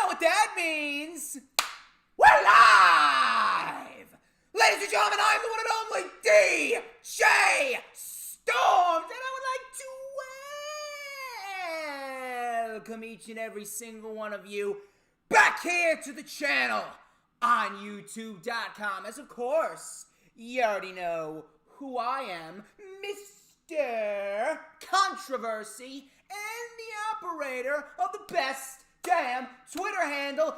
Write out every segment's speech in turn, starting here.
what that means. We're live! Ladies and gentlemen, I'm the one and only DJ Storms, and I would like to welcome each and every single one of you back here to the channel on YouTube.com. As of course, you already know who I am, Mr. Controversy, and the operator of the best damn Twitter handle,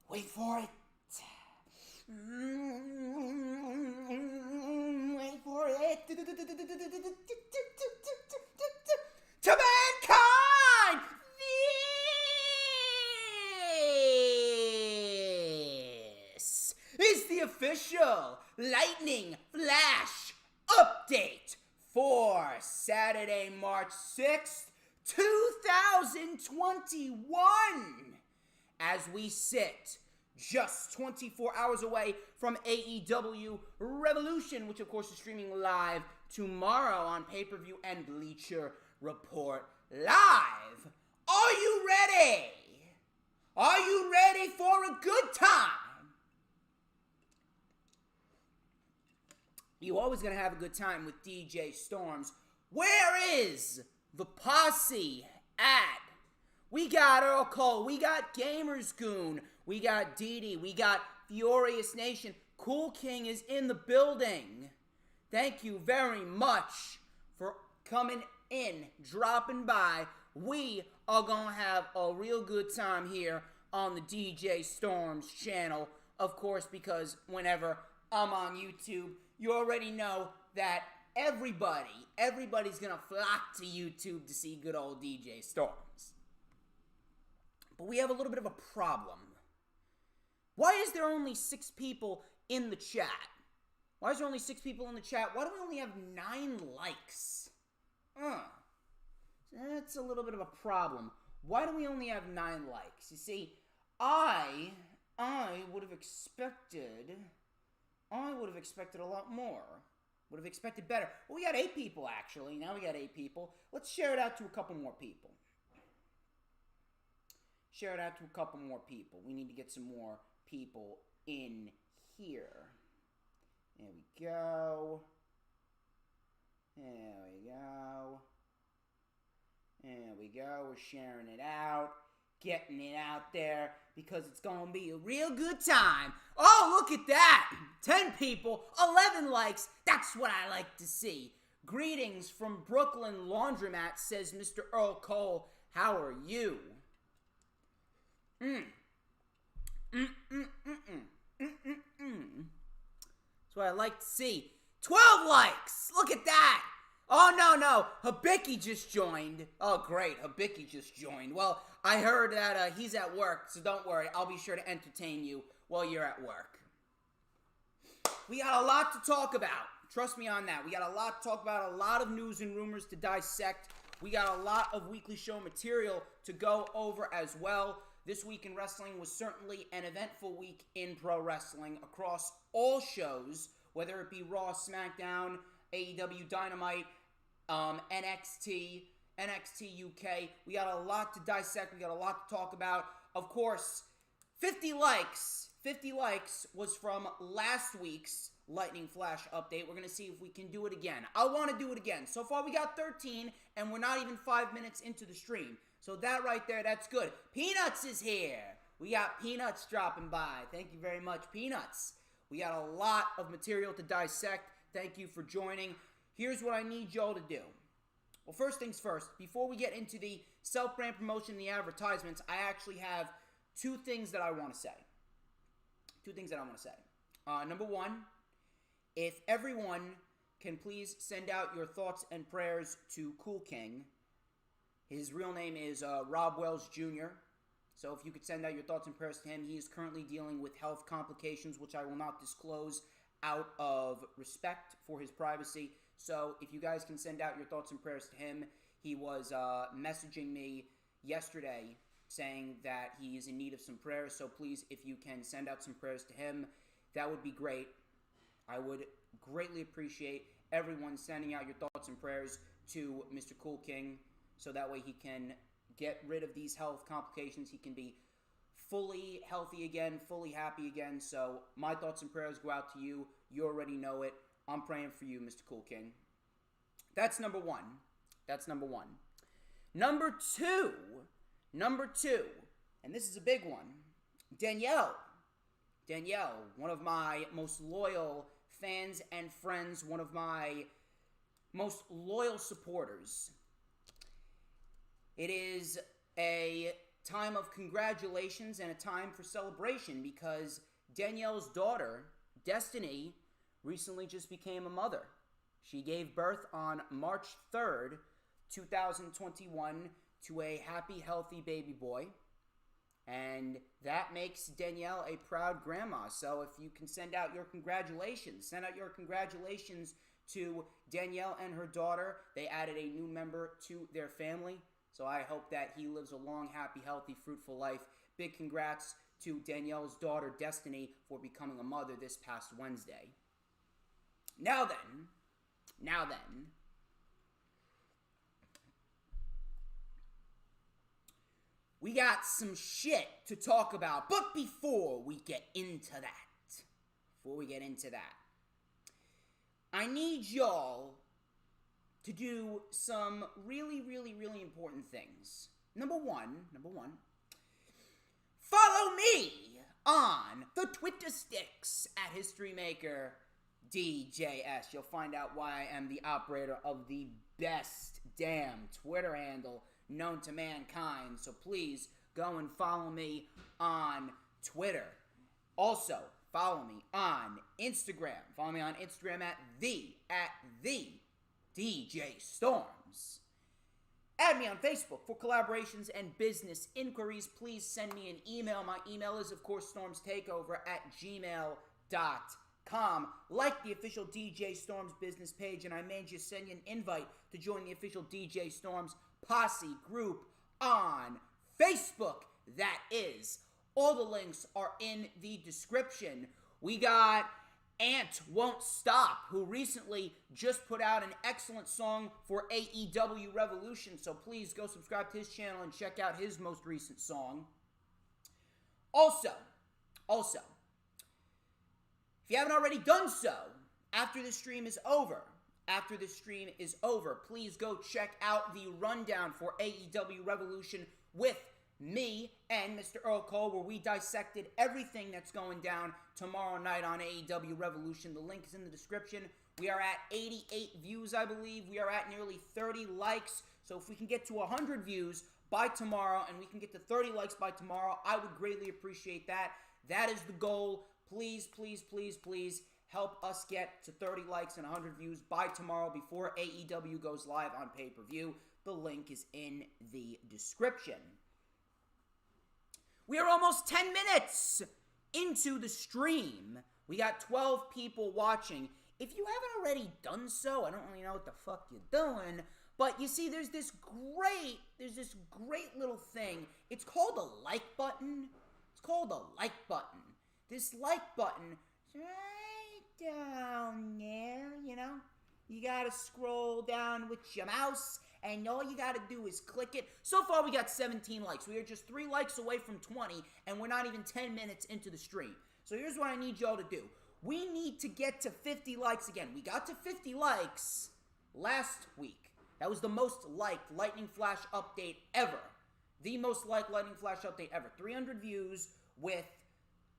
wait for it. Wait for it. To mankind! This is the official Lightning Flash update for Saturday, March 6th, 2021. As we sit just 24 hours away from AEW Revolution, which of course is streaming live tomorrow on pay-per-view and Bleacher Report Live. Are you ready? Are you ready for a good time? You always gonna have a good time with DJ Storms. Where is the posse at? We got Earl Cole, we got Gamers Goon, we got Didi, we got Furious Nation. Cool King is in the building. Thank you very much for coming in, dropping by. We are gonna have a real good time here on the DJ Storms channel, of course, because whenever I'm on YouTube, you already know that everybody's gonna flock to YouTube to see good old DJ Storms. But we have a little bit of a problem. Why is there only 6 people in the chat? Why is there only 6 people in the chat? Why do we only have 9 likes? That's a little bit of a problem. Why do we only have 9 likes? You see, I would have expected a lot more. Would have expected better. Well, we got 8 people, actually. Now we got 8 people. Let's share it out to a couple more people. Share it out to a couple more people. We need to get some more people in here. There we go. There we go. There we go. We're sharing it out. Getting it out there because it's going to be a real good time. Oh, look at that. 10 people, 11 likes. That's what I like to see. Greetings from Brooklyn Laundromat, says Mr. Earl Cole. How are you? That's what I like to see. 12 likes! Look at that! Oh, no. Hibiki just joined. Oh, great. Hibiki just joined. Well, I heard that he's at work, so don't worry. I'll be sure to entertain you while you're at work. We got a lot to talk about. Trust me on that. We got a lot to talk about, a lot of news and rumors to dissect. We got a lot of weekly show material to go over as well. This week in wrestling was certainly an eventful week in pro wrestling across all shows, whether it be Raw, SmackDown, AEW Dynamite, NXT UK. We got a lot to dissect. We got a lot to talk about. Of course, 50 likes. 50 likes was from last week's Lightning Flash update. We're going to see if we can do it again. I want to do it again. So far, we got 13, and we're not even 5 minutes into the stream. So that right there, that's good. Peanuts is here. We got Peanuts dropping by. Thank you very much, Peanuts. We got a lot of material to dissect. Thank you for joining. Here's what I need y'all to do. Well, first things first, before we get into the self-brand promotion and the advertisements, I actually have 2 things that I want to say. 2 things that I want to say. Number 1, if everyone can please send out your thoughts and prayers to Cool King. His real name is Rob Wells Jr. So if you could send out your thoughts and prayers to him, he is currently dealing with health complications, which I will not disclose out of respect for his privacy. So if you guys can send out your thoughts and prayers to him, he was messaging me yesterday saying that he is in need of some prayers. So please, if you can send out some prayers to him, that would be great. I would greatly appreciate everyone sending out your thoughts and prayers to Mr. Cool King, so that way he can get rid of these health complications. He can be fully healthy again, fully happy again. So my thoughts and prayers go out to you. You already know it. I'm praying for you, Mr. Cool King. That's number one. That's number one. Number two, and this is a big one, Danielle, one of my most loyal fans and friends, one of my most loyal supporters. It is a time of congratulations and a time for celebration because Danielle's daughter, Destiny, recently just became a mother. She gave birth on March 3rd, 2021 to a happy, healthy baby boy. And that makes Danielle a proud grandma. So if you can send out your congratulations, to Danielle and her daughter. They added a new member to their family. So I hope that he lives a long, happy, healthy, fruitful life. Big congrats to Danielle's daughter, Destiny, for becoming a mother this past Wednesday. Now then, we got some shit to talk about. But before we get into that, I need y'all to do some really, really, really important things. Number one, follow me on the Twitter sticks at HistoryMaker DJS. You'll find out why I am the operator of the best damn Twitter handle known to mankind. So please go and follow me on Twitter. Also, follow me on Instagram. Follow me on Instagram at the DJ Storms. Add me on Facebook for collaborations and business inquiries. Please send me an email. My email is, of course, StormsTakeOver@gmail.com. Like the official DJ Storms business page, and I may just send you an invite to join the official DJ Storms Posse group on Facebook. That is. All the links are in the description. We got Ant Won't Stop, who recently just put out an excellent song for AEW Revolution, so please go subscribe to his channel and check out his most recent song. Also, if you haven't already done so, after the stream is over, please go check out the rundown for AEW Revolution with me and Mr. Earl Cole, where we dissected everything that's going down tomorrow night on AEW Revolution. The link is in the description. We are at 88 views, I believe. We are at nearly 30 likes. So if we can get to 100 views by tomorrow and we can get to 30 likes by tomorrow, I would greatly appreciate that. That is the goal. Please, please, please, please help us get to 30 likes and 100 views by tomorrow before AEW goes live on pay-per-view. The link is in the description. We are almost 10 minutes into the stream. We got 12 people watching. If you haven't already done so, I don't really know what the fuck you're doing, but you see there's this great little thing. It's called a like button. This like button is right down there, you know? You gotta scroll down with your mouse, and all you gotta do is click it. So far, we got 17 likes. We are just 3 likes away from 20, and we're not even 10 minutes into the stream. So here's what I need y'all to do. We need to get to 50 likes again. We got to 50 likes last week. That was the most liked Lightning Flash update ever. The most liked Lightning Flash update ever. 300 views with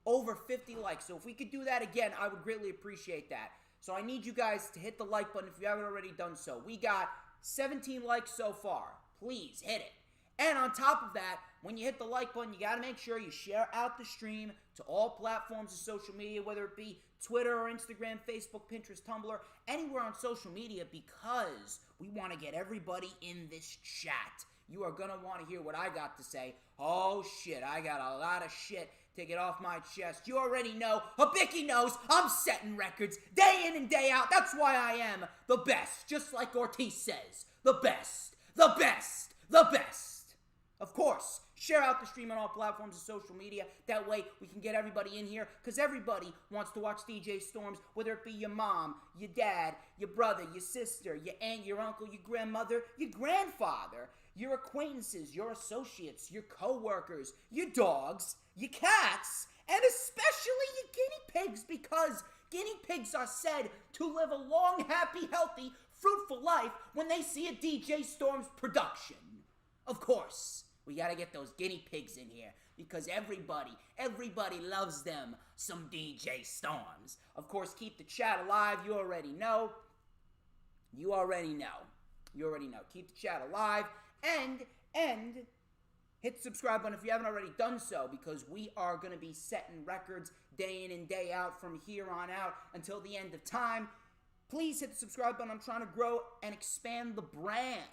over 50 likes. So if we could do that again, I would greatly appreciate that. So I need you guys to hit the like button if you haven't already done so. We got 17 likes so far. Please hit it. And on top of that, when you hit the like button, you got to make sure you share out the stream to all platforms of social media, whether it be Twitter or Instagram, Facebook, Pinterest, Tumblr, anywhere on social media, because we want to get everybody in this chat. You are going to want to hear what I got to say. Oh shit, I got a lot of shit to get off my chest. You already know, Hibiki knows, I'm setting records day in and day out. That's why I am the best, just like Ortiz says. The best, the best, the best. Of course, Share out the stream on all platforms of social media. That way we can get everybody in here, because everybody wants to watch DJ Storms, whether it be your mom, your dad, your brother, your sister, your aunt, your uncle, your grandmother, your grandfather, your acquaintances, your associates, your co-workers, your dogs, your cats, and especially your guinea pigs, because guinea pigs are said to live a long, happy, healthy, fruitful life when they see a DJ Storms production. Of course, we gotta get those guinea pigs in here, because everybody loves them some DJ Storms. Of course, keep the chat alive. You already know. Keep the chat alive, and hit the subscribe button if you haven't already done so, because we are going to be setting records day in and day out from here on out until the end of time. Please hit the subscribe button. I'm trying to grow and expand the brand.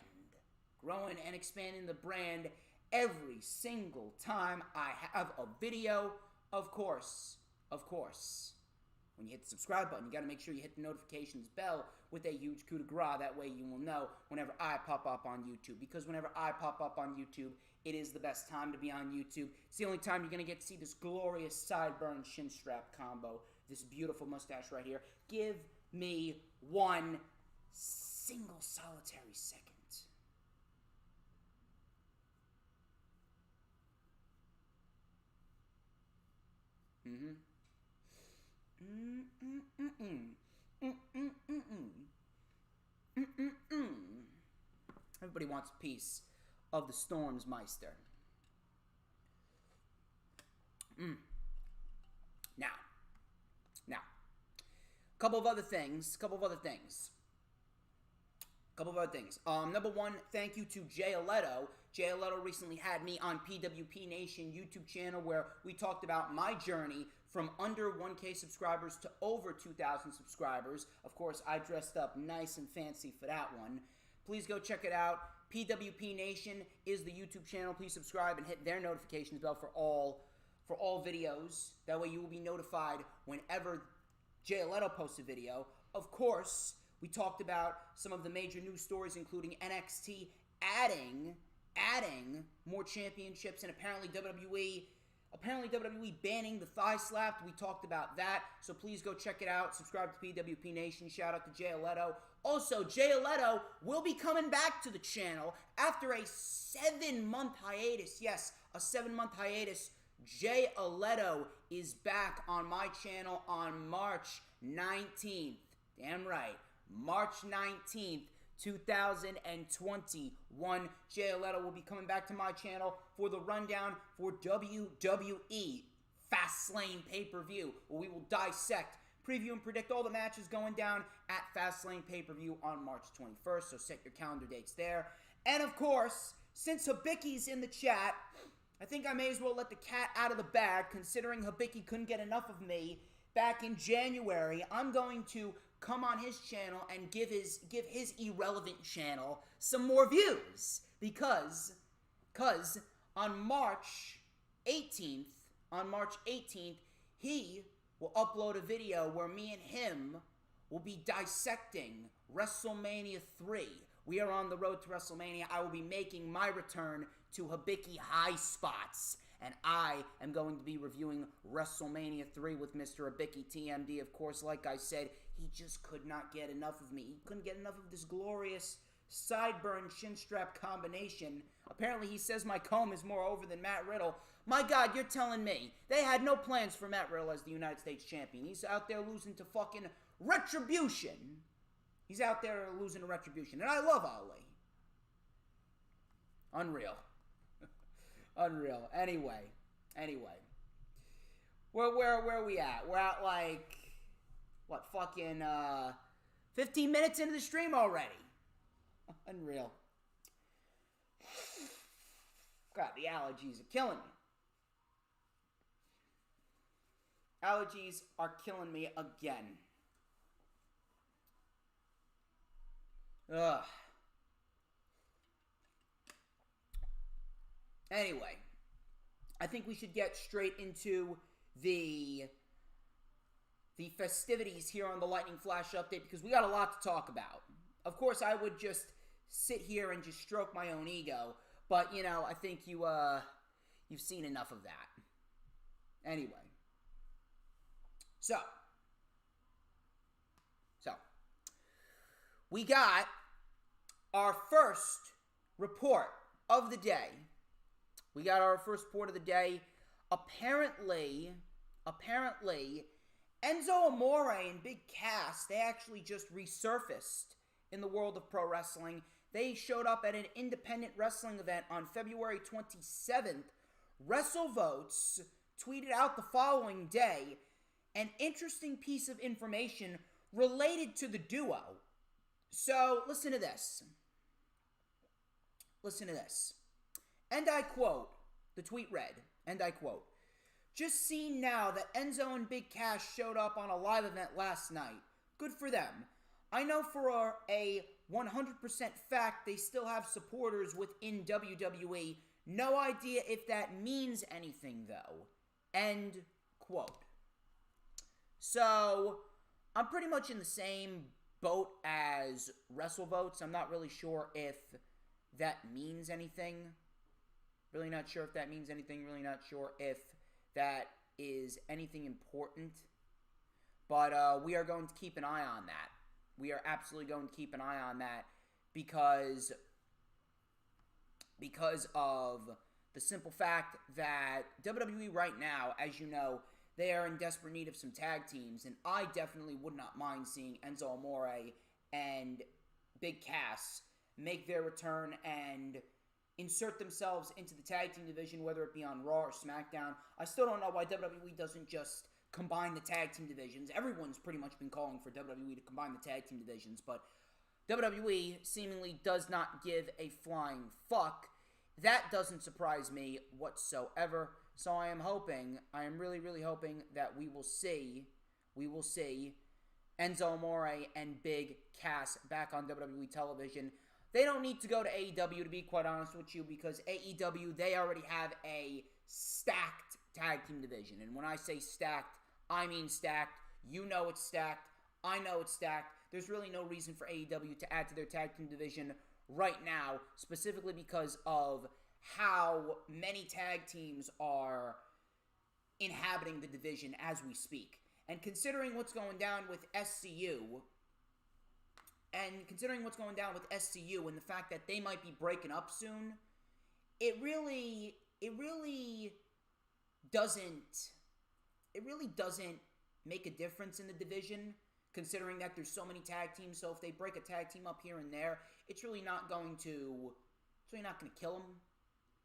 Growing and expanding the brand every single time I have a video. Of course. When you hit the subscribe button, you got to make sure you hit the notifications bell with a huge coup de grace. That way you will know whenever I pop up on YouTube. Because whenever I pop up on YouTube, it is the best time to be on YouTube. It's the only time you're going to get to see this glorious sideburn shin strap combo. This beautiful mustache right here. Give me one single solitary second. Everybody wants a piece of the Stormsmeister. Now, couple of other things. Number one, thank you to Jay Aletto. Jay Aletto recently had me on PWP Nation YouTube channel, where we talked about my journey from under 1K subscribers to over 2,000 subscribers. Of course, I dressed up nice and fancy for that one. Please go check it out. PWP Nation is the YouTube channel. Please subscribe and hit their notifications bell for all videos. That way you will be notified whenever Jay Aletto posts a video. Of course, we talked about some of the major news stories, including NXT adding more championships, and apparently WWE banning the thigh slap. We talked about that, so please go check it out. Subscribe to PWP Nation. Shout out to Jay Aletto. Also, Jay Aletto will be coming back to the channel after a 7-month hiatus. Yes, a 7-month hiatus. Jay Aletto is back on my channel on March 19th. Damn right. March 19th, 2021. Jay Aletto will be coming back to my channel for the rundown for WWE Fastlane pay-per-view, where we will dissect, preview, and predict all the matches going down at Fastlane pay-per-view on March 21st, so set your calendar dates there. And of course, since Hibiki's in the chat, I think I may as well let the cat out of the bag, considering Hibiki couldn't get enough of me back in January. I'm going to come on his channel and give his irrelevant channel some more views, because on March 18th, he will upload a video where me and him will be dissecting WrestleMania 3. We are on the road to WrestleMania. I will be making my return to Hibiki High Spots, and I am going to be reviewing WrestleMania 3 with Mr. Hibiki TMD. Of course, like I said, he just could not get enough of me. He couldn't get enough of this glorious sideburn shin strap combination. Apparently, he says my comb is more over than Matt Riddle. My God, you're telling me they had no plans for Matt Riddle as the United States champion. He's out there losing to fucking Retribution. He's out there losing to Retribution. And I love Ali. Unreal. Unreal. Anyway. Where are we at? We're at like, what, fucking 15 minutes into the stream already. Unreal. God, the allergies are killing me. Allergies are killing me again. Ugh. Anyway, I think we should get straight into the festivities here on the Lightning Flash Update, because we got a lot to talk about. Of course, I would just sit here and just stroke my own ego, but, you know, I think you You've seen enough of that. Anyway. So. We got our first report of the day. Apparently, Enzo Amore and Big Cass, they actually just resurfaced in the world of pro wrestling. They showed up at an independent wrestling event on February 27th. WrestleVotes tweeted out the following day an interesting piece of information related to the duo. So, listen to this. And I quote, the tweet read, and I quote, "Just seen now that Enzo and Big Cass showed up on a live event last night. Good for them. I know for a 100% fact they still have supporters within WWE. No idea if that means anything, though." End quote. So, I'm pretty much in the same boat as WrestleVotes. I'm not really sure if that means anything. Really not sure if that means anything. Really not sure if that is anything important. But we are going to keep an eye on that. We are absolutely going to keep an eye on that because of the simple fact that WWE right now, as you know, they are in desperate need of some tag teams, and I definitely would not mind seeing Enzo Amore and Big Cass make their return and insert themselves into the tag team division, whether it be on Raw or SmackDown. I still don't know why WWE doesn't just combine the tag team divisions. Everyone's pretty much been calling for WWE to combine the tag team divisions, but WWE seemingly does not give a flying fuck. That doesn't surprise me whatsoever. So I am really, really hoping that we will see Enzo Amore and Big Cass back on WWE television. They don't need to go to AEW, to be quite honest with you, because AEW, they already have a stacked tag team division. And when I say stacked, I mean stacked. You know it's stacked. I know it's stacked. There's really no reason for AEW to add to their tag team division right now, specifically because of how many tag teams are inhabiting the division as we speak. And considering what's going down with SCU, and the fact that they might be breaking up soon, it really doesn't make a difference in the division, considering that there's so many tag teams. So if they break a tag team up here and there, it's really not going to kill them.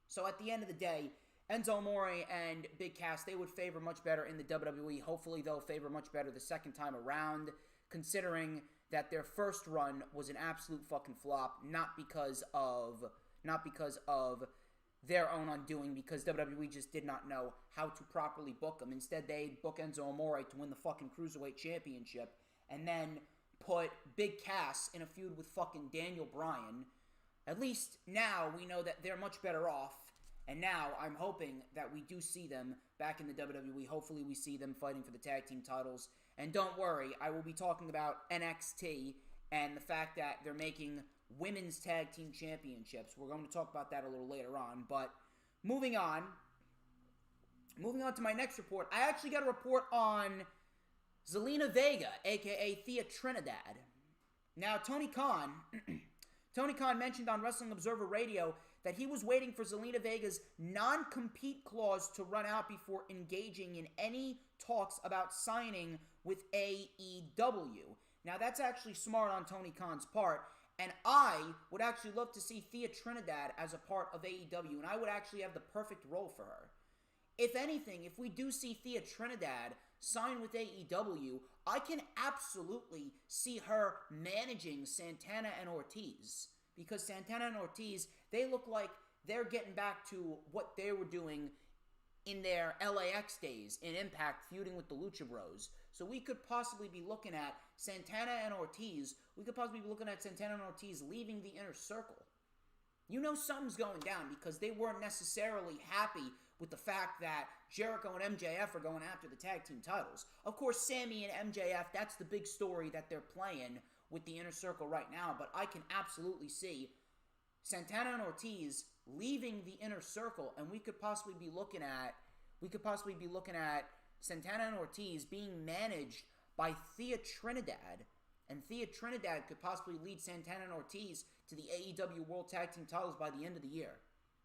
So at the end of the day, Enzo Amore and Big Cass, they would favor much better in the WWE. Hopefully they'll favor much better the second time around, considering that their first run was an absolute fucking flop, not because of their own undoing, because WWE just did not know how to properly book them. Instead, they book Enzo Amore to win the fucking Cruiserweight Championship, and then put Big Cass in a feud with fucking Daniel Bryan. At least now we know that they're much better off, and now I'm hoping that we do see them back in the WWE. Hopefully we see them fighting for the tag team titles. And don't worry, I will be talking about NXT and the fact that they're making women's tag team championships. We're going to talk about that a little later on, but moving on to my next report. I actually got a report on Zelina Vega, aka Thea Trinidad. Now, Tony Khan mentioned on Wrestling Observer Radio that he was waiting for Zelina Vega's non-compete clause to run out before engaging in any talks about signing with AEW. Now, that's actually smart on Tony Khan's part, and I would actually love to see Thea Trinidad as a part of AEW, and I would actually have the perfect role for her. If anything, if we do see Thea Trinidad sign with AEW, I can absolutely see her managing Santana and Ortiz. Because Santana and Ortiz, they look like they're getting back to what they were doing in their LAX days in Impact, feuding with the Lucha Bros. So we could possibly be looking at Santana and Ortiz leaving the Inner Circle. You know something's going down because they weren't necessarily happy with the fact that Jericho and MJF are going after the tag team titles. Of course, Sammy and MJF, that's the big story that they're playing with the Inner Circle right now, but I can absolutely see Santana and Ortiz leaving the inner circle, and we could possibly be looking at Santana and Ortiz being managed by Thea Trinidad, and Thea Trinidad could possibly lead Santana and Ortiz to the AEW World Tag Team titles by the end of the year.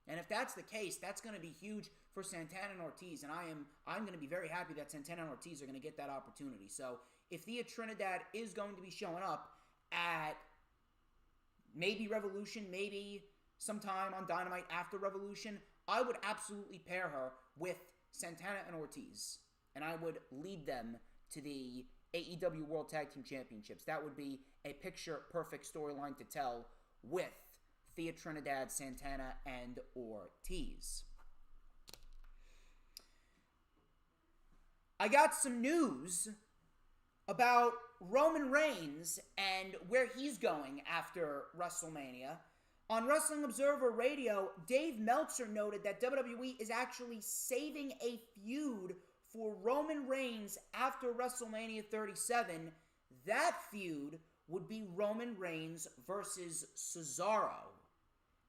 And if that's the case, that's going to be huge for Santana and Ortiz, and I'm going to be very happy that Santana and Ortiz are going to get that opportunity. So if Thea Trinidad is going to be showing up at maybe Revolution, maybe sometime on Dynamite after Revolution, I would absolutely pair her with Santana and Ortiz, and I would lead them to the AEW World Tag Team Championships. That would be a picture-perfect storyline to tell with Thea Trinidad, Santana, and Ortiz. I got some news about Roman Reigns and where he's going after WrestleMania. On Wrestling Observer Radio, Dave Meltzer noted that WWE is actually saving a feud for Roman Reigns after WrestleMania 37. That feud would be Roman Reigns versus Cesaro.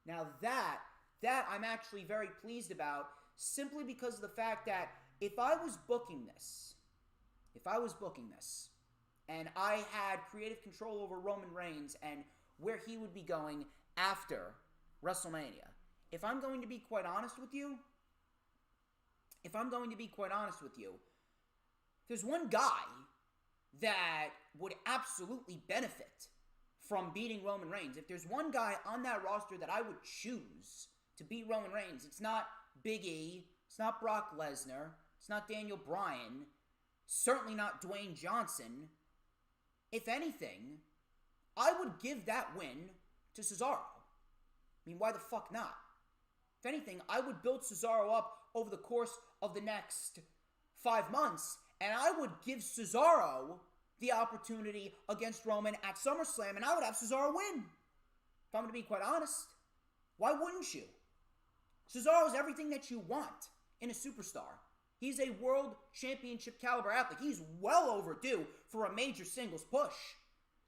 Now that I'm actually very pleased about, simply because of the fact that if I was booking this, and I had creative control over Roman Reigns and where he would be going after WrestleMania, if I'm going to be quite honest with you, there's one guy that would absolutely benefit from beating Roman Reigns. If there's one guy on that roster that I would choose to beat Roman Reigns, it's not Big E, it's not Brock Lesnar, it's not Daniel Bryan, certainly not Dwayne Johnson. If anything, I would give that win to Cesaro. I mean, why the fuck not? If anything, I would build Cesaro up over the course of the next 5 months, and I would give Cesaro the opportunity against Roman at SummerSlam, and I would have Cesaro win. If I'm going to be quite honest, why wouldn't you? Cesaro is everything that you want in a superstar. He's a world championship caliber athlete. He's well overdue for a major singles push.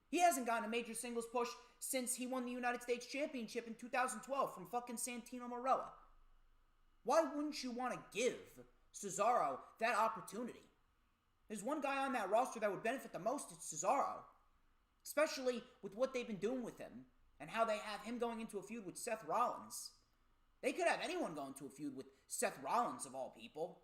He hasn't gotten a major singles push since he won the United States Championship in 2012 from fucking Santino Marella. Why wouldn't you want to give Cesaro that opportunity? There's one guy on that roster that would benefit the most, it's Cesaro. Especially with what they've been doing with him and how they have him going into a feud with Seth Rollins. They could have anyone go into a feud with Seth Rollins of all people.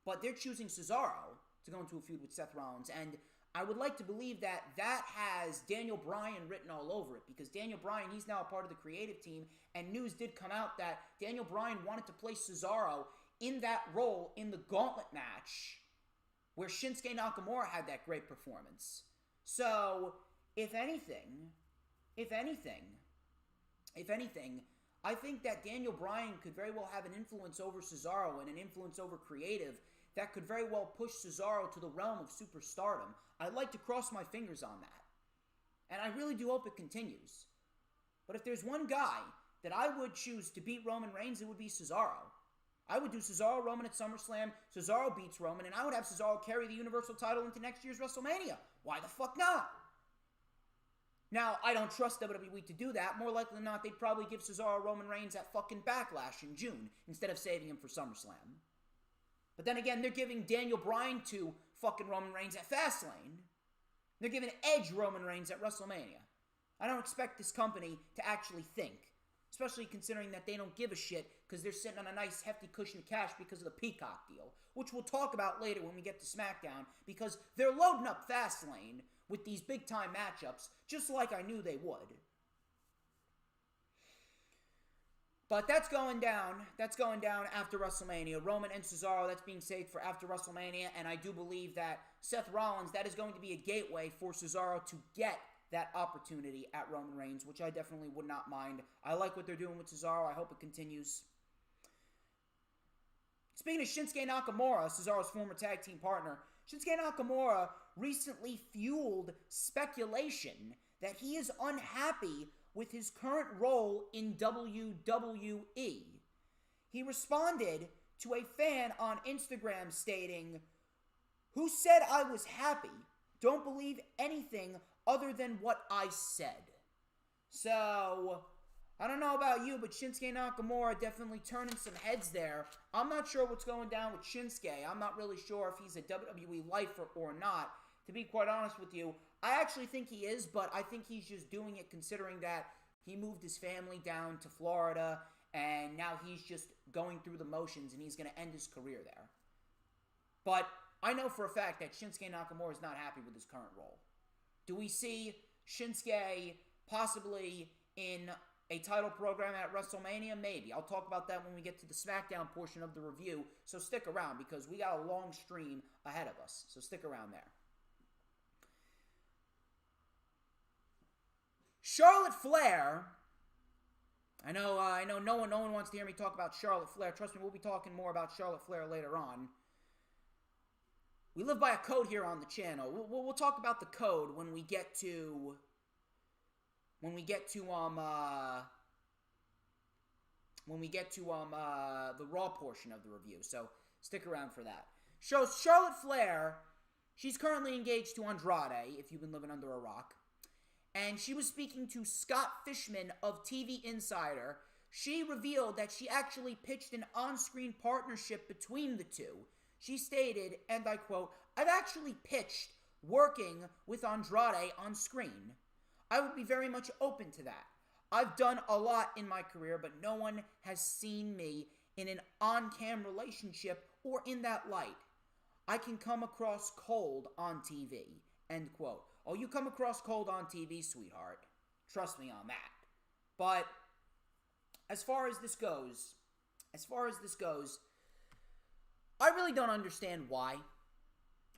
But they're choosing Cesaro to go into a feud with Seth Rollins. And I would like to believe that that has Daniel Bryan written all over it. Because Daniel Bryan, he's now a part of the creative team. And news did come out that Daniel Bryan wanted to place Cesaro in that role in the gauntlet match where Shinsuke Nakamura had that great performance. So, if anything, I think that Daniel Bryan could very well have an influence over Cesaro and an influence over creative that could very well push Cesaro to the realm of superstardom. I'd like to cross my fingers on that. And I really do hope it continues. But if there's one guy that I would choose to beat Roman Reigns, it would be Cesaro. I would do Cesaro Roman at SummerSlam, Cesaro beats Roman, and I would have Cesaro carry the Universal title into next year's WrestleMania. Why the fuck not? Now, I don't trust WWE to do that. More likely than not, they'd probably give Cesaro Roman Reigns at fucking Backlash in June instead of saving him for SummerSlam. But then again, they're giving Daniel Bryan to fucking Roman Reigns at Fastlane. They're giving Edge Roman Reigns at WrestleMania. I don't expect this company to actually think. Especially considering that they don't give a shit because they're sitting on a nice hefty cushion of cash because of the Peacock deal. Which we'll talk about later when we get to SmackDown. Because they're loading up Fastlane with these big time matchups just like I knew they would. But that's going down. That's going down after WrestleMania. Roman and Cesaro, that's being saved for after WrestleMania. And I do believe that Seth Rollins, that is going to be a gateway for Cesaro to get that opportunity at Roman Reigns, which I definitely would not mind. I like what they're doing with Cesaro. I hope it continues. Speaking of Shinsuke Nakamura, Cesaro's former tag team partner, Shinsuke Nakamura recently fueled speculation that he is unhappy with his current role in WWE. He responded to a fan on Instagram stating, "Who said I was happy? Don't believe anything other than what I said." So, I don't know about you, but Shinsuke Nakamura definitely turning some heads there. I'm not sure what's going down with Shinsuke. I'm not really sure if he's a WWE lifer or not. To be quite honest with you, I actually think he is, but I think he's just doing it considering that he moved his family down to Florida, and now he's just going through the motions, and he's going to end his career there. But I know for a fact that Shinsuke Nakamura is not happy with his current role. Do we see Shinsuke possibly in a title program at WrestleMania? Maybe. I'll talk about that when we get to the SmackDown portion of the review, so stick around because we got a long stream ahead of us, so stick around there. Charlotte Flair. I know no one wants to hear me talk about Charlotte Flair. Trust me, we'll be talking more about Charlotte Flair later on. We live by a code here on the channel. We'll talk about the code when we get to the Raw portion of the review. So stick around for that. Shows Charlotte Flair. She's currently engaged to Andrade, if you've been living under a rock. And she was speaking to Scott Fishman of TV Insider. She revealed that she actually pitched an on-screen partnership between the two. She stated, and I quote, "I've actually pitched working with Andrade on screen. I would be very much open to that. I've done a lot in my career, but no one has seen me in an on-cam relationship or in that light. I can come across cold on TV," end quote. Oh, you come across cold on TV, sweetheart. Trust me on that. But as far as this goes, I really don't understand why.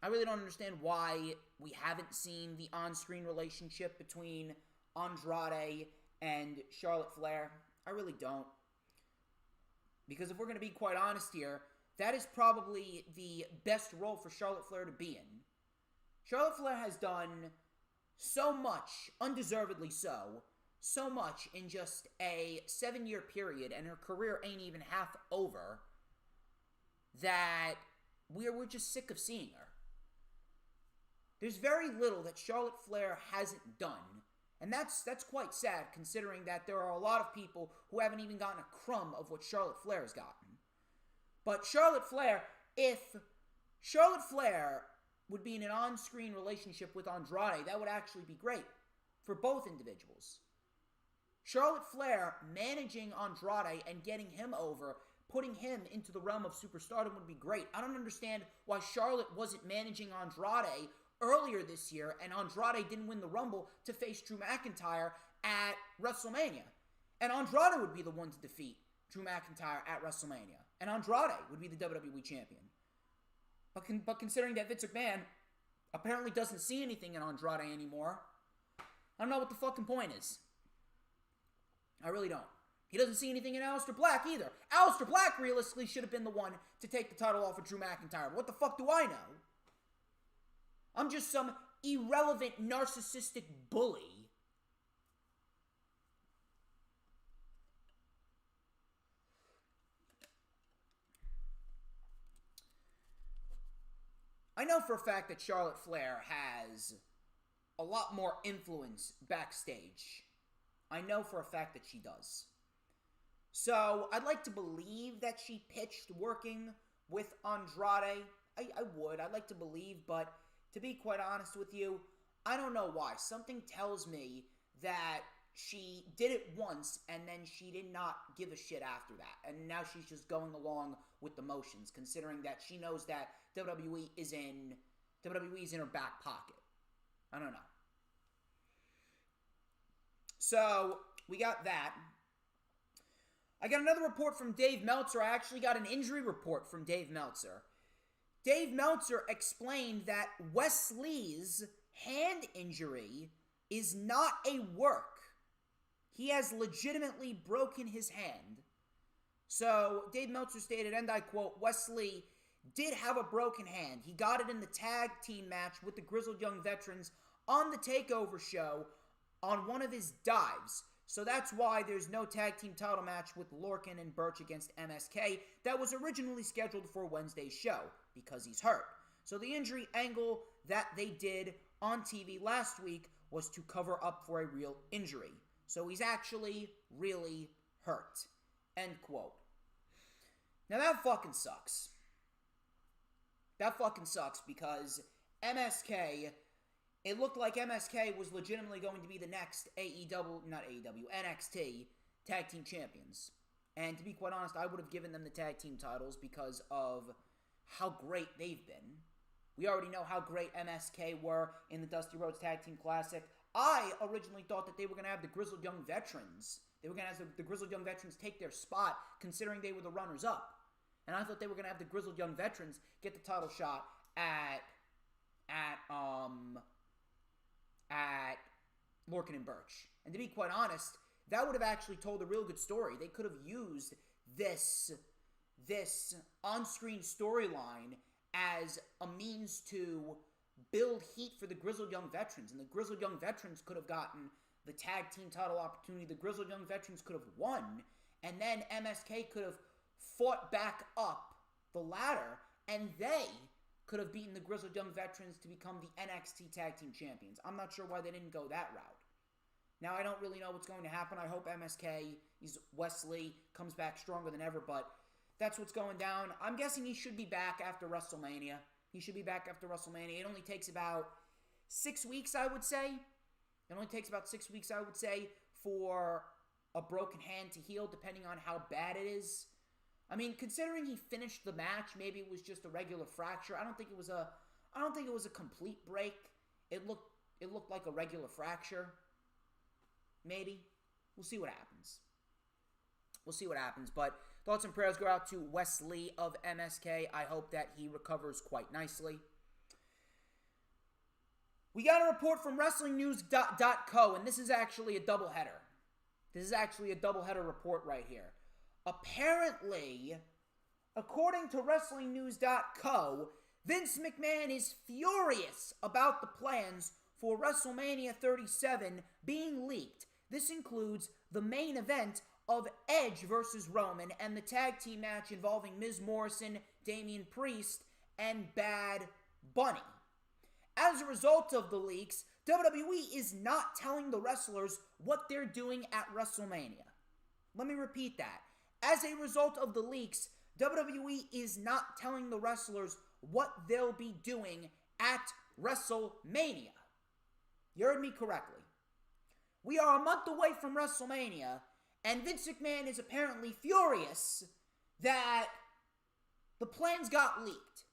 I really don't understand why we haven't seen the on-screen relationship between Andrade and Charlotte Flair. I really don't. Because if we're going to be quite honest here, that is probably the best role for Charlotte Flair to be in. Charlotte Flair has done so much, undeservedly so much in just a 7-year period, and her career ain't even half over, that we're just sick of seeing her. There's very little that Charlotte Flair hasn't done, and that's quite sad considering that there are a lot of people who haven't even gotten a crumb of what Charlotte Flair has gotten. But Charlotte Flair, if Charlotte Flair would be in an on-screen relationship with Andrade, that would actually be great for both individuals. Charlotte Flair managing Andrade and getting him over, putting him into the realm of superstardom would be great. I don't understand why Charlotte wasn't managing Andrade earlier this year and Andrade didn't win the Rumble to face Drew McIntyre at WrestleMania. And Andrade would be the one to defeat Drew McIntyre at WrestleMania. And Andrade would be the WWE champion. But considering that Vince McMahon apparently doesn't see anything in Andrade anymore, I don't know what the fucking point is. I really don't. He doesn't see anything in Aleister Black either. Aleister Black realistically should have been the one to take the title off of Drew McIntyre. What the fuck do I know? I'm just some irrelevant, narcissistic bully. I know for a fact that Charlotte Flair has a lot more influence backstage. I know for a fact that she does. So, I'd like to believe that she pitched working with Andrade. I would. I'd like to believe, but to be quite honest with you, I don't know why. Something tells me that she did it once, and then she did not give a shit after that. And now she's just going along with the motions, considering that she knows that WWE is in her back pocket. I don't know. So, we got that. I got another report from Dave Meltzer. I actually got an injury report from Dave Meltzer. Dave Meltzer explained that Wesleys' hand injury is not a work. He has legitimately broken his hand. So, Dave Meltzer stated, and I quote, Wesley did have a broken hand. He got it in the tag team match with the Grizzled Young Veterans on the TakeOver show on one of his dives. So that's why there's no tag team title match with Lorcan and Birch against MSK that was originally scheduled for Wednesday's show, because he's hurt. So the injury angle that they did on TV last week was to cover up for a real injury. So he's actually really hurt. End quote. Now that fucking sucks. That fucking sucks because MSK, it looked like MSK was legitimately going to be the next NXT Tag Team Champions. And to be quite honest, I would have given them the tag team titles because of how great they've been. We already know how great MSK were in the Dusty Rhodes Tag Team Classic. I originally thought that they were going to have the Grizzled Young Veterans. They were going to have the Grizzled Young Veterans take their spot, considering they were the runners-up. And I thought they were going to have the Grizzled Young Veterans get the title shot at Lorcan and Birch. And to be quite honest, that would have actually told a real good story. They could have used this on-screen storyline as a means to build heat for the Grizzled Young Veterans. And the Grizzled Young Veterans could have gotten the tag team title opportunity. The Grizzled Young Veterans could have won. And then MSK could have fought back up the ladder. And they could have beaten the Grizzled Young Veterans to become the NXT Tag Team Champions. I'm not sure why they didn't go that route. Now, I don't really know what's going to happen. I hope MSK, Wesley, comes back stronger than ever, but that's what's going down. I'm guessing he should be back after WrestleMania. It only takes about 6 weeks, I would say. For a broken hand to heal, depending on how bad it is. I mean, considering he finished the match, maybe it was just a regular fracture. I don't think it was a complete break. It looked like a regular fracture. Maybe. We'll see what happens. But thoughts and prayers go out to Wesley of MSK. I hope that he recovers quite nicely. We got a report from WrestlingNews.co, and this is actually a doubleheader. Report right here. Apparently, according to WrestlingNews.co, Vince McMahon is furious about the plans for WrestleMania 37 being leaked. This includes the main event of Edge versus Roman and the tag team match involving Miz Morrison, Damian Priest, and Bad Bunny. As a result of the leaks, WWE is not telling the wrestlers what they're doing at WrestleMania. Let me repeat that. As a result of the leaks, WWE is not telling the wrestlers what they'll be doing at WrestleMania. You heard me correctly. We are a month away from WrestleMania, and Vince McMahon is apparently furious that the plans got leaked.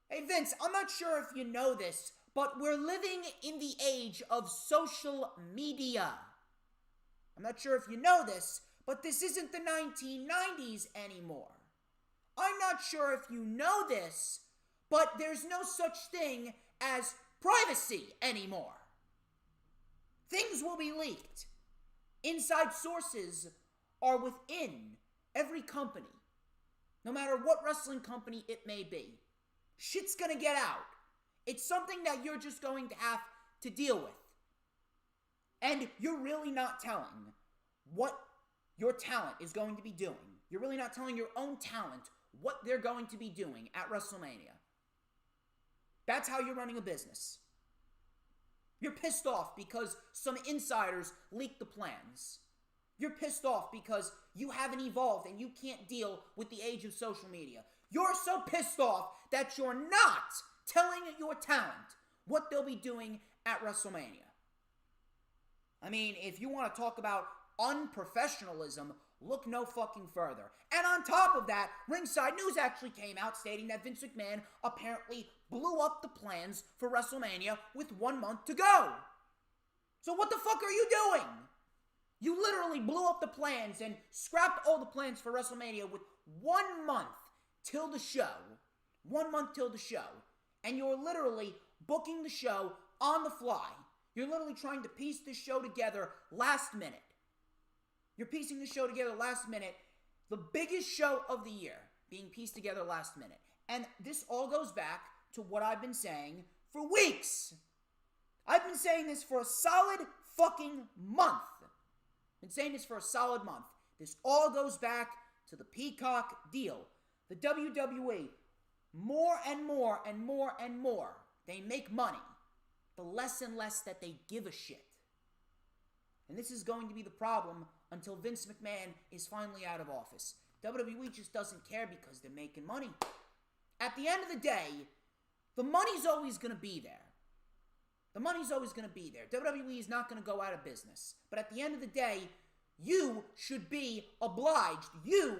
Hey Vince, I'm not sure if you know this, but we're living in the age of social media. I'm not sure if you know this, but this isn't the 1990s anymore. I'm not sure if you know this, but there's no such thing as privacy anymore. Things will be leaked. Inside sources are within every company, no matter what wrestling company it may be. Shit's gonna get out. It's something that you're just going to have to deal with. And you're really not telling what your talent is going to be doing. You're really not telling your own talent what they're going to be doing at WrestleMania. That's how you're running a business. You're pissed off because some insiders leaked the plans. You're pissed off because you haven't evolved and you can't deal with the age of social media. You're so pissed off that you're not telling your talent what they'll be doing at WrestleMania. I mean, if you want to talk about unprofessionalism, look no fucking further. And on top of that, Ringside News actually came out stating that Vince McMahon apparently blew up the plans for WrestleMania with 1 month to go. So what the fuck are you doing? You literally blew up the plans and scrapped all the plans for WrestleMania with 1 month till the show. 1 month till the show. And you're literally booking the show on the fly. You're literally trying to piece this show together last minute. You're piecing the show together last minute. The biggest show of the year being pieced together last minute. And this all goes back to what I've been saying for weeks. I've been saying this for a solid fucking month. This all goes back to the Peacock deal. The WWE, more and more, they make money. The less and less that they give a shit. And this is going to be the problem until Vince McMahon is finally out of office. WWE just doesn't care because they're making money. At the end of the day, the money's always going to be there. The money's always going to be there. WWE is not going to go out of business. But at the end of the day, you should be obliged. You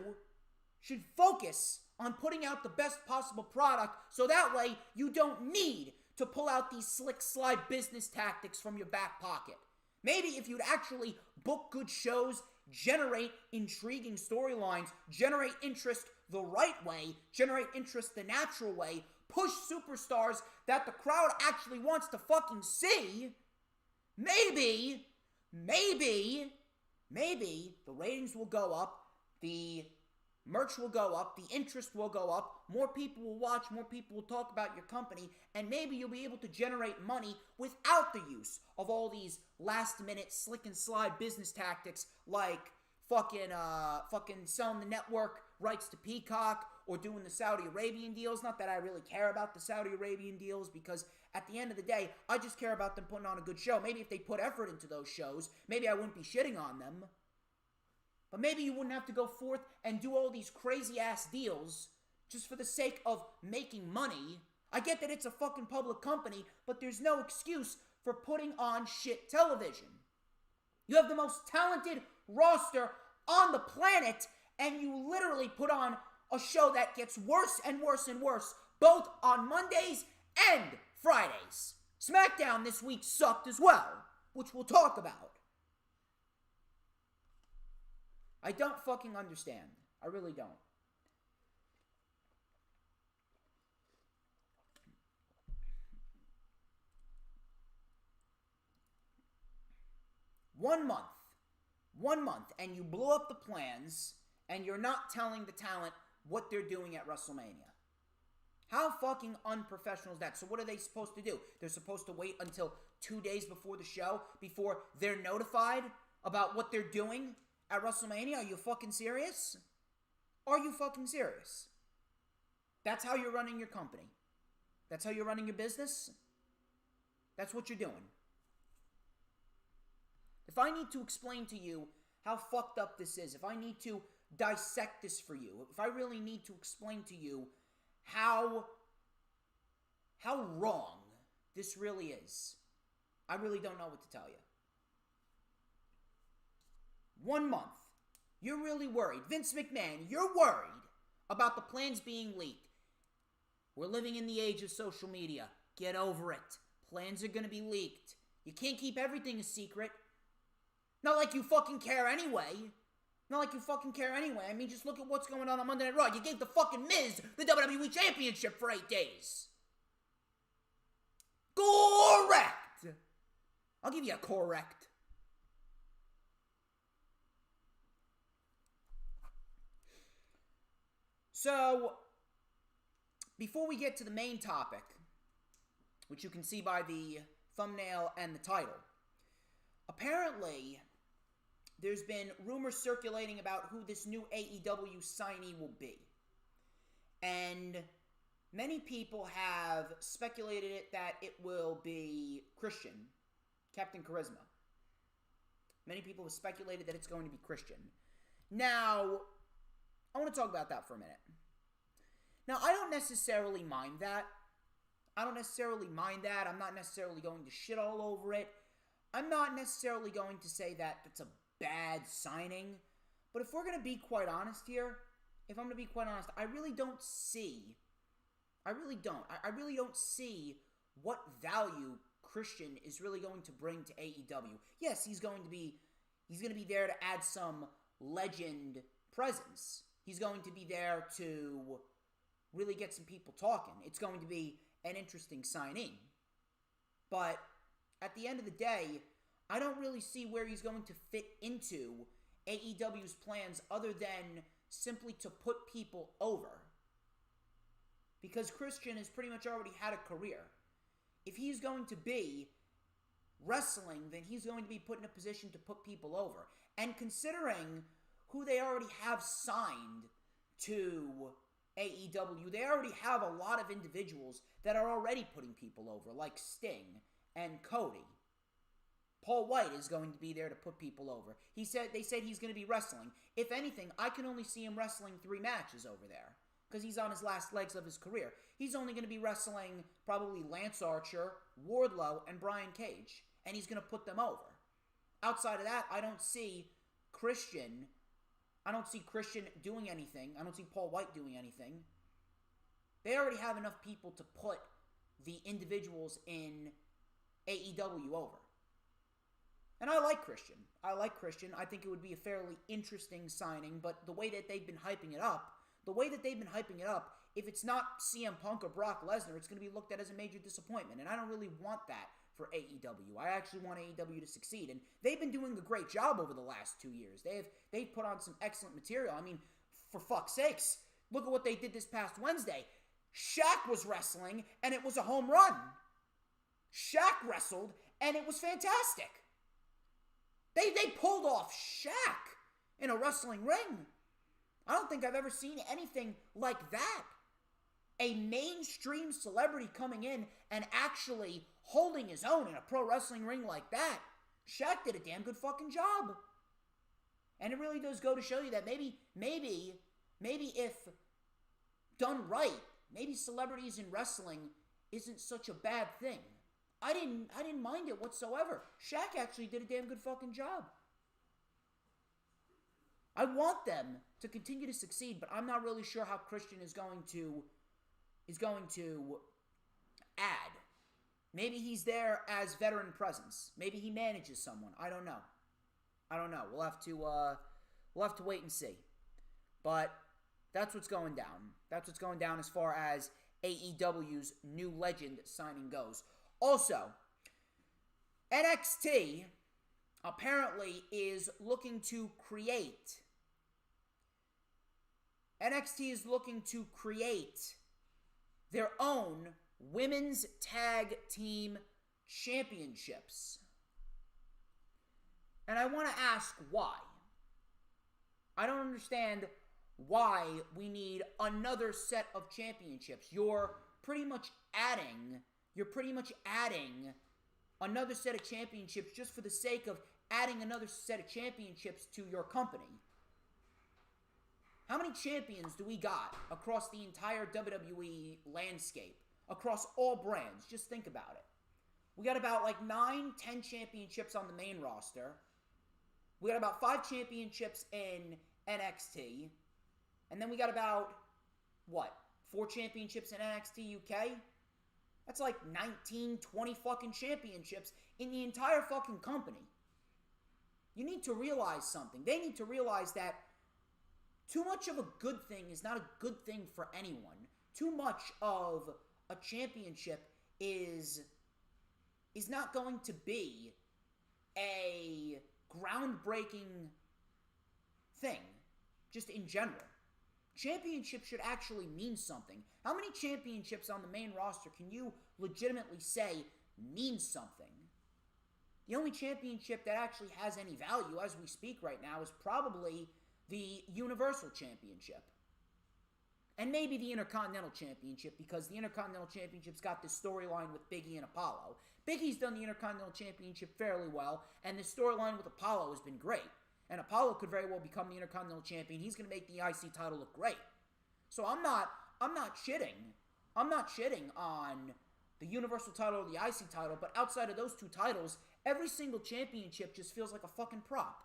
should focus on putting out the best possible product so that way you don't need to pull out these slick slide business tactics from your back pocket. Maybe if you'd actually book good shows, generate intriguing storylines, generate interest the right way, generate interest the natural way, push superstars that the crowd actually wants to fucking see, maybe the ratings will go up, the merch will go up, the interest will go up, more people will watch, more people will talk about your company, and maybe you'll be able to generate money without the use of all these last-minute slick and slide business tactics like fucking selling the network rights to Peacock or doing the Saudi Arabian deals. Not that I really care about the Saudi Arabian deals, because at the end of the day, I just care about them putting on a good show. Maybe if they put effort into those shows, maybe I wouldn't be shitting on them. But maybe you wouldn't have to go forth and do all these crazy-ass deals just for the sake of making money. I get that it's a fucking public company, but there's no excuse for putting on shit television. You have the most talented roster on the planet, and you literally put on a show that gets worse and worse and worse, both on Mondays and Fridays. SmackDown this week sucked as well, which we'll talk about. I don't fucking understand. I really don't. One month, and you blew up the plans, and you're not telling the talent what they're doing at WrestleMania. How fucking unprofessional is that? So what are they supposed to do? They're supposed to wait until 2 days before the show before they're notified about what they're doing at WrestleMania? Are you fucking serious? Are you fucking serious? That's how you're running your company. That's how you're running your business. That's what you're doing. If I need to explain to you how fucked up this is, if I need to dissect this for you, if I really need to explain to you how wrong this really is, I really don't know what to tell you. 1 month. You're really worried. Vince McMahon, you're worried about the plans being leaked. We're living in the age of social media. Get over it. Plans are going to be leaked. You can't keep everything a secret. Not like you fucking care anyway. I mean, just look at what's going on Monday Night Raw. You gave the fucking Miz the WWE Championship for 8 days. Correct! I'll give you a correct. So, before we get to the main topic, which you can see by the thumbnail and the title, apparently there's been rumors circulating about who this new AEW signee will be. And many people have speculated that it will be Christian, Captain Charisma. Many people have speculated that it's going to be Christian. Now, I want to talk about that for a minute. Now, I don't necessarily mind that. I'm not necessarily going to shit all over it. I'm not necessarily going to say that it's a bad signing. But if we're going to be quite honest here, I really don't see what value Christian is really going to bring to AEW. Yes, he's going to be there to add some legend presence. He's going to be there to really get some people talking. It's going to be an interesting signing. But at the end of the day, I don't really see where he's going to fit into AEW's plans other than simply to put people over. Because Christian has pretty much already had a career. If he's going to be wrestling, then he's going to be put in a position to put people over. And considering who they already have signed to AEW, they already have a lot of individuals that are already putting people over, like Sting and Cody. Paul White is going to be there to put people over. They said he's going to be wrestling. If anything, I can only see him wrestling 3 matches over there because he's on his last legs of his career. He's only going to be wrestling probably Lance Archer, Wardlow, and Brian Cage, and he's going to put them over. Outside of that, I don't see Christian doing anything. I don't see Paul White doing anything. They already have enough people to put the individuals in AEW over. And I like Christian. I think it would be a fairly interesting signing, but the way that they've been hyping it up, if it's not CM Punk or Brock Lesnar, it's going to be looked at as a major disappointment. And I don't really want that for AEW. I actually want AEW to succeed. And they've been doing a great job over the last 2 years. They've put on some excellent material. I mean, for fuck's sakes, look at what they did this past Wednesday. Shaq was wrestling, and it was a home run. Shaq wrestled, and it was fantastic. They pulled off Shaq in a wrestling ring. I don't think I've ever seen anything like that. A mainstream celebrity coming in and actually holding his own in a pro wrestling ring like that. Shaq did a damn good fucking job. And it really does go to show you that maybe if done right, maybe celebrities in wrestling isn't such a bad thing. I didn't mind it whatsoever. Shaq actually did a damn good fucking job. I want them to continue to succeed, but I'm not really sure how Christian is going to add. Maybe he's there as veteran presence. Maybe he manages someone. I don't know. We'll have to wait and see. But that's what's going down. That's what's going down as far as AEW's new legend signing goes. Also, NXT apparently is looking to create their own women's tag team championships. And I want to ask why. I don't understand why we need another set of championships. You're pretty much adding another set of championships just for the sake of adding another set of championships to your company. How many champions do we got across the entire WWE landscape? Across all brands? Just think about it. We got about 9-10 championships on the main roster. We got about 5 championships in NXT. And then we got about, 4 championships in NXT UK? That's 19, 20 fucking championships in the entire fucking company. You need to realize something. They need to realize that too much of a good thing is not a good thing for anyone. Too much of a championship is not going to be a groundbreaking thing, just in general. Championship should actually mean something. How many championships on the main roster can you legitimately say means something? The only championship that actually has any value as we speak right now is probably the Universal Championship. And maybe the Intercontinental Championship, because the Intercontinental Championship's got this storyline with Big E and Apollo. Big E's done the Intercontinental Championship fairly well, and the storyline with Apollo has been great. And Apollo could very well become the Intercontinental Champion. He's going to make the IC title look great. So I'm not shitting. I'm not shitting on the Universal title or the IC title, but outside of those 2 titles, every single championship just feels like a fucking prop.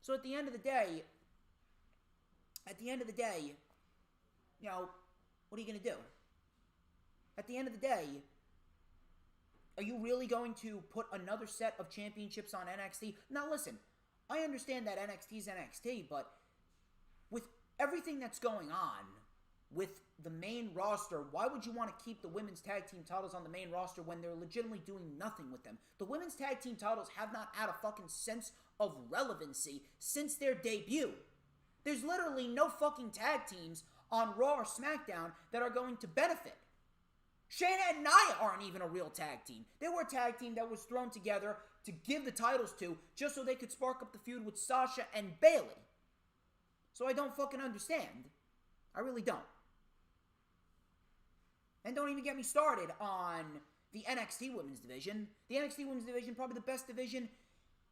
So at the end of the day, you know, what are you going to do? At the end of the day, are you really going to put another set of championships on NXT? Now listen, I understand that NXT's NXT, but with everything that's going on with the main roster, why would you want to keep the women's tag team titles on the main roster when they're legitimately doing nothing with them? The women's tag team titles have not had a fucking sense of relevancy since their debut. There's literally no fucking tag teams on Raw or SmackDown that are going to benefit. Shayna and Nia aren't even a real tag team. They were a tag team that was thrown together to give the titles to just so they could spark up the feud with Sasha and Bayley. So I don't fucking understand. I really don't. And don't even get me started on the NXT Women's Division. The NXT Women's Division, probably the best division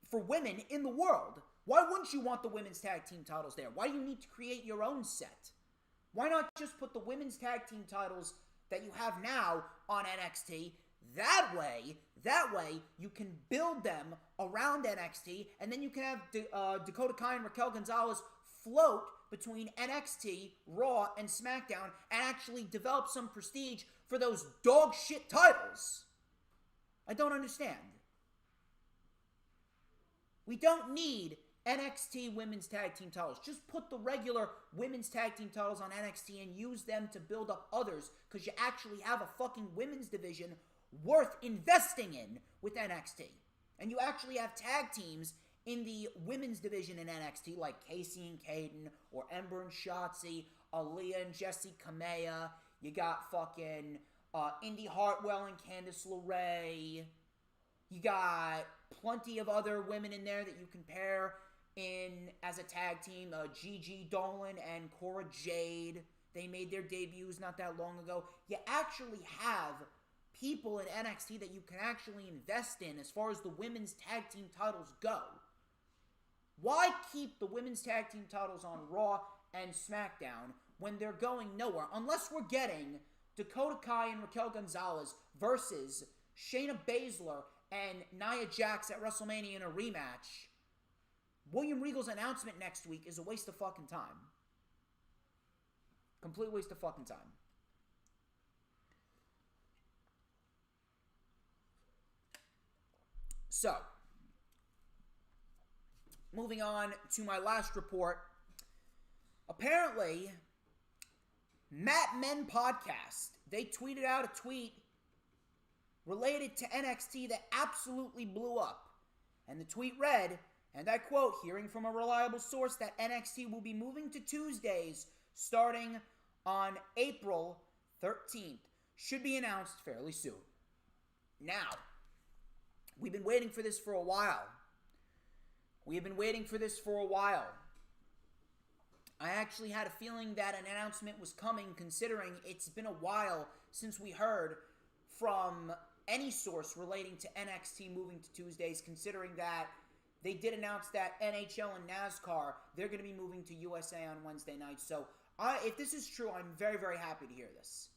for women in the world. Why wouldn't you want the women's tag team titles there? Why do you need to create your own set? Why not just put the women's tag team titles that you have now on NXT? That way, you can build them around NXT, and then you can have Dakota Kai and Raquel Gonzalez float between NXT, Raw, and SmackDown, and actually develop some prestige for those dog shit titles. I don't understand. We don't need NXT women's tag team titles. Just put the regular women's tag team titles on NXT and use them to build up others, because you actually have a fucking women's division worth investing in with NXT. And you actually have tag teams in the women's division in NXT, like Casey and Kaden, or Ember and Shotzi, Aaliyah and Jessie Kamea. You got fucking Indy Hartwell and Candice LeRae. You got plenty of other women in there that you can pair in as a tag team. Gigi Dolan and Cora Jade. They made their debuts not that long ago. You actually have people in NXT that you can actually invest in as far as the women's tag team titles go. Why keep the women's tag team titles on Raw and SmackDown when they're going nowhere? Unless we're getting Dakota Kai and Raquel Gonzalez versus Shayna Baszler and Nia Jax at WrestleMania in a rematch. William Regal's announcement next week is a waste of fucking time. Complete waste of fucking time. So, moving on to my last report. Apparently, Matt Men Podcast, they tweeted out a tweet related to NXT that absolutely blew up. And the tweet read, and I quote, hearing from a reliable source that NXT will be moving to Tuesdays starting on April 13th. Should be announced fairly soon. Now, we've been waiting for this for a while. I actually had a feeling that an announcement was coming, considering it's been a while since we heard from any source relating to NXT moving to Tuesdays, considering that they did announce that NHL and NASCAR, they're going to be moving to USA on Wednesday nights. So, if this is true, I'm very, very happy to hear this.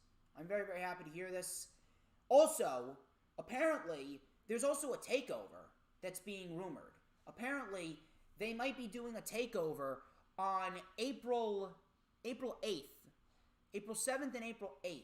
Also, apparently, there's also a takeover that's being rumored. Apparently, they might be doing a takeover on April 8th. April 7th and April 8th.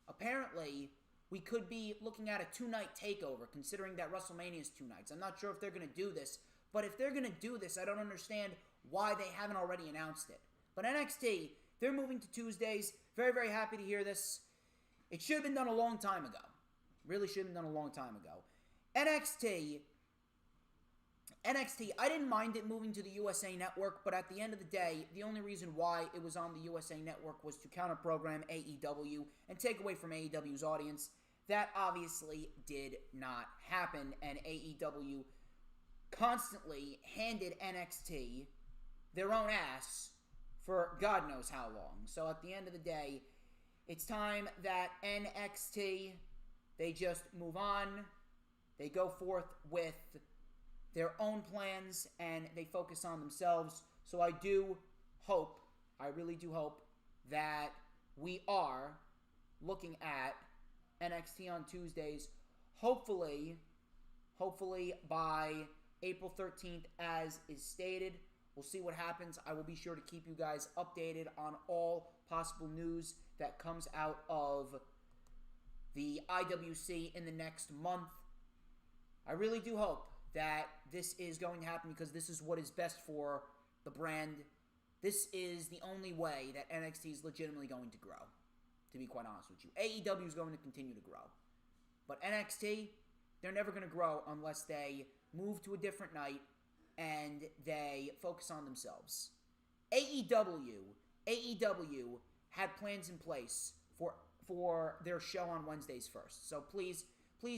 Apparently, we could be looking at a 2-night takeover, considering that WrestleMania is 2 nights. I'm not sure if they're going to do this, but if they're going to do this, I don't understand why they haven't already announced it. But NXT, they're moving to Tuesdays. Very, very happy to hear this. It should have been done a long time ago. Really should have been done a long time ago. NXT, I didn't mind it moving to the USA Network, but at the end of the day, the only reason why it was on the USA Network was to counter-program AEW and take away from AEW's audience. That obviously did not happen, and AEW constantly handed NXT their own ass for God knows how long. So at the end of the day, it's time that NXT, they just move on. They go forth with their own plans, and they focus on themselves. So I really do hope that we are looking at NXT on Tuesdays, hopefully by April 13th, as is stated. We'll see what happens. I will be sure to keep you guys updated on all possible news that comes out of the IWC in the next month. I really do hope that this is going to happen, because this is what is best for the brand. This is the only way that NXT is legitimately going to grow, to be quite honest with you. AEW is going to continue to grow. But NXT, they're never going to grow unless they move to a different night and they focus on themselves. AEW had plans in place for their show on Wednesdays first. So please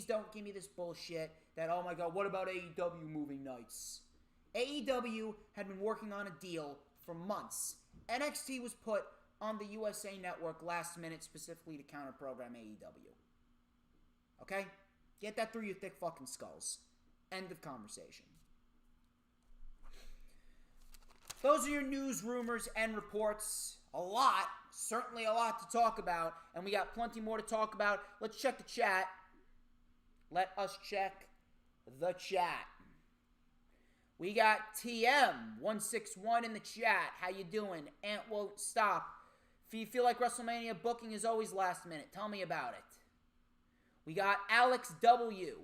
don't give me this bullshit that, oh my god, what about AEW moving nights? AEW had been working on a deal for months. NXT was put on the USA Network last minute, specifically to counter-program AEW. Okay? Get that through your thick fucking skulls. End of conversation. Those are your news, rumors, and reports. A lot. Certainly a lot to talk about. And we got plenty more to talk about. Let's check the chat. Let us check the chat. We got TM161 in the chat. How you doing? Ant won't stop. If you feel like WrestleMania booking is always last minute, tell me about it. We got Alex W.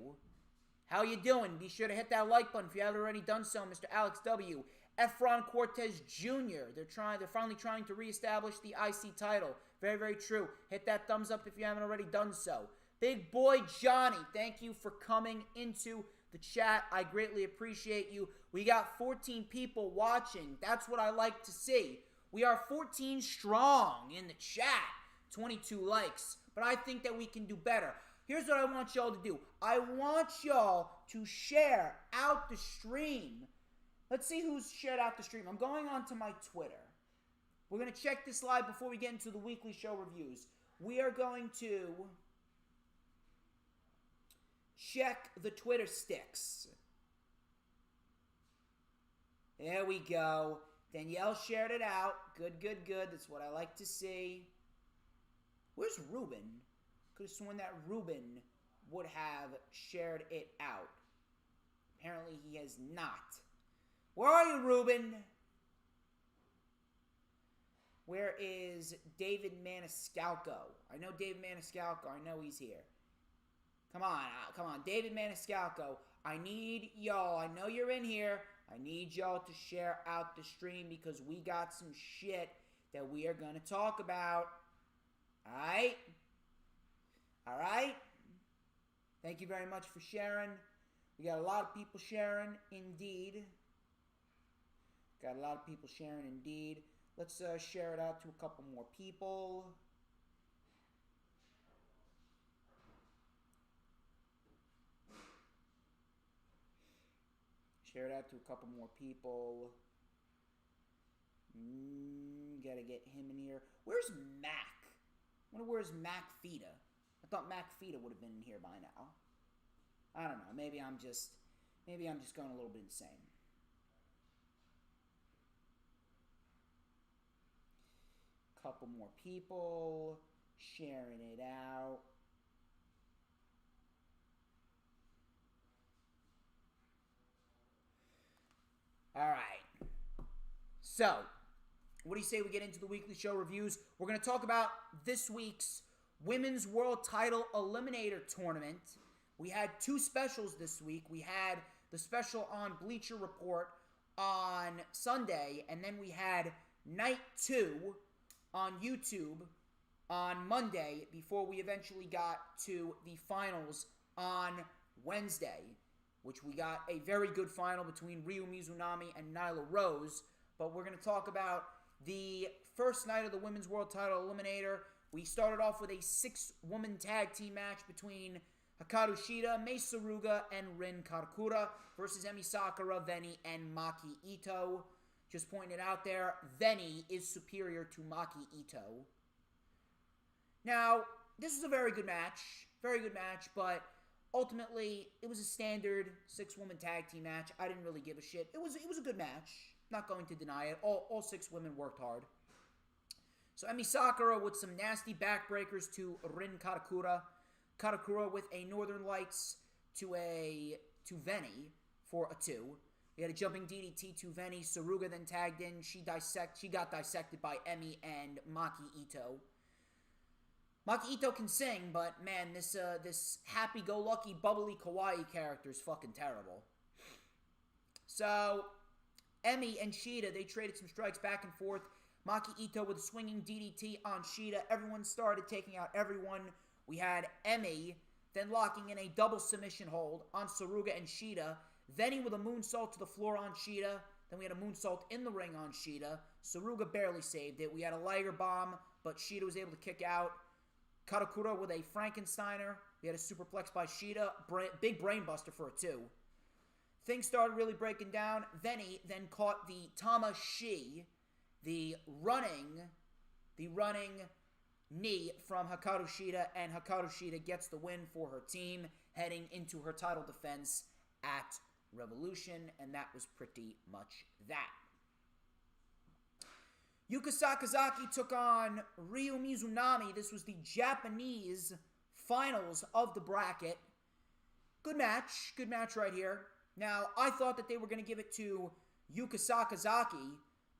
How you doing? Be sure to hit that like button if you haven't already done so, Mr. Alex W. Efron Cortez Jr. They're finally trying to reestablish the IC title. Very, very true. Hit that thumbs up if you haven't already done so. Big boy Johnny, thank you for coming into the chat. I greatly appreciate you. We got 14 people watching. That's what I like to see. We are 14 strong in the chat. 22 likes. But I think that we can do better. Here's what I want y'all to do. I want y'all to share out the stream. Let's see who's shared out the stream. I'm going on to my Twitter. We're going to check this live before we get into the weekly show reviews. We are going to check the Twitter sticks. There we go. Danielle shared it out. Good, good, good. That's what I like to see. Where's Ruben? Could have sworn that Ruben would have shared it out. Apparently he has not. Where are you, Ruben? Where is David Maniscalco? I know David Maniscalco. I know he's here. Come on. David Maniscalco. I need y'all. I know you're in here. I need y'all to share out the stream because we got some shit that we are going to talk about. Alright? Alright? Thank you very much for sharing. We got a lot of people sharing, indeed. Got a lot of people sharing, indeed. Let's share it out to a couple more people. Share it out to a couple more people. Gotta get him in here. Where's Mac? I wonder where's Mac Fita? I thought Mac Fita would have been in here by now. I don't know. Maybe I'm just going a little bit insane. Couple more people sharing it out. All right. So, what do you say we get into the weekly show reviews? We're going to talk about this week's Women's World Title Eliminator Tournament. We had two specials this week. We had the special on Bleacher Report on Sunday, and then we had Night 2 on YouTube on Monday before we eventually got to the finals on Wednesday, which we got a very good final between Ryu Mizunami and Nyla Rose. But we're going to talk about the first night of the Women's World Title Eliminator. We started off with a 6-woman tag team match between Hikaru Shida, Mei Suruga, and Rin Karakura versus Emi Sakura, Veni, and Maki Ito. Just pointing it out there, Veni is superior to Maki Ito. Now, this was a very good match, but ultimately, it was a standard 6-woman tag team match. I didn't really give a shit. It was a good match. Not going to deny it. All 6 women worked hard. So Emi Sakura with some nasty backbreakers to Rin Karakura. Karakura with a Northern Lights to Veni for a 2. We had a jumping DDT to Veni. Suruga then tagged in. She got dissected by Emi and Maki Ito. Maki Ito can sing, but man, this happy-go-lucky, bubbly kawaii character is fucking terrible. So, Emi and Shida, they traded some strikes back and forth. Maki Ito with a swinging DDT on Shida. Everyone started taking out everyone. We had Emi then locking in a double submission hold on Suruga and Shida. Veni with a moonsault to the floor on Shida. Then we had a moonsault in the ring on Shida. Suruga barely saved it. We had a Liger Bomb, but Shida was able to kick out. Karakura with a Frankensteiner. We had a superplex by Shida. Big brainbuster for a 2. Things started really breaking down. Veni then caught the Tamashi, the running knee from Hikaru Shida, and Hikaru Shida gets the win for her team, heading into her title defense at Revolution, and that was pretty much that. Yuka Sakazaki took on Ryu Mizunami. This was the Japanese finals of the bracket. Good match right here. Now, I thought that they were going to give it to Yuka Sakazaki,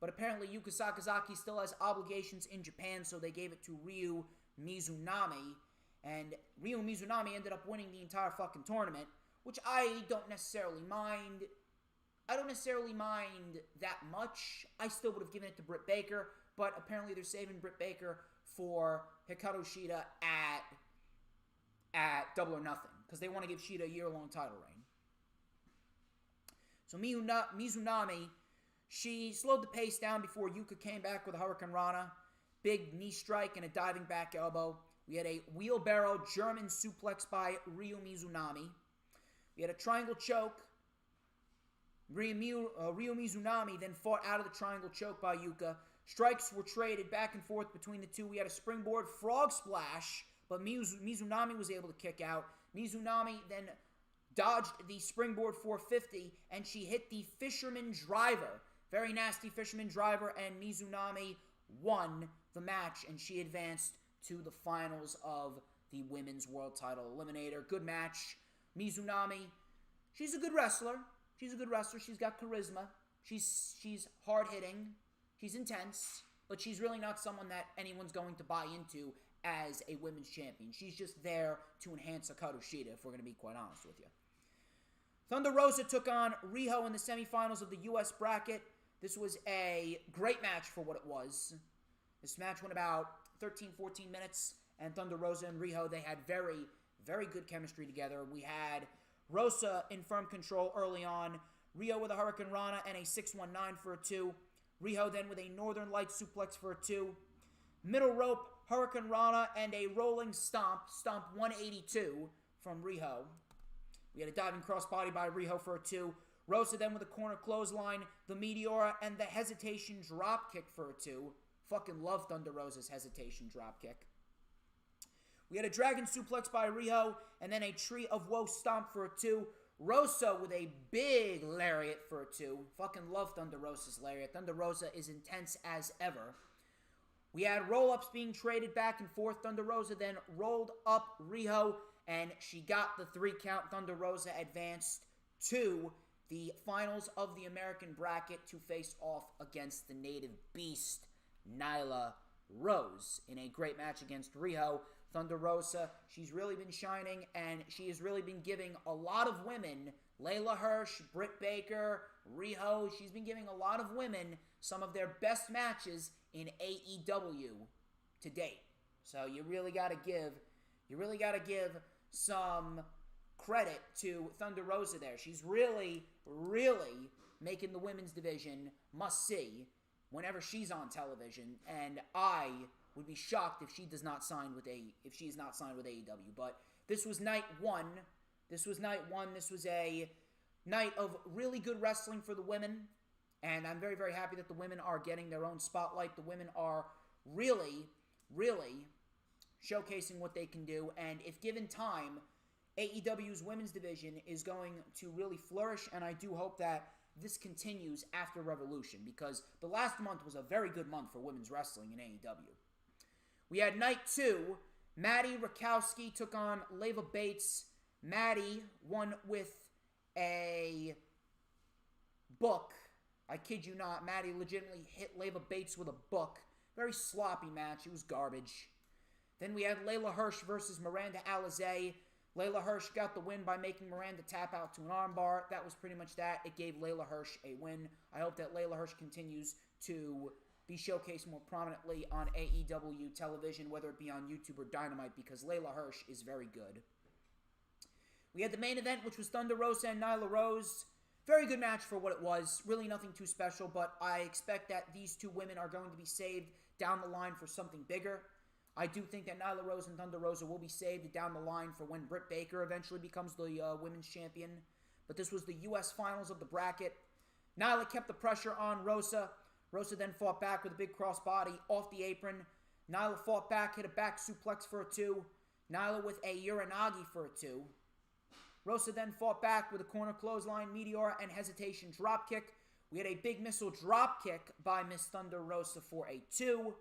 but apparently Yuka Sakazaki still has obligations in Japan, so they gave it to Ryu Mizunami, and Ryu Mizunami ended up winning the entire fucking tournament, which I don't necessarily mind. I don't necessarily mind that much. I still would have given it to Britt Baker, but apparently they're saving Britt Baker for Hikaru Shida at Double or Nothing, because they want to give Shida a year-long title reign. So Mizunami, she slowed the pace down before Yuka came back with a Hurricane Rana, big knee strike and a diving back elbow. We had a wheelbarrow German suplex by Ryu Mizunami. We had a triangle choke. Ryu Mizunami then fought out of the triangle choke by Yuka. Strikes were traded back and forth between the two. We had a springboard frog splash, but Mizunami was able to kick out. Mizunami then dodged the springboard 450, and she hit the fisherman driver. Very nasty fisherman driver, and Mizunami won the match, and she advanced to the finals of the Women's World Title Eliminator. Good match. Mizunami, she's a good wrestler. She's got charisma. She's hard-hitting. She's intense. But she's really not someone that anyone's going to buy into as a women's champion. She's just there to enhance Hikaru Shida, if we're going to be quite honest with you. Thunder Rosa took on Riho in the semifinals of the U.S. bracket. This was a great match for what it was. This match went about 13, 14 minutes, and Thunder Rosa and Riho, they had very, very good chemistry together. We had Rosa in firm control early on, Riho with a Hurricane Rana and a 619 for a 2. Riho then with a Northern Light suplex for a 2. Middle rope, Hurricane Rana, and a rolling stomp 182 from Riho. We had a diving crossbody by Riho for a 2. Rosa then with a corner clothesline, the Meteora, and the hesitation dropkick for a 2. Fucking love Thunder Rosa's hesitation dropkick. We had a dragon suplex by Riho, and then a Tree of Woe stomp for a 2. Rosa with a big lariat for a 2. Fucking love Thunder Rosa's lariat. Thunder Rosa is intense as ever. We had roll-ups being traded back and forth. Thunder Rosa then rolled up Riho, and she got the 3 count. Thunder Rosa advanced to the finals of the American bracket to face off against the native beast, Nyla Rose, in a great match against Riho. Thunder Rosa, she's really been shining, and she has really been giving a lot of women, Layla Hirsch, Britt Baker, Riho, she's been giving a lot of women some of their best matches in AEW to date. So you really got to give some credit to Thunder Rosa there. She's really, really making the women's division must-see whenever she's on television, and I would be shocked if she is not signed with AEW. But this was night one. This was a night of really good wrestling for the women, and I'm very, very happy that the women are getting their own spotlight. The women are really, really showcasing what they can do, and if given time, AEW's women's division is going to really flourish, and I do hope that this continues after Revolution, because the last month was a very good month for women's wrestling in AEW. We had night 2. Maddie Rakowski took on Leva Bates. Maddie won with a book. I kid you not. Maddie legitimately hit Leva Bates with a book. Very sloppy match. It was garbage. Then we had Layla Hirsch versus Miranda Alizé. Layla Hirsch got the win by making Miranda tap out to an armbar. That was pretty much that. It gave Layla Hirsch a win. I hope that Layla Hirsch continues to be showcased more prominently on AEW television, whether it be on YouTube or Dynamite, because Layla Hirsch is very good. We had the main event, which was Thunder Rosa and Nyla Rose. Very good match for what it was. Really nothing too special, but I expect that these two women are going to be saved down the line for something bigger. I do think that Nyla Rose and Thunder Rosa will be saved down the line for when Britt Baker eventually becomes the women's champion. But this was the U.S. finals of the bracket. Nyla kept the pressure on Rosa. Rosa then fought back with a big crossbody off the apron. Nyla fought back, hit a back suplex for a 2. Nyla with a Uranagi for a 2. Rosa then fought back with a corner clothesline, Meteor, and hesitation dropkick. We had a big missile dropkick by Miss Thunder Rosa for a 2.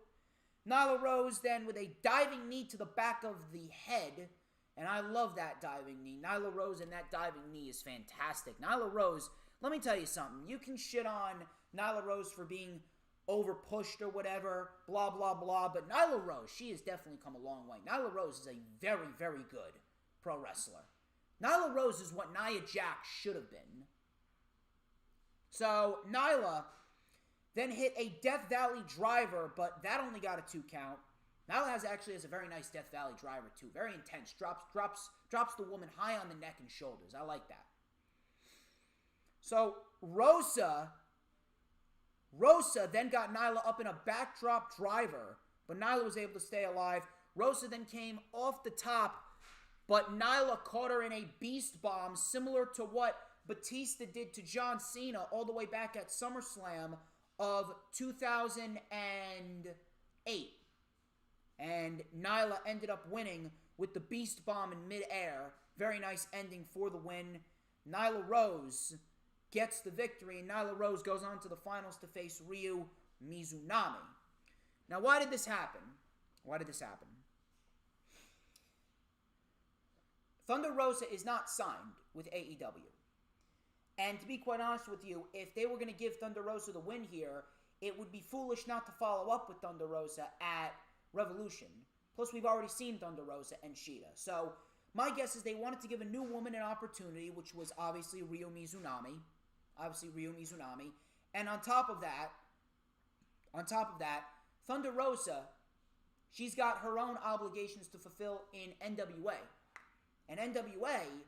Nyla Rose then with a diving knee to the back of the head. And I love that diving knee. Nyla Rose and that diving knee is fantastic. Nyla Rose, let me tell you something. You can shit on Nyla Rose for being over-pushed or whatever, blah, blah, blah. But Nyla Rose, she has definitely come a long way. Nyla Rose is a very, very good pro wrestler. Nyla Rose is what Nia Jax should have been. So, Nyla then hit a Death Valley driver, but that only got a 2 count. Nyla actually has a very nice Death Valley driver, too. Very intense. Drops the woman high on the neck and shoulders. I like that. So, Rosa then got Nyla up in a backdrop driver, but Nyla was able to stay alive. Rosa then came off the top, but Nyla caught her in a beast bomb, similar to what Batista did to John Cena all the way back at SummerSlam of 2008. And Nyla ended up winning with the beast bomb in midair. Very nice ending for the win. Nyla Rose gets the victory, and Nyla Rose goes on to the finals to face Ryu Mizunami. Now, why did this happen? Thunder Rosa is not signed with AEW. And to be quite honest with you, if they were going to give Thunder Rosa the win here, it would be foolish not to follow up with Thunder Rosa at Revolution. Plus, we've already seen Thunder Rosa and Shida. So, my guess is they wanted to give a new woman an opportunity, which was obviously Ryu Mizunami. And on top of that, Thunder Rosa, she's got her own obligations to fulfill in NWA. And NWA,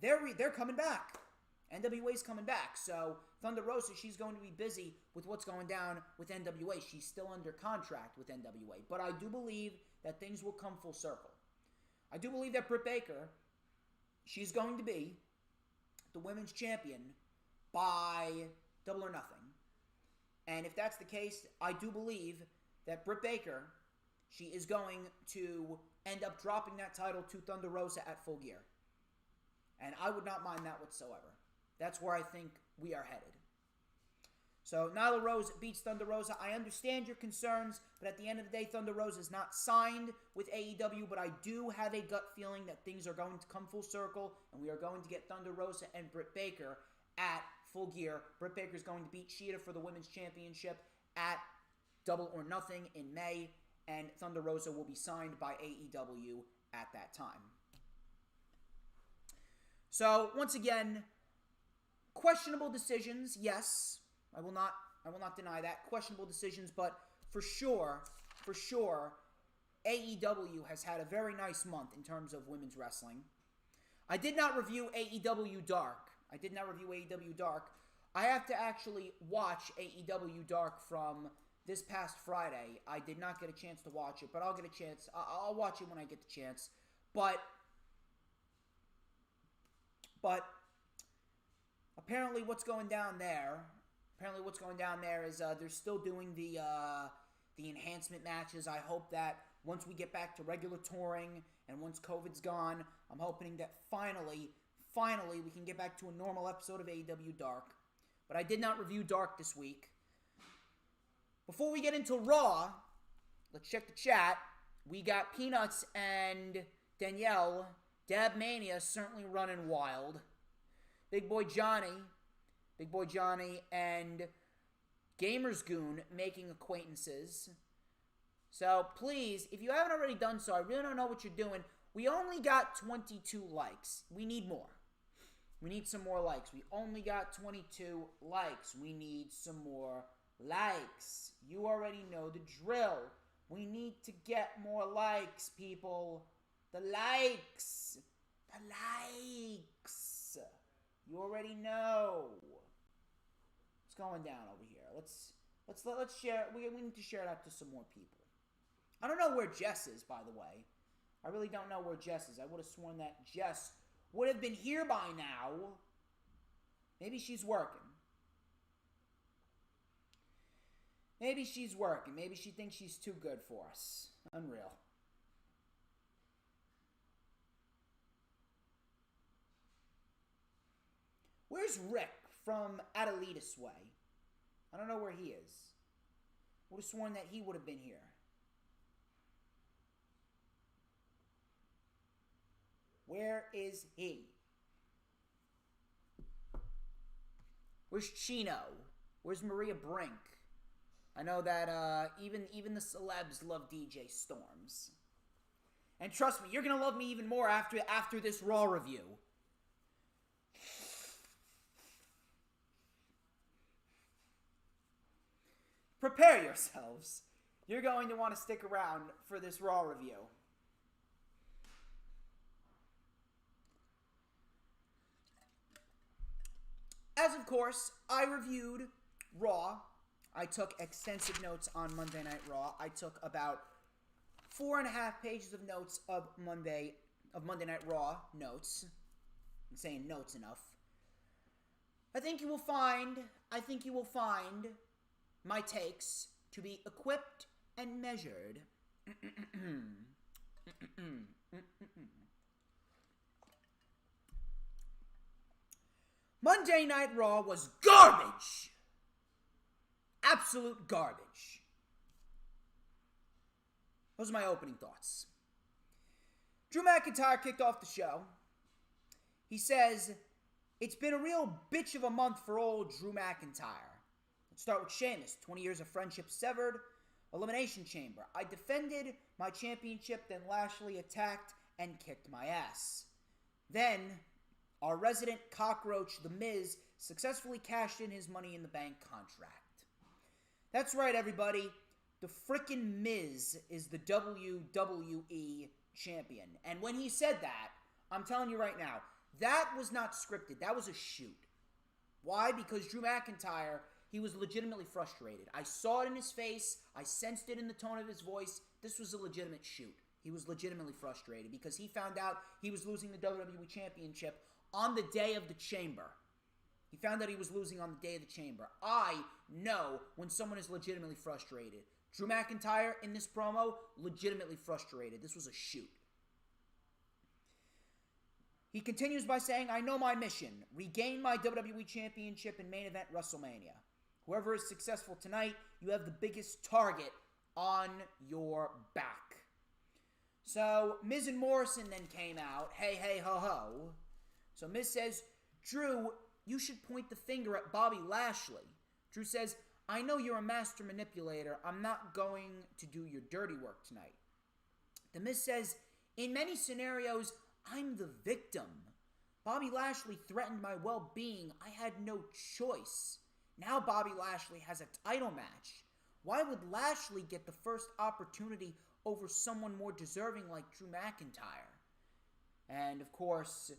they're coming back. NWA's coming back. So, Thunder Rosa, she's going to be busy with what's going down with NWA. She's still under contract with NWA. But I do believe that things will come full circle. I do believe that Britt Baker, she's going to be the women's champion by Double or Nothing. And if that's the case, I do believe that Britt Baker, she is going to end up dropping that title to Thunder Rosa at Full Gear. And I would not mind that whatsoever. That's where I think we are headed. So, Nyla Rose beats Thunder Rosa. I understand your concerns, but at the end of the day, Thunder Rosa is not signed with AEW, but I do have a gut feeling that things are going to come full circle, and we are going to get Thunder Rosa and Britt Baker at Full Gear. Britt Baker is going to beat Shida for the Women's Championship at Double or Nothing in May, and Thunder Rosa will be signed by AEW at that time. So, once again, questionable decisions, yes. I will not deny that. Questionable decisions, but for sure, AEW has had a very nice month in terms of women's wrestling. I did not review AEW Dark. I have to actually watch AEW Dark from this past Friday. I did not get a chance to watch it, but I'll get a chance. I'll watch it when I get the chance. But apparently what's going down there is they're still doing the enhancement matches. I hope that once we get back to regular touring and once COVID's gone, I'm hoping that finally we can get back to a normal episode of AEW Dark. But I did not review Dark this week. Before we get into Raw, let's check the chat. We got Peanuts and Danielle. Dab Mania certainly running wild. Big Boy Johnny and Gamer's Goon making acquaintances. So please, if you haven't already done so, I really don't know what you're doing. We only got 22 likes. We need more. We need some more likes. We only got 22 likes. We need some more likes. You already know the drill. We need to get more likes, people. The likes. You already know. What's going down over here? Let's share. We need to share it out to some more people. I don't know where Jess is, by the way. I really don't know where Jess is. I would have sworn that Jess would have been here by now. Maybe she's working. Maybe she's working. Maybe she thinks she's too good for us. Unreal. Where's Rick from Adelitas Way? I don't know where he is. Would have sworn that he would have been here. Where is he? Where's Chino? Where's Maria Brink? I know that even the celebs love DJ Storms. And trust me, you're going to love me even more after this Raw review. Prepare yourselves. You're going to want to stick around for this Raw review. As of course, I reviewed Raw. I took extensive notes on Monday Night Raw. I took about 4.5 pages of notes of Monday Night Raw notes. I'm saying notes enough. I think you will find my takes to be equipped and measured. Monday Night Raw was garbage. Absolute garbage. Those are my opening thoughts. Drew McIntyre kicked off the show. He says, "It's been a real bitch of a month for old Drew McIntyre. Let's start with Sheamus. 20 years of friendship severed. Elimination Chamber. I defended my championship, then Lashley attacked and kicked my ass. Then, our resident cockroach, The Miz, successfully cashed in his Money in the Bank contract." That's right, everybody. The frickin' Miz is the WWE champion. And when he said that, I'm telling you right now, that was not scripted. That was a shoot. Why? Because Drew McIntyre, he was legitimately frustrated. I saw it in his face. I sensed it in the tone of his voice. This was a legitimate shoot. He was legitimately frustrated because he found out he was losing the WWE Championship on the day of the Chamber. He found out he was losing on the day of the Chamber. I know when someone is legitimately frustrated. Drew McIntyre, in this promo, legitimately frustrated. This was a shoot. He continues by saying, "I know my mission. Regain my WWE Championship in main event WrestleMania. Whoever is successful tonight, you have the biggest target on your back." So, Miz and Morrison then came out. Hey, hey, ho, ho. So Miz says, "Drew, you should point the finger at Bobby Lashley." Drew says, "I know you're a master manipulator. I'm not going to do your dirty work tonight." The Miz says, "In many scenarios, I'm the victim. Bobby Lashley threatened my well-being. I had no choice. Now Bobby Lashley has a title match. Why would Lashley get the first opportunity over someone more deserving like Drew McIntyre?" And, of course,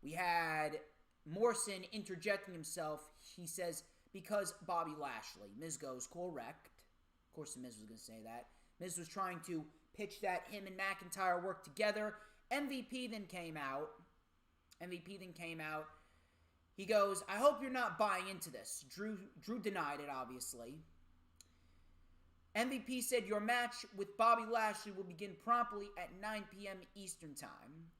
we had Morrison interjecting himself. He says, "Because Bobby Lashley." Miz goes, "Correct." Of course, the Miz was going to say that. Miz was trying to pitch that him and McIntyre work together. MVP then came out. He goes, "I hope you're not buying into this." Drew denied it, obviously. MVP said, "Your match with Bobby Lashley will begin promptly at 9 p.m. Eastern Time."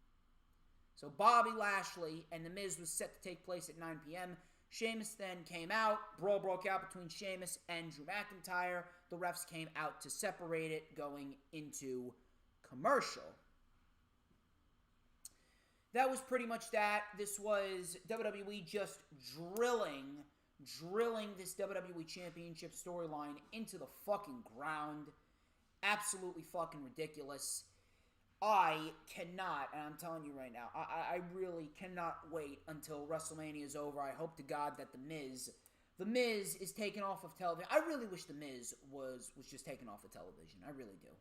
So Bobby Lashley and The Miz was set to take place at 9 p.m. Sheamus then came out. Brawl broke out between Sheamus and Drew McIntyre. The refs came out to separate it going into commercial. That was pretty much that. This was WWE just drilling this WWE Championship storyline into the fucking ground. Absolutely fucking ridiculous. I cannot, and I'm telling you right now, I really cannot wait until WrestleMania is over. I hope to God that The Miz is taken off of television. I really wish The Miz was just taken off of television. I really do.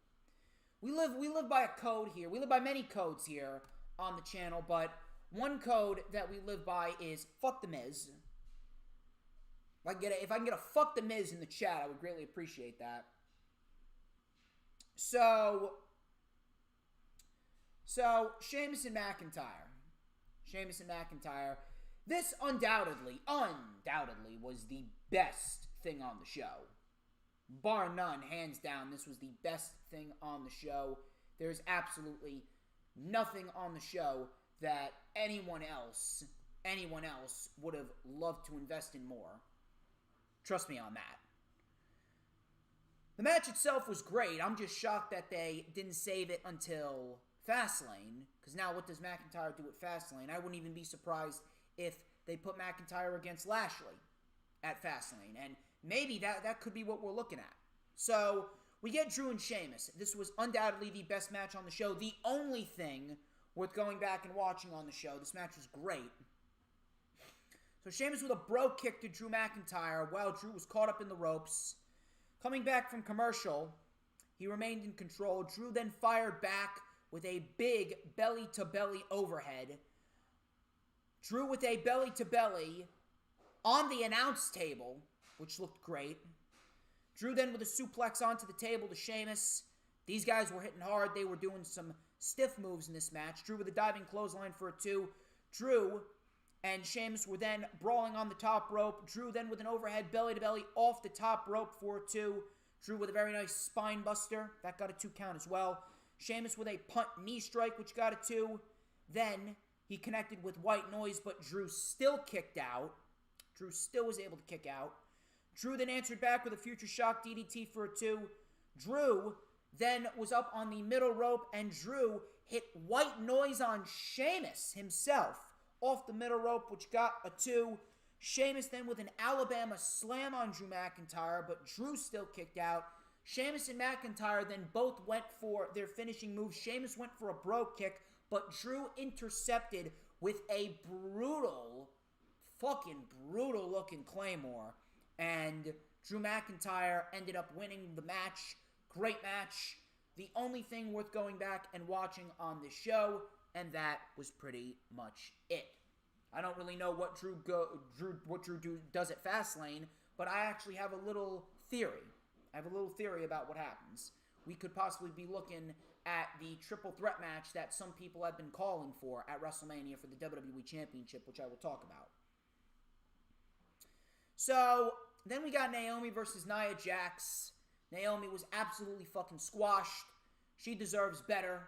We live by a code here. We live by many codes here on the channel, but one code that we live by is fuck The Miz. If I can get a fuck The Miz in the chat, I would greatly appreciate that. So Sheamus and McIntyre. This undoubtedly was the best thing on the show. bar none, hands down, this was the best thing on the show. There's absolutely nothing on the show that anyone else would have loved to invest in more. Trust me on that. The match itself was great. I'm just shocked that they didn't save it until Fastlane, because now what does McIntyre do at Fastlane? I wouldn't even be surprised if they put McIntyre against Lashley at Fastlane, and maybe that could be what we're looking at. So, we get Drew and Sheamus. This was undoubtedly the best match on the show. The only thing worth going back and watching on the show. This match was great. So, Sheamus with a bro kick to Drew McIntyre while Drew was caught up in the ropes. Coming back from commercial, he remained in control. Drew then fired back with a big belly-to-belly overhead. Drew with a belly-to-belly on the announce table, which looked great. Drew then with a suplex onto the table to Sheamus. These guys were hitting hard. They were doing some stiff moves in this match. Drew with a diving clothesline for a 2. Drew and Sheamus were then brawling on the top rope. Drew then with an overhead belly-to-belly off the top rope for a 2. Drew with a very nice spine buster. That got a 2 count as well. Sheamus with a punt knee strike, which got a 2. Then he connected with White Noise, but Drew still kicked out. Drew still was able to kick out. Drew then answered back with a future shock DDT for a 2. Drew then was up on the middle rope, and Drew hit White Noise on Sheamus himself off the middle rope, which got a 2. Sheamus then with an Alabama slam on Drew McIntyre, but Drew still kicked out. Sheamus and McIntyre then both went for their finishing move. Sheamus went for a bro kick, but Drew intercepted with a fucking brutal looking Claymore. And Drew McIntyre ended up winning the match. Great match. The only thing worth going back and watching on this show, and that was pretty much it. I don't really know what Drew does at Fastlane, but I actually have a little theory. I have a little theory about what happens. We could possibly be looking at the triple threat match that some people have been calling for at WrestleMania for the WWE Championship, which I will talk about. So, then we got Naomi versus Nia Jax. Naomi was absolutely fucking squashed. She deserves better.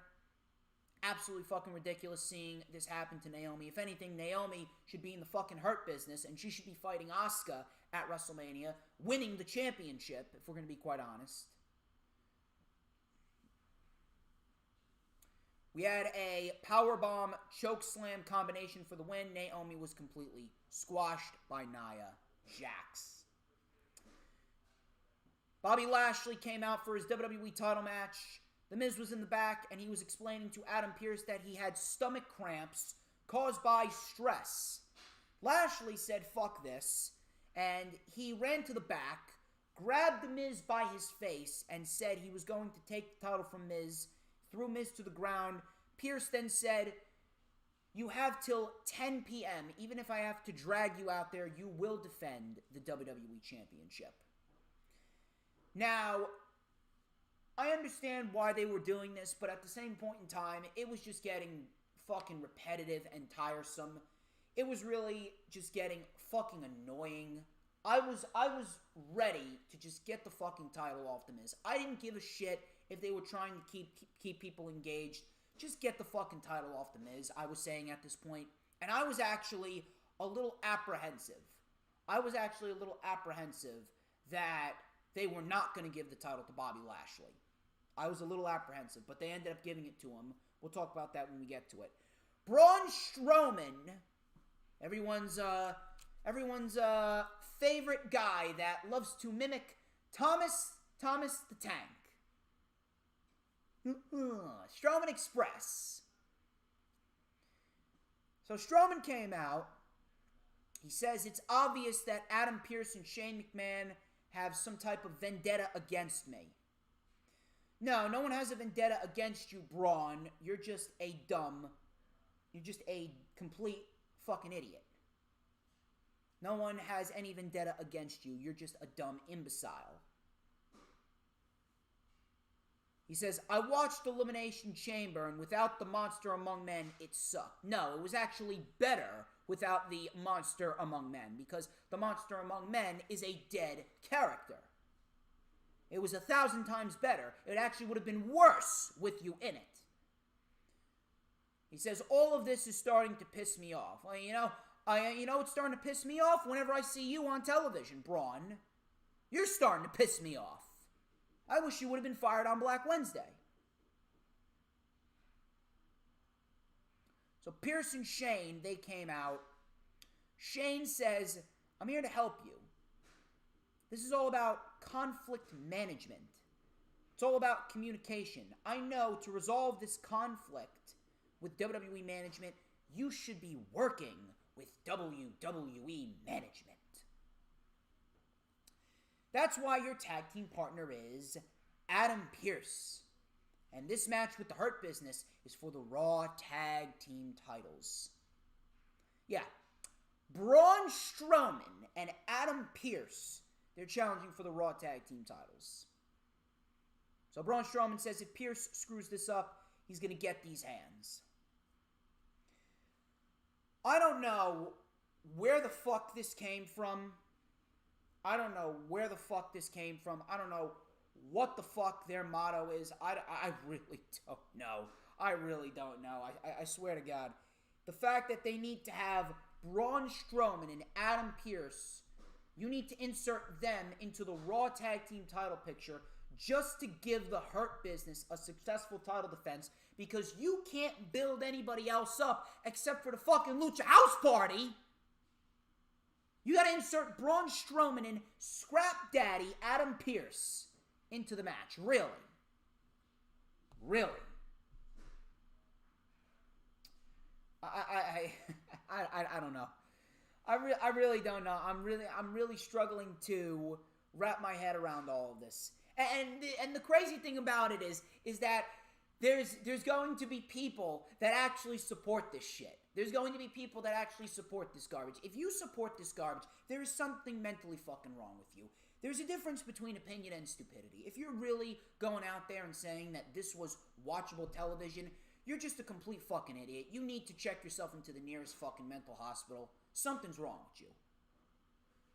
Absolutely fucking ridiculous seeing this happen to Naomi. If anything, Naomi should be in the fucking Hurt business, and she should be fighting Asuka at WrestleMania, winning the championship, if we're going to be quite honest. We had a powerbomb chokeslam combination for the win. Naomi was completely squashed by Nia Jax. Bobby Lashley came out for his WWE title match. The Miz was in the back, and he was explaining to Adam Pearce that he had stomach cramps caused by stress. Lashley said, "Fuck this," and he ran to the back, grabbed the Miz by his face, and said he was going to take the title from Miz, threw Miz to the ground. Pearce then said, "You have till 10 p.m. Even if I have to drag you out there, you will defend the WWE Championship." Now, I understand why they were doing this, but at the same point in time, it was just getting fucking repetitive and tiresome. It was really just getting fucking annoying. I was ready to just get the fucking title off the Miz. I didn't give a shit if they were trying to keep people engaged. Just get the fucking title off the Miz, I was saying at this point. And I was actually a little apprehensive. That they were not going to give the title to Bobby Lashley. I was a little apprehensive, but they ended up giving it to him. We'll talk about that when we get to it. Braun Strowman, everyone's favorite guy that loves to mimic Thomas the Tank. Strowman Express. So Strowman came out. He says it's obvious that Adam Pearce and Shane McMahon have some type of vendetta against me. No one has a vendetta against you, Braun. You're just a complete fucking idiot. No one has any vendetta against you. You're just a dumb imbecile. He says, I watched Elimination Chamber, and without the Monster Among Men, it sucked. No, it was actually better without the Monster Among Men, because the Monster Among Men is a dead character. It was 1,000 times better. It actually would have been worse with you in it. He says, all of this is starting to piss me off. Well, you know what's starting to piss me off? Whenever I see you on television, Braun. You're starting to piss me off. I wish you would have been fired on Black Wednesday. So Pierce and Shane, they came out. Shane says, I'm here to help you. This is all about conflict management. It's all about communication. I know to resolve this conflict with WWE management, you should be working with WWE management. That's why your tag team partner is Adam Pearce. And this match with the Hurt Business is for the Raw Tag Team titles. Yeah, Braun Strowman and Adam Pearce, they're challenging for the Raw Tag Team titles. So Braun Strowman says if Pearce screws this up, he's going to get these hands. I don't know where the fuck this came from. I don't know where the fuck this came from. I don't know what the fuck their motto is. I really don't know. I really don't know. I swear to God. The fact that they need to have Braun Strowman and Adam Pearce, you need to insert them into the Raw Tag Team title picture just to give the Hurt Business a successful title defense, because you can't build anybody else up except for the fucking Lucha House Party. You gotta insert Braun Strowman and Scrap Daddy Adam Pearce into the match. Really? Really? I don't know. I really don't know. I'm really struggling to wrap my head around all of this. And the crazy thing about it is that there's going to be people that actually support this shit. There's going to be people that actually support this garbage. If you support this garbage, there is something mentally fucking wrong with you. There's a difference between opinion and stupidity. If you're really going out there and saying that this was watchable television, you're just a complete fucking idiot. You need to check yourself into the nearest fucking mental hospital. Something's wrong with you.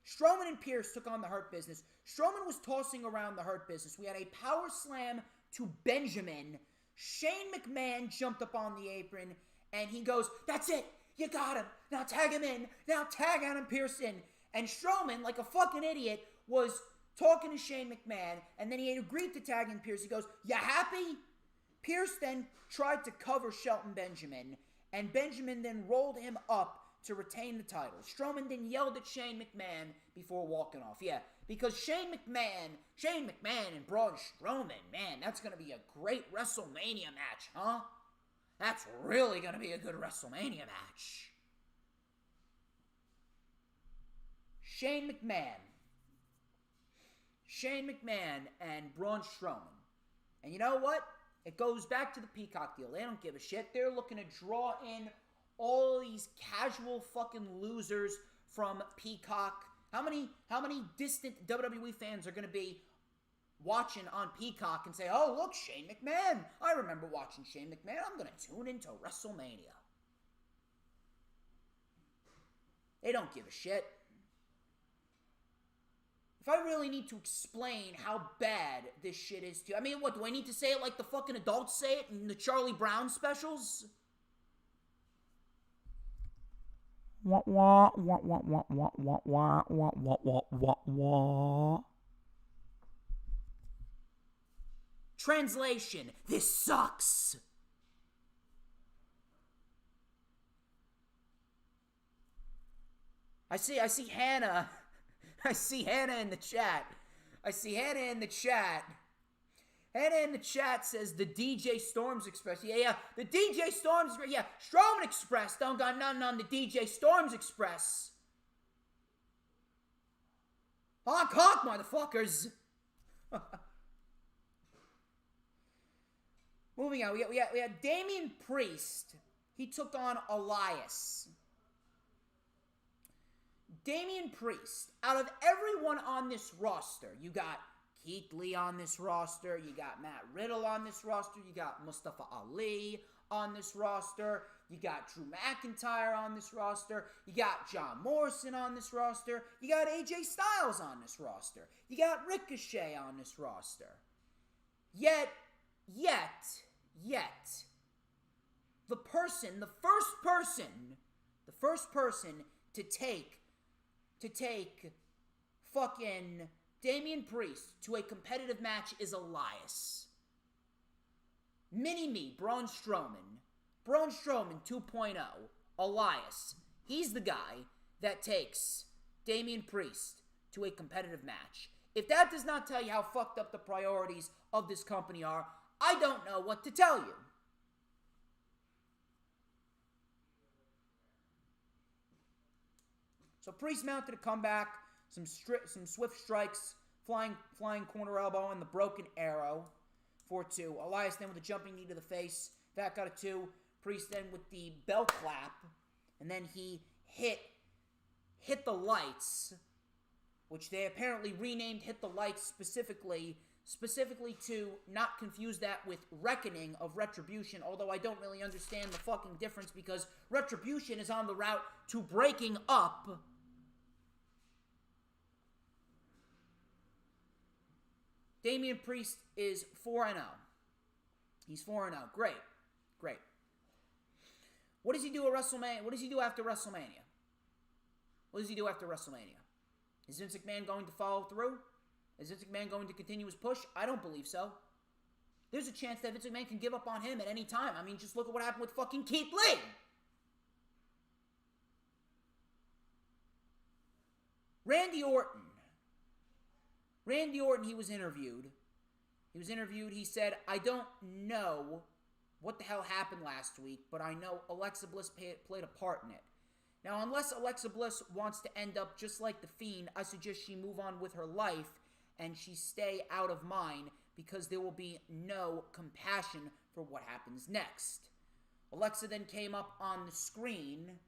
Strowman and Pearce took on the Hurt Business. Strowman was tossing around the Hurt Business. We had a power slam to Benjamin. Shane McMahon jumped up on the apron, and he goes, that's it, you got him, now tag him in, now tag Adam Pearce in. And Strowman, like a fucking idiot, was talking to Shane McMahon, and then he had agreed to tag in Pearce. He goes, you happy? Pearce then tried to cover Shelton Benjamin, and Benjamin then rolled him up to retain the title. Strowman then yelled at Shane McMahon before walking off. Yeah, because Shane McMahon and Braun Strowman, man, that's going to be a great WrestleMania match, huh? That's really going to be a good WrestleMania match. Shane McMahon and Braun Strowman. And you know what? It goes back to the Peacock deal. They don't give a shit. They're looking to draw in all these casual fucking losers from Peacock. How many distant WWE fans are going to be watching on Peacock and say, oh, look, Shane McMahon. I remember watching Shane McMahon. I'm going to tune into WrestleMania. They don't give a shit. If I really need to explain how bad this shit is to... I mean, what, do I need to say it like the fucking adults say it in the Charlie Brown specials? Translation, this sucks. I see Hannah. I see Hannah in the chat. Hannah in the chat says the DJ Storms Express. Yeah, the DJ Storms Express. Yeah, Strowman Express. Don't got nothing on the DJ Storms Express. Honk, honk, motherfuckers. Moving on, we had Damian Priest. He took on Elias. Damian Priest, out of everyone on this roster, you got Keith Lee on this roster. You got Matt Riddle on this roster. You got Mustafa Ali on this roster. You got Drew McIntyre on this roster. You got John Morrison on this roster. You got AJ Styles on this roster. You got Ricochet on this roster. Yet, the first person to take fucking Damian Priest to a competitive match is Elias. Mini-Me, Braun Strowman. Braun Strowman 2.0, Elias. He's the guy that takes Damian Priest to a competitive match. If that does not tell you how fucked up the priorities of this company are, I don't know what to tell you. So Priest mounted a comeback, some swift strikes, flying corner elbow, and the broken arrow for 2. Elias then with a jumping knee to the face. That got a 2. Priest then with the bell clap, and then he hit the lights, which they apparently renamed Hit the Lights specifically to not confuse that with Reckoning of Retribution, although I don't really understand the fucking difference because Retribution is on the route to breaking up. Damian Priest is 4-0. He's 4-0. Great. What does he do at WrestleMania? What does he do after WrestleMania? Is Vince McMahon going to follow through? Is Vince McMahon going to continue his push? I don't believe so. There's a chance that Vince McMahon can give up on him at any time. I mean, just look at what happened with fucking Keith Lee. Randy Orton, he was interviewed. He said, I don't know what the hell happened last week, but I know Alexa Bliss played a part in it. Now, unless Alexa Bliss wants to end up just like The Fiend, I suggest she move on with her life and she stay out of mine because there will be no compassion for what happens next. Alexa then came up on the screen,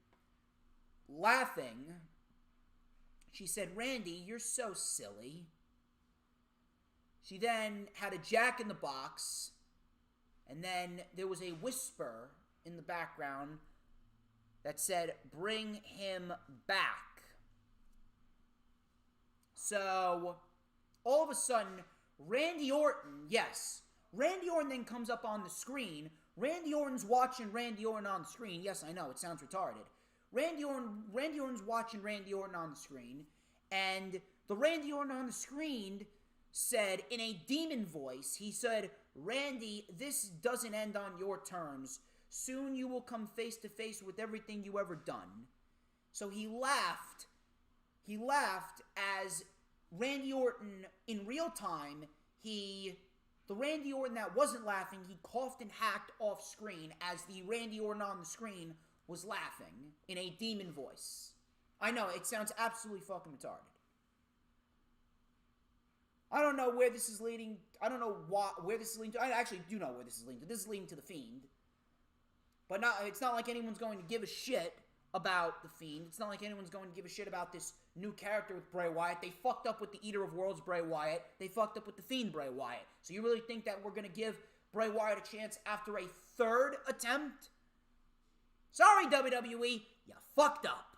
laughing. She said, Randy, you're so silly. She then had a Jack in the Box, and then there was a whisper in the background that said, bring him back. So, all of a sudden, Randy Orton then comes up on the screen. Randy Orton's watching Randy Orton on the screen. Yes, I know, it sounds retarded. Randy Orton's watching Randy Orton on the screen, and the Randy Orton on the screen said in a demon voice, he said, Randy, this doesn't end on your terms. Soon you will come face to face with everything you ever done. So he laughed. He laughed as Randy Orton, in real time, the Randy Orton that wasn't laughing, he coughed and hacked off screen as the Randy Orton on the screen was laughing in a demon voice. I know, it sounds absolutely fucking retarded. I don't know where this is leading. I don't know where this is leading to. I actually do know where this is leading to. This is leading to The Fiend. But it's not like anyone's going to give a shit about The Fiend. It's not like anyone's going to give a shit about this new character with Bray Wyatt. They fucked up with the Eater of Worlds Bray Wyatt. They fucked up with The Fiend Bray Wyatt. So you really think that we're going to give Bray Wyatt a chance after a third attempt? Sorry, WWE. You fucked up.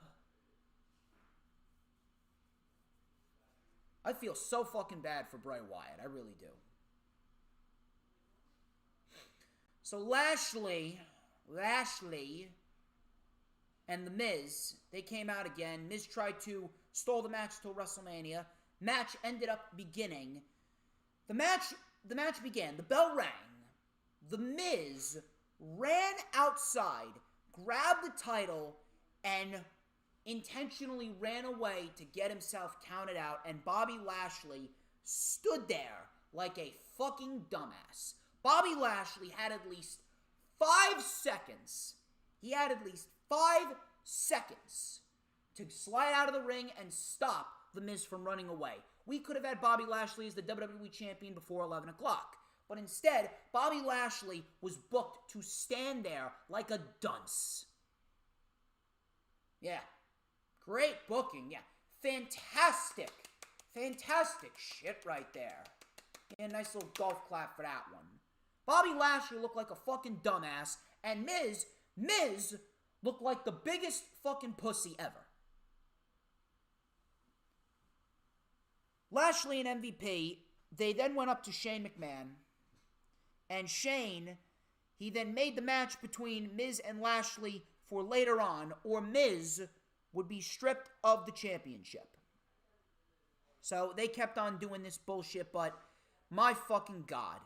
I feel so fucking bad for Bray Wyatt. I really do. So Lashley and The Miz, they came out again. Miz tried to stall the match till WrestleMania. Match ended up beginning. The match began. The bell rang. The Miz ran outside, grabbed the title, and intentionally ran away to get himself counted out, and Bobby Lashley stood there like a fucking dumbass. Bobby Lashley had at least 5 seconds. He had at least 5 seconds to slide out of the ring and stop The Miz from running away. We could have had Bobby Lashley as the WWE Champion before 11 o'clock. But instead, Bobby Lashley was booked to stand there like a dunce. Yeah. Great booking, yeah. Fantastic shit right there. a nice little golf clap for that one. Bobby Lashley looked like a fucking dumbass, and Miz looked like the biggest fucking pussy ever. Lashley and MVP, they then went up to Shane McMahon, and Shane, he then made the match between Miz and Lashley for later on, or Miz would be stripped of the championship. So they kept on doing this bullshit, but my fucking God,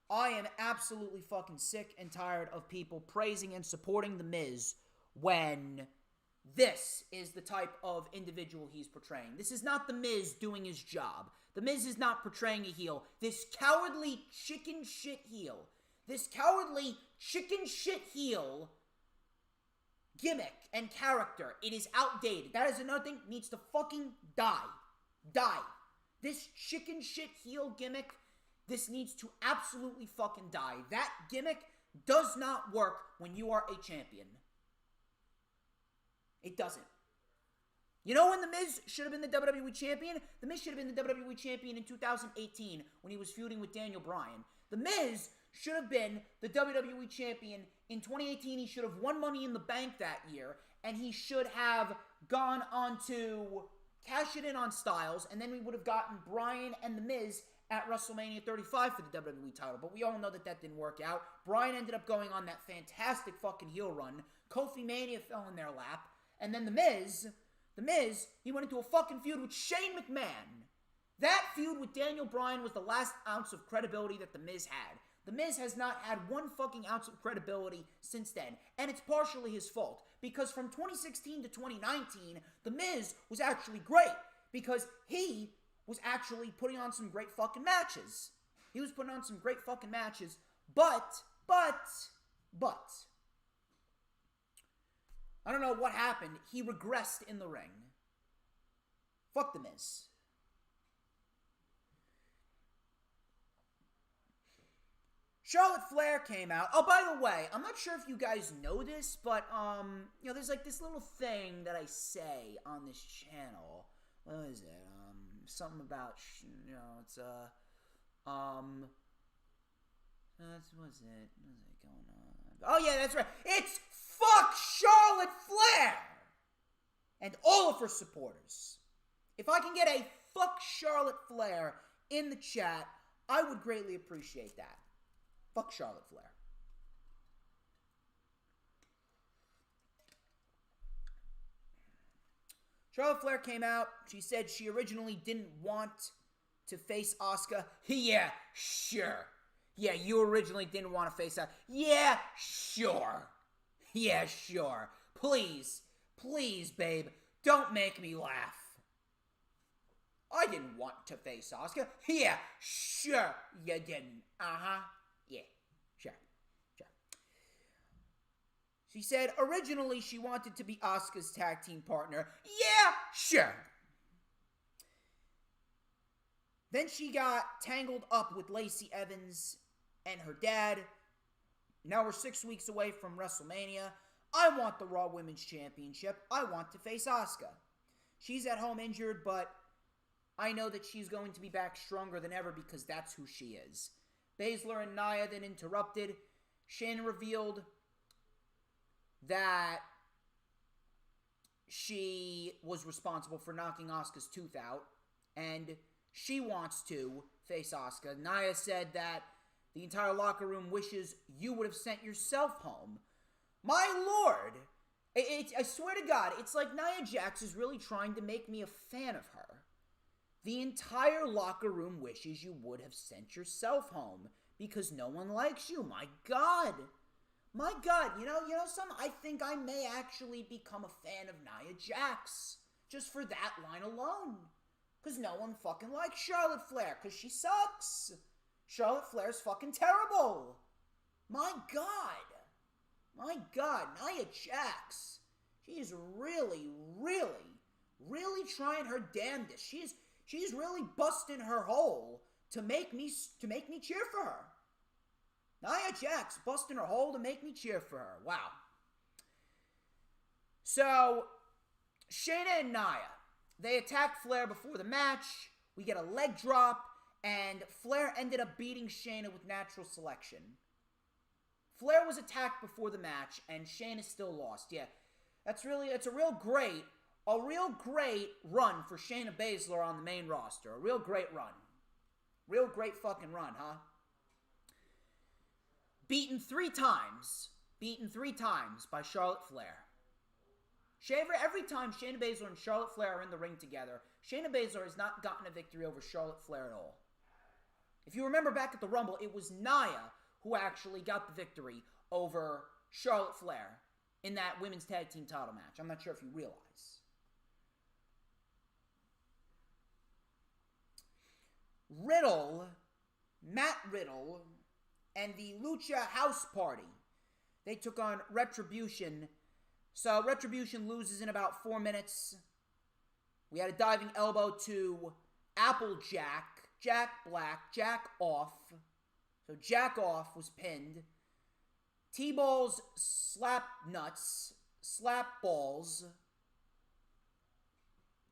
I am absolutely fucking sick and tired of people praising and supporting The Miz when this is the type of individual he's portraying. This is not The Miz doing his job. The Miz is not portraying a heel. This cowardly chicken shit heel, gimmick and character, it is outdated. That is another thing, needs to fucking die. This chicken shit heel gimmick, this needs to absolutely fucking die. That gimmick does not work when you are a champion. It doesn't. You know when The Miz should have been the WWE Champion? The Miz should have been the WWE Champion in 2018 when he was feuding with Daniel Bryan. The Miz should have been the WWE Champion in 2018. He should have won Money in the Bank that year, and he should have gone on to cash it in on Styles, and then we would have gotten Bryan and The Miz at WrestleMania 35 for the WWE title. But we all know that that didn't work out. Bryan ended up going on that fantastic fucking heel run. Kofi Mania fell in their lap. And then The Miz, he went into a fucking feud with Shane McMahon. That feud with Daniel Bryan was the last ounce of credibility that The Miz had. The Miz has not had one fucking ounce of credibility since then. And it's partially his fault. Because from 2016 to 2019, The Miz was actually great. Because he was actually putting on some great fucking matches. But, I don't know what happened. He regressed in the ring. Fuck The Miz. Charlotte Flair came out. Oh, by the way, I'm not sure if you guys know this, but, there's like this little thing that I say on this channel. What is it? Something about, it's, what is it going on? Oh, yeah, that's right. It's fuck Charlotte Flair and all of her supporters. If I can get a fuck Charlotte Flair in the chat, I would greatly appreciate that. Fuck Charlotte Flair. Charlotte Flair came out. She said she originally didn't want to face Asuka. Yeah, sure. Yeah, you originally didn't want to face her. Yeah, sure. Yeah, sure. Please, babe, don't make me laugh. I didn't want to face Asuka. Yeah, sure, you didn't. Uh-huh. Yeah, sure. She said originally she wanted to be Asuka's tag team partner. Yeah, sure. Then she got tangled up with Lacey Evans and her dad. Now we're 6 weeks away from WrestleMania. I want the Raw Women's Championship. I want to face Asuka. She's at home injured, but I know that she's going to be back stronger than ever because that's who she is. Baszler and Nia then interrupted. Shayna revealed that she was responsible for knocking Asuka's tooth out, and she wants to face Asuka. Nia said that the entire locker room wishes you would have sent yourself home. My lord! I swear to God, it's like Nia Jax is really trying to make me a fan of her. The entire locker room wishes you would have sent yourself home because no one likes you. My God! You know something? I think I may actually become a fan of Nia Jax just for that line alone. Because no one fucking likes Charlotte Flair because she sucks. Charlotte Flair's fucking terrible. My God, Nia Jax. She is really trying her damnedest. She's really busting her hole to make me cheer for her. Nia Jax busting her hole to make me cheer for her. Wow. So, Shayna and Nia, they attacked Flair before the match. We get a leg drop. and Flair ended up beating Shayna with natural selection. Flair was attacked before the match, and Shayna still lost. Yeah, it's a real great run for Shayna Baszler on the main roster. A real great run. Real great fucking run, huh? Beaten three times by Charlotte Flair. Every time Shayna Baszler and Charlotte Flair are in the ring together, Shayna Baszler has not gotten a victory over Charlotte Flair at all. If you remember back at the Rumble, it was Nia who actually got the victory over Charlotte Flair in that women's tag team title match. I'm not sure if you realize. Matt Riddle, and the Lucha House Party, they took on Retribution. So Retribution loses in about 4 minutes. We had a diving elbow to Applejack, Jack Black, Jack Off. So Jack Off was pinned. T-Balls, Slap Nuts, Slap Balls,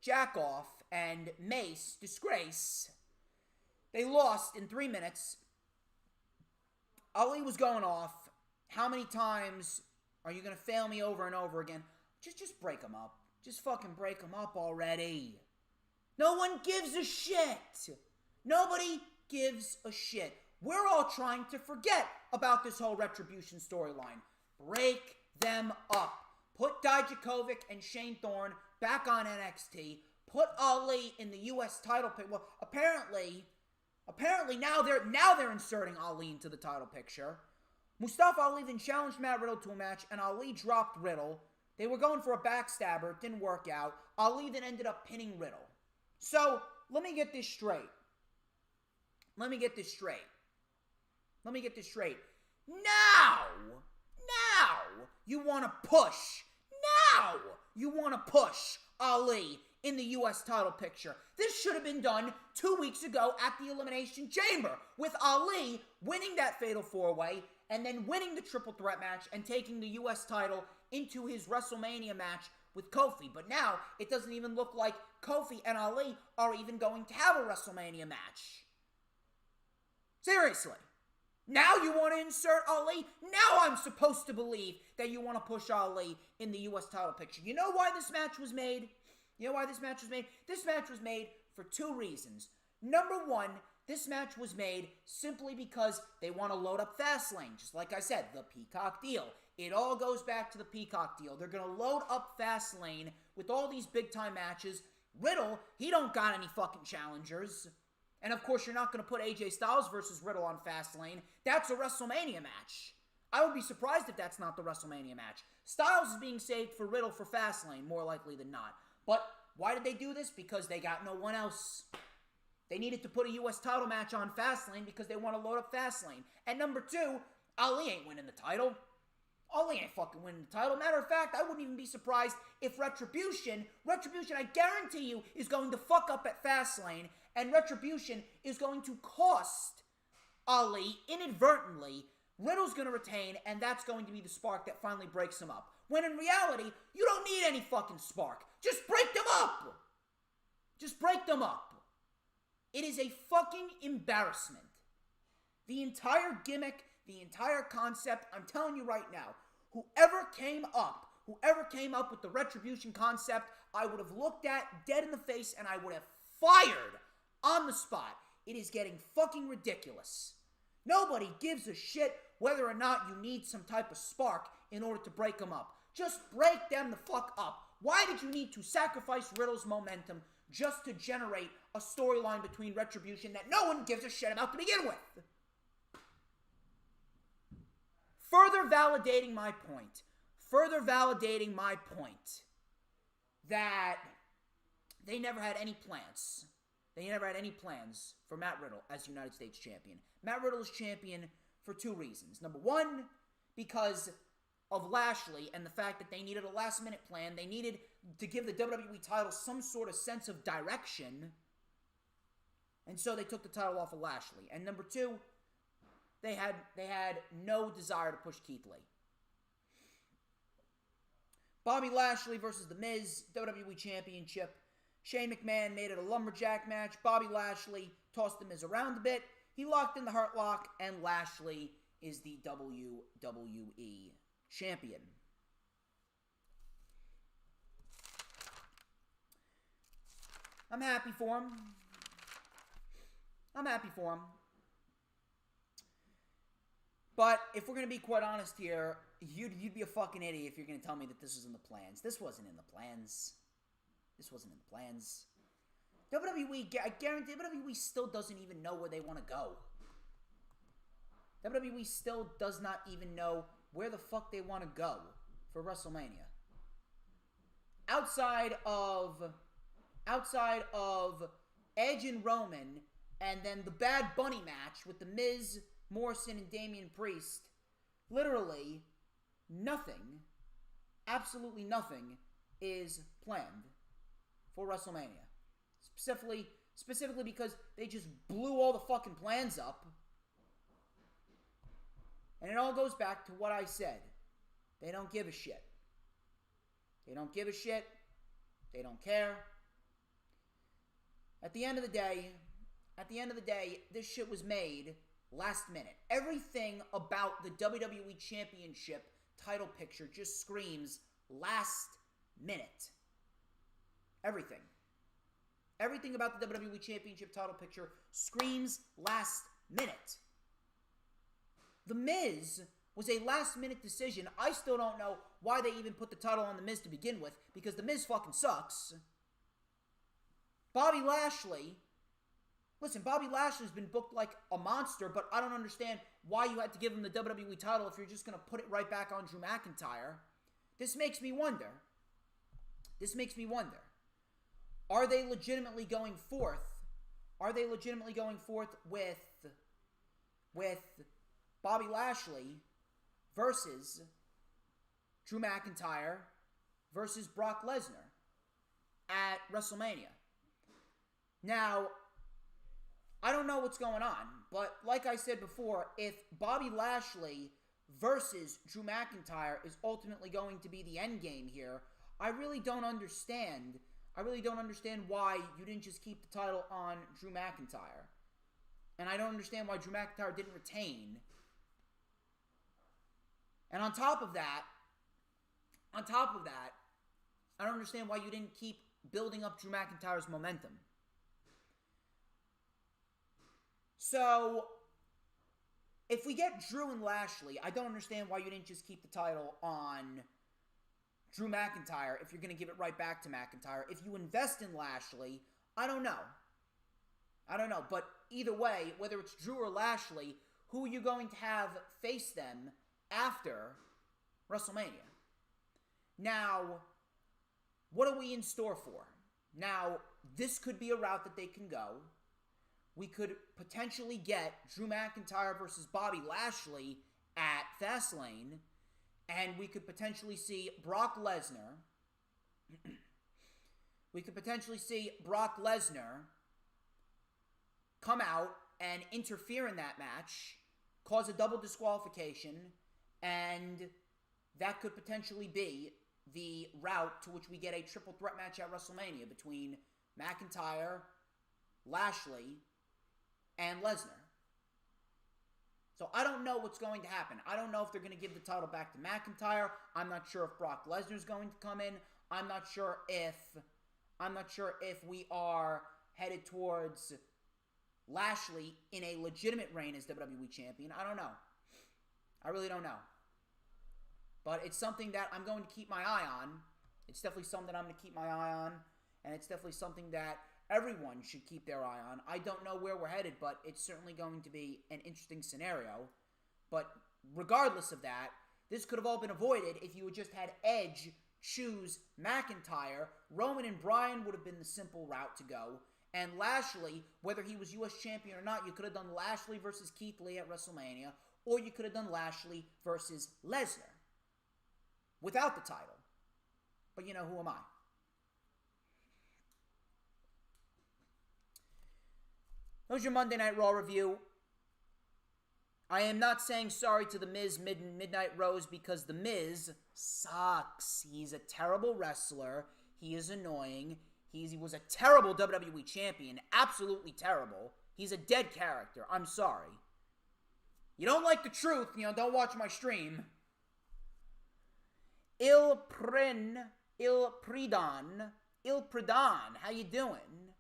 Jack Off, and Mace, Disgrace. They lost in 3 minutes. Ali was going off. How many times are you going to fail me over and over again? Just break them up. Just fucking break them up already. No one gives a shit. Nobody gives a shit. We're all trying to forget about this whole Retribution storyline. Break them up. Put Dijakovic and Shane Thorne back on NXT. Put Ali in the U.S. title pick. Well, apparently now they're inserting Ali into the title picture. Mustafa Ali then challenged Matt Riddle to a match, and Ali dropped Riddle. They were going for a backstabber. It didn't work out. Ali then ended up pinning Riddle. So, let me get this straight. Now, you want to push Ali in the U.S. title picture. This should have been done 2 weeks ago at the Elimination Chamber, with Ali winning that Fatal 4-Way and then winning the Triple Threat match and taking the U.S. title into his WrestleMania match with Kofi. But now, it doesn't even look like Kofi and Ali are even going to have a WrestleMania match. Seriously. Now you want to insert Ali? Now I'm supposed to believe that you want to push Ali in the U.S. title picture. You know why this match was made? This match was made for 2 reasons. Number one, this match was made simply because they want to load up Fastlane. Just like I said, the Peacock deal. It all goes back to the Peacock deal. They're going to load up Fastlane with all these big-time matches. Riddle, he don't got any fucking challengers. And of course, you're not going to put AJ Styles versus Riddle on Fastlane. That's a WrestleMania match. I would be surprised if that's not the WrestleMania match. Styles is being saved for Riddle for Fastlane, more likely than not. But why did they do this? Because they got no one else. They needed to put a U.S. title match on Fastlane because they want to load up Fastlane. And number 2, Ali ain't winning the title. Ali ain't fucking winning the title. Matter of fact, I wouldn't even be surprised if Retribution, I guarantee you, is going to fuck up at Fastlane, and Retribution is going to cost Ali inadvertently. Riddle's going to retain, and that's going to be the spark that finally breaks him up. When in reality, you don't need any fucking spark. Just break them up. Just break them up. It is a fucking embarrassment. The entire gimmick, the entire concept, I'm telling you right now, whoever came up with the Retribution concept, I would have looked at dead in the face and I would have fired on the spot. It is getting fucking ridiculous. Nobody gives a shit whether or not you need some type of spark in order to break them up. Just break them the fuck up. Why did you need to sacrifice Riddle's momentum just to generate a storyline between Retribution that no one gives a shit about to begin with? Further validating my point that they never had any plans. They never had any plans for Matt Riddle as United States Champion. Matt Riddle is champion for 2 reasons. Number 1, because of Lashley and the fact that they needed a last-minute plan. They needed to give the WWE title some sort of sense of direction. And so they took the title off of Lashley. And number 2, they had no desire to push Keith Lee. Bobby Lashley versus The Miz, WWE Championship. Shane McMahon made it a lumberjack match. Bobby Lashley tossed the Miz around a bit. He locked in the Hurt Lock, and Lashley is the WWE Champion. I'm happy for him. But if we're going to be quite honest here, you'd be a fucking idiot if you're going to tell me that this was in the plans. This wasn't in the plans. WWE, I guarantee WWE still doesn't even know where they want to go. WWE still does not even know where the fuck they want to go for WrestleMania. Outside of Edge and Roman, and then the Bad Bunny match with The Miz, Morrison, and Damian Priest, literally nothing, absolutely nothing is planned for WrestleMania. Specifically because they just blew all the fucking plans up. And it all goes back to what I said. They don't give a shit. They don't care. At the end of the day, this shit was made last minute. Everything about the WWE Championship title picture just screams last minute. Everything about the WWE Championship title picture screams last minute. The Miz was a last minute decision. I still don't know why they even put the title on The Miz to begin with, because The Miz fucking sucks. Bobby Lashley's been booked like a monster, but I don't understand why you had to give him the WWE title if you're just going to put it right back on Drew McIntyre. This makes me wonder. Are they legitimately going forth? With Bobby Lashley versus Drew McIntyre versus Brock Lesnar at WrestleMania? Now, I don't know what's going on, but like I said before, if Bobby Lashley versus Drew McIntyre is ultimately going to be the end game here, I really don't understand why you didn't just keep the title on Drew McIntyre. And I don't understand why Drew McIntyre didn't retain. And on top of that, I don't understand why you didn't keep building up Drew McIntyre's momentum. So, if we get Drew and Lashley, I don't understand why you didn't just keep the title on Drew McIntyre if you're going to give it right back to McIntyre. If you invest in Lashley, I don't know. But either way, whether it's Drew or Lashley, who are you going to have face them after WrestleMania? Now, what are we in store for? Now, this could be a route that they can go. We could potentially get Drew McIntyre versus Bobby Lashley at Fastlane, and we could potentially see Brock Lesnar. Come out and interfere in that match, cause a double disqualification, and that could potentially be the route to which we get a triple threat match at WrestleMania between McIntyre, Lashley, and Lesnar. So I don't know what's going to happen. I don't know if they're going to give the title back to McIntyre. I'm not sure if Brock Lesnar's going to come in. I'm not sure if we are headed towards Lashley in a legitimate reign as WWE Champion. I don't know. I really don't know. But it's something that I'm going to keep my eye on. It's definitely something that I'm going to keep my eye on. And it's definitely something that everyone should keep their eye on. I don't know where we're headed, but it's certainly going to be an interesting scenario. But regardless of that, this could have all been avoided if you had just had Edge choose McIntyre. Roman and Bryan would have been the simple route to go. And Lashley, whether he was U.S. champion or not, you could have done Lashley versus Keith Lee at WrestleMania, or you could have done Lashley versus Lesnar without the title. But who am I? That was your Monday Night Raw review. I am not saying sorry to The Miz Midnight Rose because The Miz sucks. He's a terrible wrestler. He is annoying. He was a terrible WWE champion. Absolutely terrible. He's a dead character. I'm sorry. You don't like the truth, don't watch my stream. Il Pridan, how you doing?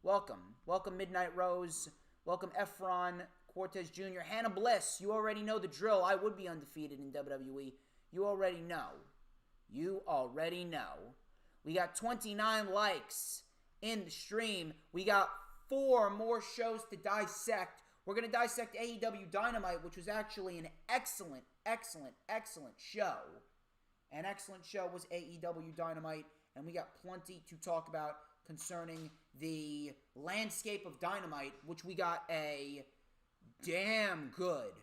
Welcome Midnight Rose. Welcome Efron, Cortez Jr., Hannah Bliss. You already know the drill. I would be undefeated in WWE. You already know. We got 29 likes in the stream. We got 4 more shows to dissect. We're going to dissect AEW Dynamite, which was actually an excellent show. An excellent show was AEW Dynamite, and we got plenty to talk about concerning the landscape of Dynamite, which we got a damn good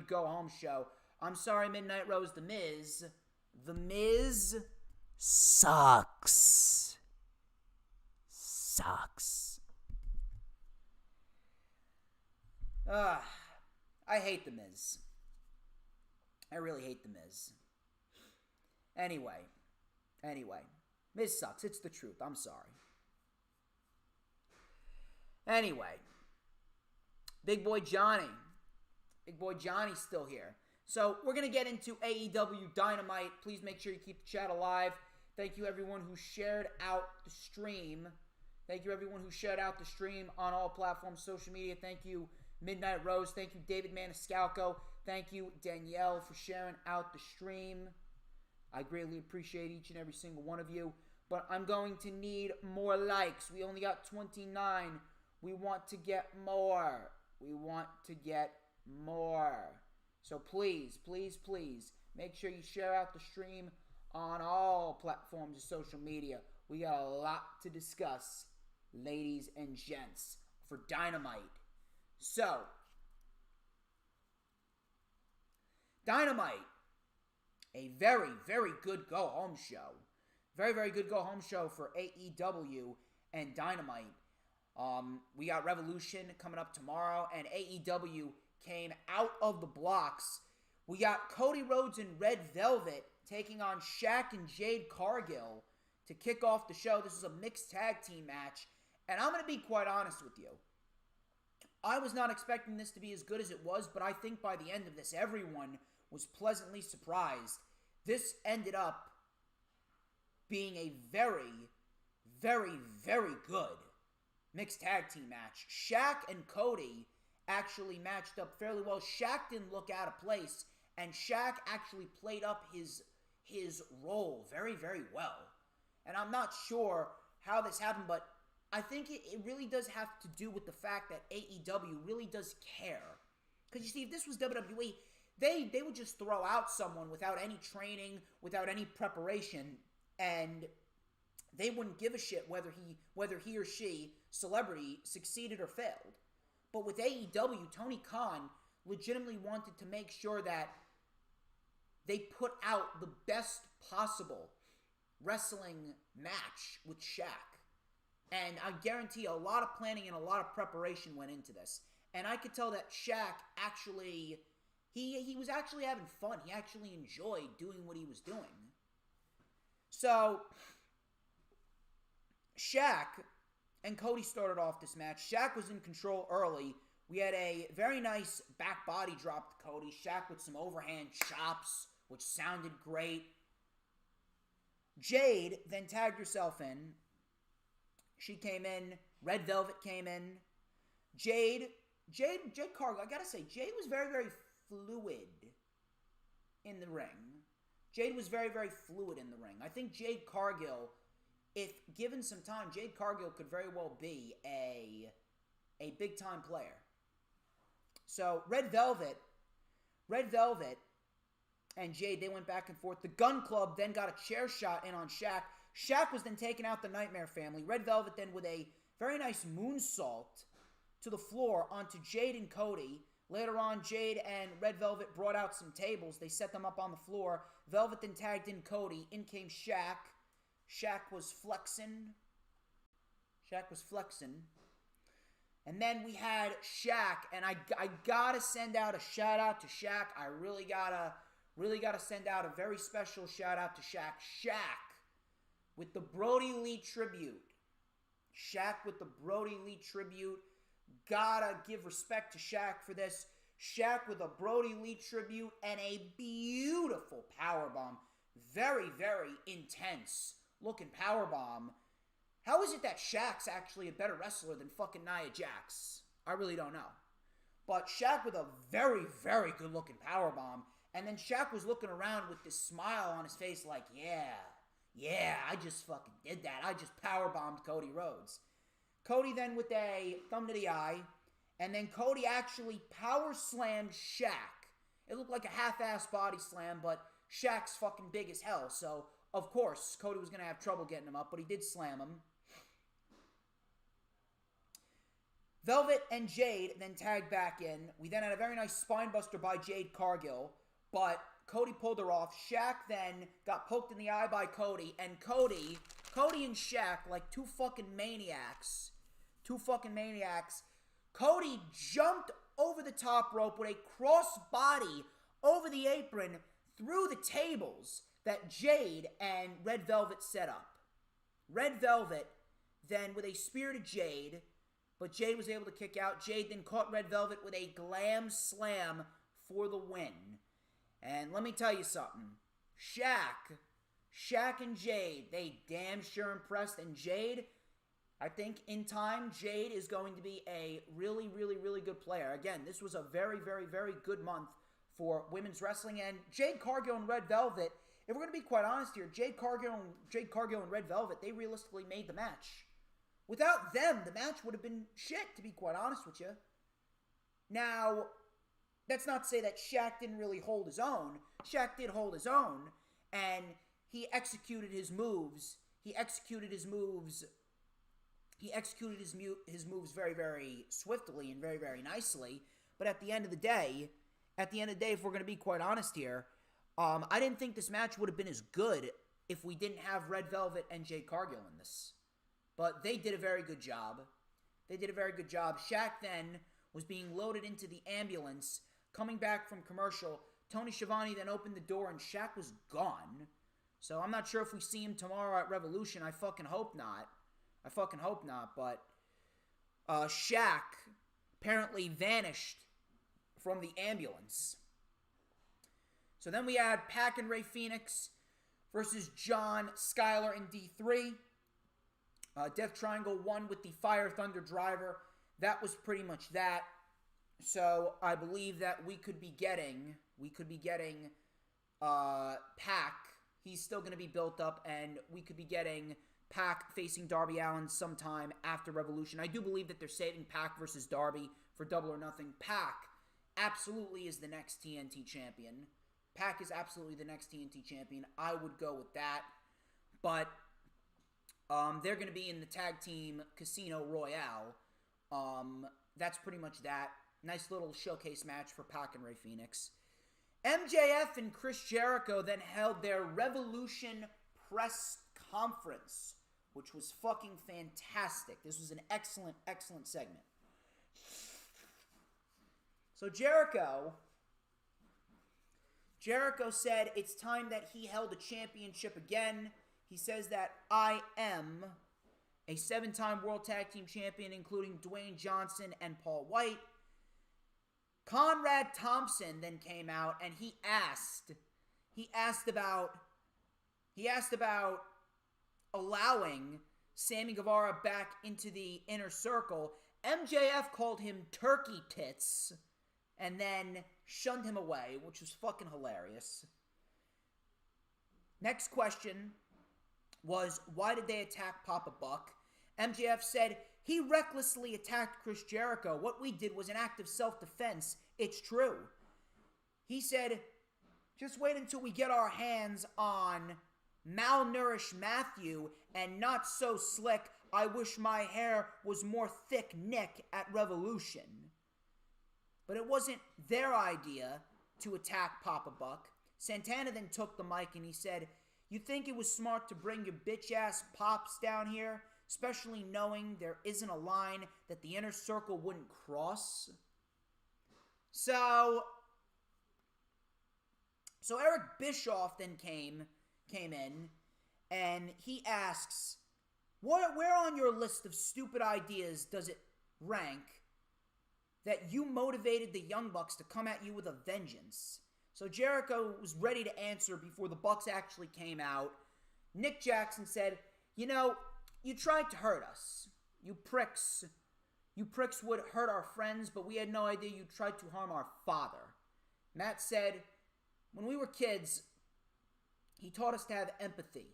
go-home show. I'm sorry, Midnight Rose, The Miz sucks. I hate The Miz. I really hate The Miz. Anyway. Miz sucks. It's the truth. I'm sorry. Anyway. Big Boy Johnny's still here. So, we're going to get into AEW Dynamite. Please make sure you keep the chat alive. Thank you, everyone who shared out the stream. On all platforms, social media. Thank you, Midnight Rose. Thank you, David Maniscalco. Thank you, Danielle, for sharing out the stream. I greatly appreciate each and every single one of you. But I'm going to need more likes. We only got 29. We want to get more. So please, make sure you share out the stream on all platforms of social media. We got a lot to discuss, ladies and gents, for Dynamite. So, Dynamite, a very, very good go-home show. Very good go-home show for AEW and Dynamite. We got Revolution coming up tomorrow, and AEW came out of the blocks. We got Cody Rhodes and Red Velvet taking on Shaq and Jade Cargill to kick off the show. This is a mixed tag team match, and I'm going to be quite honest with you. I was not expecting this to be as good as it was, but I think by the end of this, everyone was pleasantly surprised. This ended up being a very, very, very good mixed tag team match. Shaq and Cody actually matched up fairly well. Shaq didn't look out of place, and Shaq actually played up his role very, very well. And I'm not sure how this happened, but I think it really does have to do with the fact that AEW really does care. Because you see, if this was WWE, they would just throw out someone without any training, without any preparation, and they wouldn't give a shit whether he or she, celebrity, succeeded or failed. But with AEW, Tony Khan legitimately wanted to make sure that they put out the best possible wrestling match with Shaq. And I guarantee a lot of planning and a lot of preparation went into this. And I could tell that Shaq actually, he was actually having fun. He actually enjoyed doing what he was doing. So, Shaq and Cody started off this match. Shaq was in control early. We had a very nice back body drop to Cody. Shaq with some overhand chops, which sounded great. Jade then tagged herself in. She came in. Red Velvet came in. Jade Cargill, I gotta say, Jade was very, very fluid in the ring. I think Jade Cargill, if given some time, Jade Cargill could very well be a big-time player. So, Red Velvet and Jade, they went back and forth. The Gun Club then got a chair shot in on Shaq. Shaq was then taking out the Nightmare Family. Red Velvet then with a very nice moonsault to the floor onto Jade and Cody. Later on, Jade and Red Velvet brought out some tables. They set them up on the floor. Velvet then tagged in Cody. In came Shaq. Shaq was flexing. And then we had Shaq, and I gotta send out a shout out to Shaq. I really gotta send out a very special shout out to Shaq. Shaq with the Brody Lee tribute. Shaq with the Brody Lee tribute. Gotta give respect to Shaq for this. Shaq with a Brody Lee tribute and a beautiful powerbomb. Very, very intense looking powerbomb. How is it that Shaq's actually a better wrestler than fucking Nia Jax? I really don't know. But Shaq with a very, very good looking powerbomb. And then Shaq was looking around with this smile on his face like, yeah, I just fucking did that. I just powerbombed Cody Rhodes. Cody then with a thumb to the eye. And then Cody actually power slammed Shaq. It looked like a half-ass body slam, but Shaq's fucking big as hell. So, of course, Cody was going to have trouble getting him up, but he did slam him. Velvet and Jade then tagged back in. We then had a very nice spinebuster by Jade Cargill, but Cody pulled her off. Shaq then got poked in the eye by Cody, and Cody and Shaq, like two fucking maniacs, Cody jumped over the top rope with a cross body over the apron through the tables that Jade and Red Velvet set up. Red Velvet then with a spear to Jade, but Jade was able to kick out. Jade then caught Red Velvet with a glam slam for the win. And let me tell you something. Shaq and Jade, they damn sure impressed. And Jade, I think in time, Jade is going to be a really, really, really good player. Again, this was a very, very, very good month for women's wrestling. And Jade Cargill and Red Velvet, if we're going to be quite honest here, Jade Cargill and Red Velvet, they realistically made the match. Without them, the match would have been shit, to be quite honest with you. Now, that's not to say that Shaq didn't really hold his own. Shaq did hold his own, and he executed his moves. He executed his moves very, very swiftly and very, very nicely. But at the end of the day, if we're going to be quite honest here, I didn't think this match would have been as good if we didn't have Red Velvet and Jade Cargill in this. But they did a very good job. Shaq then was being loaded into the ambulance, coming back from commercial. Tony Schiavone then opened the door and Shaq was gone. So I'm not sure if we see him tomorrow at Revolution. I fucking hope not. But Shaq apparently vanished from the ambulance. So then we had Pac and Ray Phoenix versus John, Skyler, and D3. Death Triangle won with the Fire Thunder Driver. That was pretty much that. So I believe that we could be getting Pac. He's still going to be built up, and we could be getting Pac facing Darby Allin sometime after Revolution. I do believe that they're saving Pac versus Darby for Double or Nothing. Pac absolutely is the next TNT champion. I would go with that. But they're going to be in the tag team Casino Royale. That's pretty much that. Nice little showcase match for Pac and Ray Phoenix. MJF and Chris Jericho then held their Revolution press conference, which was fucking fantastic. This was an excellent, excellent segment. So Jericho said it's time that he held a championship again. He says that I am a 7-time World Tag Team Champion, including Dwayne Johnson and Paul White. Conrad Thompson then came out and he asked about allowing Sammy Guevara back into the inner circle. MJF called him turkey tits and then shunned him away, which was fucking hilarious. Next question was, why did they attack Papa Buck? MJF said, he recklessly attacked Chris Jericho. What we did was an act of self-defense. It's true. He said, just wait until we get our hands on malnourished Matthew and not so slick, I wish my hair was more thick Nick at Revolution. But it wasn't their idea to attack Papa Buck. Santana then took the mic and he said, you think it was smart to bring your bitch-ass Pops down here, especially knowing there isn't a line that the inner circle wouldn't cross? So Eric Bischoff then came in, and he asks, where on your list of stupid ideas does it rank that you motivated the Young Bucks to come at you with a vengeance? So Jericho was ready to answer before the Bucks actually came out. Nick Jackson said, you tried to hurt us. You pricks would hurt our friends, but we had no idea you tried to harm our father. Matt said, when we were kids, he taught us to have empathy.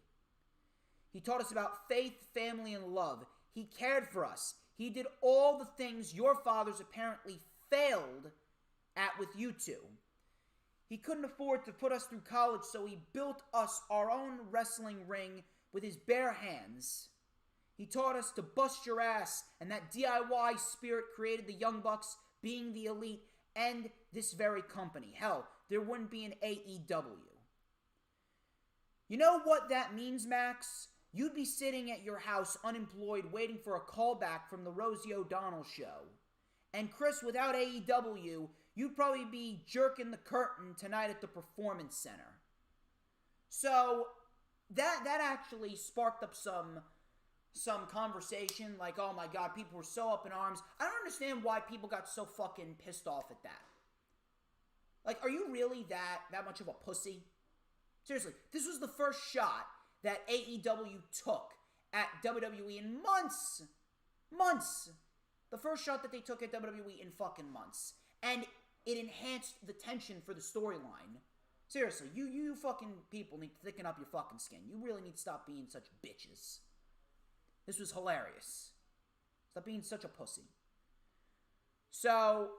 He taught us about faith, family, and love. He cared for us. He did all the things your fathers apparently failed at with you two. He couldn't afford to put us through college, so he built us our own wrestling ring with his bare hands. He taught us to bust your ass, and that DIY spirit created the Young Bucks, being the elite, and this very company. Hell, there wouldn't be an AEW. You know what that means, Max? You'd be sitting at your house unemployed waiting for a callback from the Rosie O'Donnell show. And Chris, without AEW, you'd probably be jerking the curtain tonight at the Performance Center. So, that actually sparked up some conversation, like, oh my god, people were so up in arms. I don't understand why people got so fucking pissed off at that. Like, are you really that much of a pussy? Seriously, this was the first shot that AEW took at WWE in months. Months. The first shot that they took at WWE in fucking months. And it enhanced the tension for the storyline. Seriously, you fucking people need to thicken up your fucking skin. You really need to stop being such bitches. This was hilarious. Stop being such a pussy. So,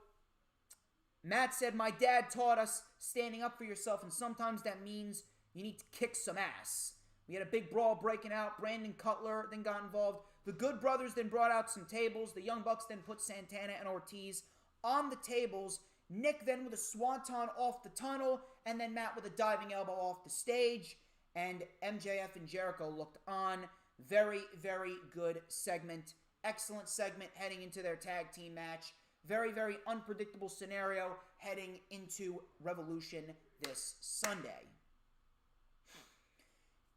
Matt said, my dad taught us standing up for yourself, and sometimes that means you need to kick some ass. We had a big brawl breaking out. Brandon Cutler then got involved. The Good Brothers then brought out some tables. The Young Bucks then put Santana and Ortiz on the tables. Nick then with a swanton off the tunnel, and then Matt with a diving elbow off the stage. And MJF and Jericho looked on. Very, very good segment. Excellent segment heading into their tag team match. Very, very unpredictable scenario heading into Revolution this Sunday.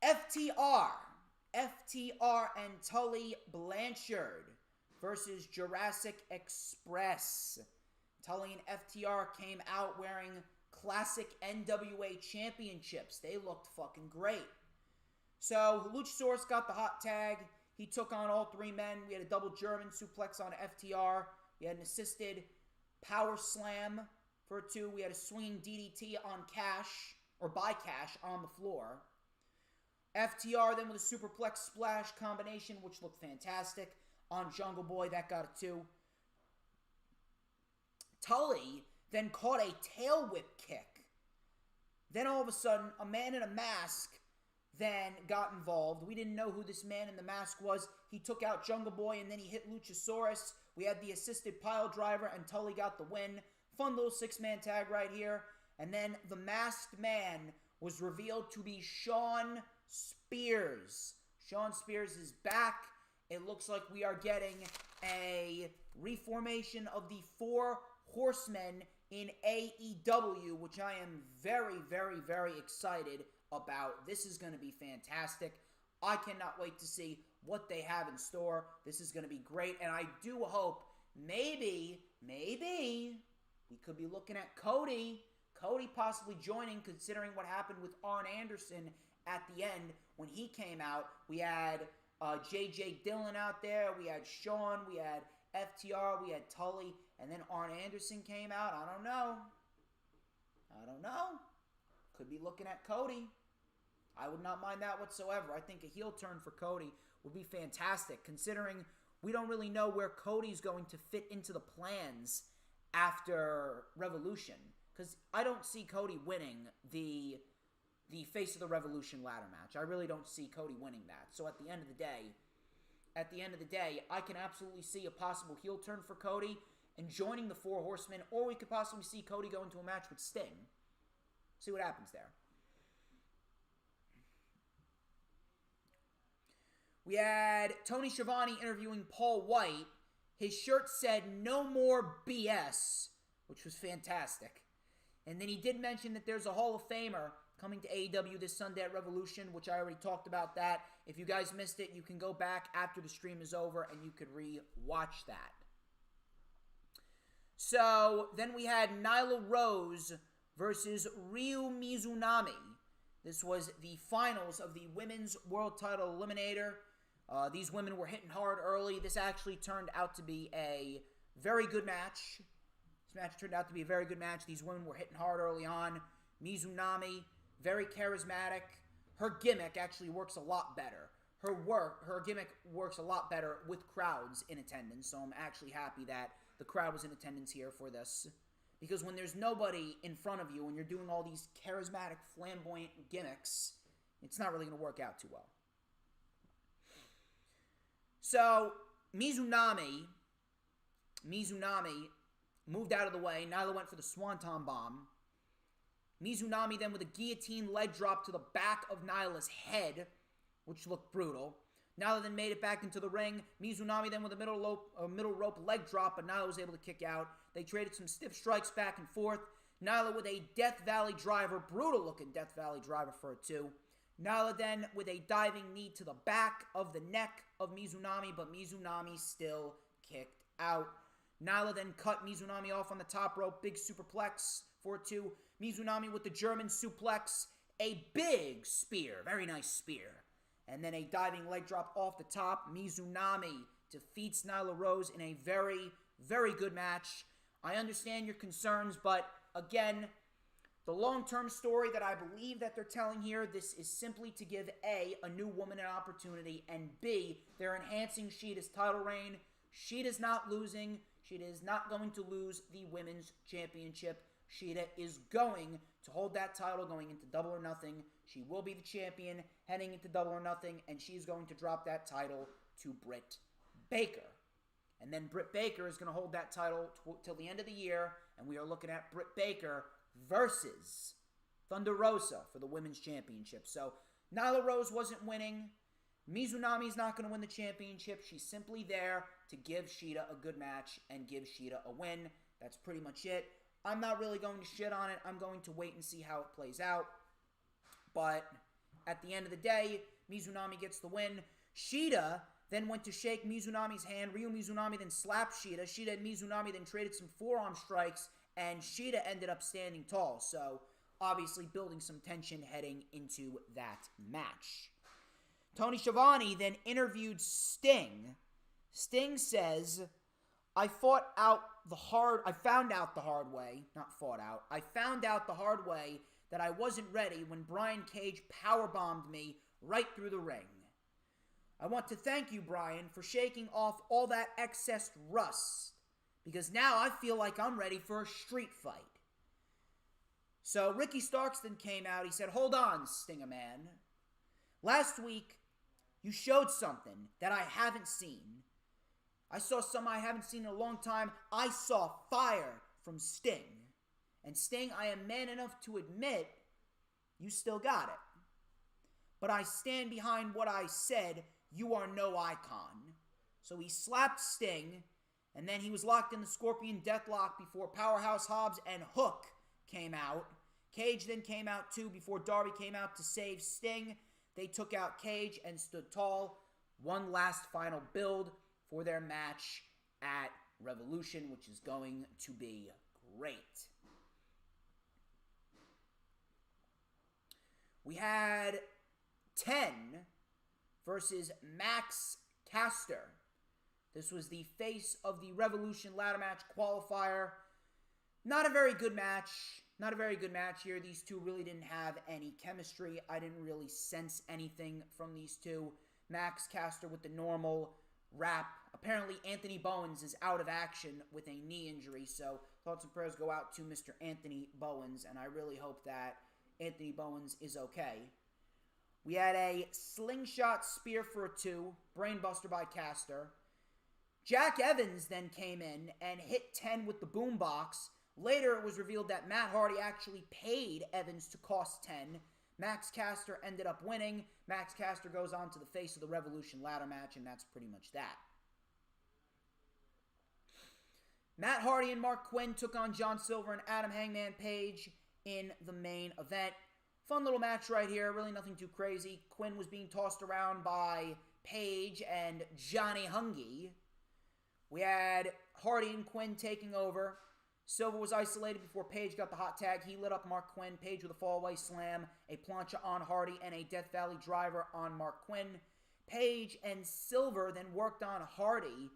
FTR and Tully Blanchard versus Jurassic Express. Tully and FTR came out wearing classic NWA championships. They looked fucking great. So, Luchasaurus got the hot tag. He took on all three men. We had a double German suplex on FTR. We had an assisted power slam for a 2. We had a swinging DDT on Cash, or by Cash, on the floor. FTR then with a superplex splash combination, which looked fantastic. On Jungle Boy, that got a 2. Tully then caught a tail whip kick. Then all of a sudden, a man in a mask then got involved. We didn't know who this man in the mask was. He took out Jungle Boy, and then he hit Luchasaurus. We had the assisted pile driver, and Tully got the win. Fun little 6-man tag right here. And then the masked man was revealed to be Shawn Spears. Shawn Spears is back. It looks like we are getting a reformation of the 4 Horsemen in AEW, which I am very, very, very excited about. This is going to be fantastic. I cannot wait to see what they have in store. This is going to be great, and I do hope maybe we could be looking at Cody possibly joining, considering what happened with Arn Anderson at the end when he came out. We had J.J. Dillon out there. We had Shawn. We had FTR. We had Tully. And then Arn Anderson came out. I don't know. Could be looking at Cody. I would not mind that whatsoever. I think a heel turn for Cody would be fantastic, considering we don't really know where Cody's going to fit into the plans after Revolution. Because I don't see Cody winning the Face of the Revolution ladder match. I really don't see Cody winning that. So at the end of the day, I can absolutely see a possible heel turn for Cody and joining the 4 Horsemen, or we could possibly see Cody go into a match with Sting. See what happens there. We had Tony Schiavone interviewing Paul White. His shirt said, "No more BS," which was fantastic. And then he did mention that there's a Hall of Famer coming to AEW this Sunday at Revolution, which I already talked about that. If you guys missed it, you can go back after the stream is over and you could re-watch that. So, then we had Nyla Rose versus Ryu Mizunami. This was the finals of the Women's World Title Eliminator. These women were hitting hard early. This actually turned out to be a very good match. This match turned out to be a very good match. These women were hitting hard early on. Mizunami, very charismatic. Her gimmick actually works a lot better. Her gimmick works a lot better with crowds in attendance. So I'm actually happy that the crowd was in attendance here for this. Because when there's nobody in front of you and you're doing all these charismatic, flamboyant gimmicks, it's not really going to work out too well. So, Mizunami moved out of the way. Nyla went for the Swanton Bomb. Mizunami then with a guillotine leg drop to the back of Nyla's head, which looked brutal. Nyla then made it back into the ring. Mizunami then with a middle rope leg drop, but Nyla was able to kick out. They traded some stiff strikes back and forth. Nyla with a Death Valley driver, brutal looking Death Valley driver for it too. Nyla then with a diving knee to the back of the neck of Mizunami, but Mizunami still kicked out. Nyla then cut Mizunami off on the top rope, big superplex for it too. Mizunami with the German suplex, a big spear, very nice spear. And then a diving leg drop off the top. Mizunami defeats Nyla Rose in a very, very good match. I understand your concerns, but again, the long-term story that I believe that they're telling here, this is simply to give A, a new woman an opportunity, and B, they're enhancing Shida's title reign. Shida's not losing. Shida is not going to lose the Women's Championship. Shida is going to hold that title going into Double or Nothing. She will be the champion heading into Double or Nothing, and she's going to drop that title to Britt Baker. And then Britt Baker is going to hold that title till the end of the year, and we are looking at Britt Baker versus Thunder Rosa for the Women's Championship. So, Nyla Rose wasn't winning. Mizunami's not going to win the championship. She's simply there to give Shida a good match and give Shida a win. That's pretty much it. I'm not really going to shit on it. I'm going to wait and see how it plays out. But at the end of the day, Mizunami gets the win. Shida then went to shake Mizunami's hand. Ryu Mizunami then slapped Shida. Shida and Mizunami then traded some forearm strikes, and Shida ended up standing tall. So, obviously building some tension heading into that match. Tony Schiavone then interviewed Sting. Sting says, I found out the hard way that I wasn't ready when Brian Cage powerbombed me right through the ring. I want to thank you, Brian, for shaking off all that excess rust, because now I feel like I'm ready for a street fight. So Ricky Starks then came out. He said, hold on, Sting-a-Man. Last week, you showed something that I haven't seen. I saw something I haven't seen in a long time. I saw fire from Sting. And Sting, I am man enough to admit, you still got it. But I stand behind what I said. You are no icon. So he slapped Sting, and then he was locked in the Scorpion Deathlock before Powerhouse Hobbs and Hook came out. Cage then came out too before Darby came out to save Sting. They took out Cage and stood tall. One last final build for their match at Revolution, which is going to be great. We had 10 versus Max Caster. This was the face of the Revolution ladder match qualifier. Not a very good match. Not a very good match here. These two really didn't have any chemistry. I didn't really sense anything from these two. Max Caster with the normal rap. Apparently, Anthony Bowens is out of action with a knee injury, so thoughts and prayers go out to Mr. Anthony Bowens, and I really hope that Anthony Bowens is okay. We had a slingshot spear for a 2, brainbuster by Caster. Jack Evans then came in and hit 10 with the boombox. Later, it was revealed that Matt Hardy actually paid Evans to cost 10. Max Caster ended up winning. Max Caster goes on to the face of the Revolution ladder match, and that's pretty much that. Matt Hardy and Mark Quinn took on John Silver and Adam Hangman Page in the main event. Fun little match right here. Really nothing too crazy. Quinn was being tossed around by Paige and Johnny Hungy. We had Hardy and Quinn taking over. Silver was isolated before Paige got the hot tag. He lit up Mark Quinn. Paige with a fallaway slam, a plancha on Hardy, and a Death Valley driver on Mark Quinn. Paige and Silver then worked on Hardy.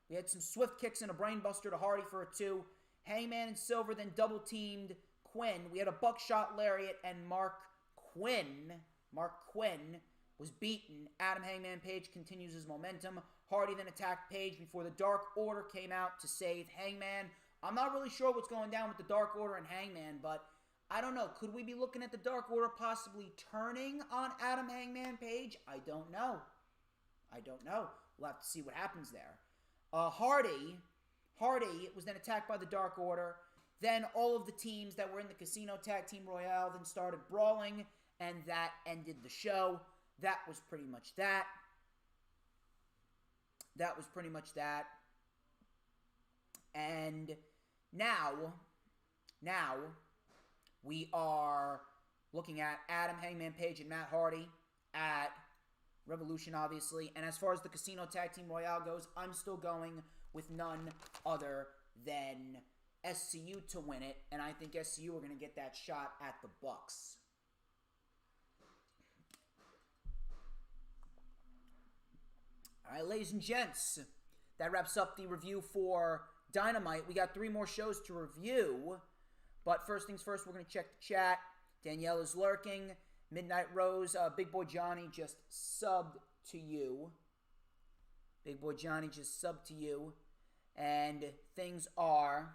We had some swift kicks and a brainbuster to Hardy for a 2. Hangman and Silver then double-teamed Quinn. We had a buckshot lariat, and Mark Quinn was beaten. Adam Hangman Page continues his momentum. Hardy then attacked Page before the Dark Order came out to save Hangman. I'm not really sure what's going down with the Dark Order and Hangman, but I don't know. Could we be looking at the Dark Order possibly turning on Adam Hangman Page? I don't know. We'll have to see what happens there. Hardy was then attacked by the Dark Order. Then all of the teams that were in the Casino Tag Team Royale then started brawling, and that ended the show. That was pretty much that. And now we are looking at Adam Hangman Page and Matt Hardy at Revolution, obviously. And as far as the Casino Tag Team Royale goes, I'm still going with none other than SCU to win it. And I think SCU are going to get that shot at the Bucks. All right, ladies and gents, that wraps up the review for Dynamite. We got 3 more shows to review. But first things first, we're going to check the chat. Danielle is lurking. Midnight Rose, Big Boy Johnny just subbed to you. And things are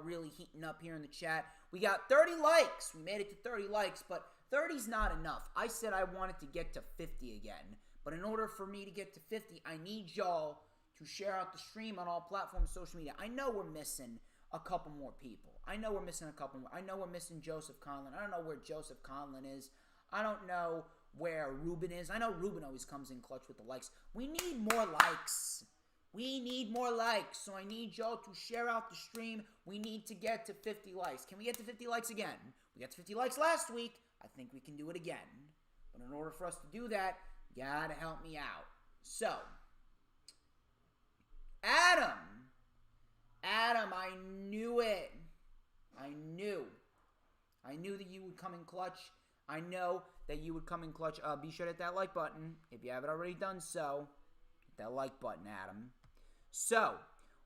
really heating up here in the chat. We got 30 likes. We made it to 30 likes, but 30's not enough. I said I wanted to get to 50 again. But in order for me to get to 50, I need y'all to share out the stream on all platforms, social media. I know we're missing a couple more people. I know we're missing Joseph Conlon. I don't know where Joseph Conlon is. I don't know where Ruben is. I know Ruben always comes in clutch with the likes. We need more likes. So I need y'all to share out the stream. We need to get to 50 likes. Can we get to 50 likes again? We got to 50 likes last week. I think we can do it again. But in order for us to do that, you gotta help me out. So, Adam, I knew it. I knew that you would come in clutch. I know that you would come in clutch. Be sure to hit that like button. If you haven't already done so, hit that like button, Adam. So,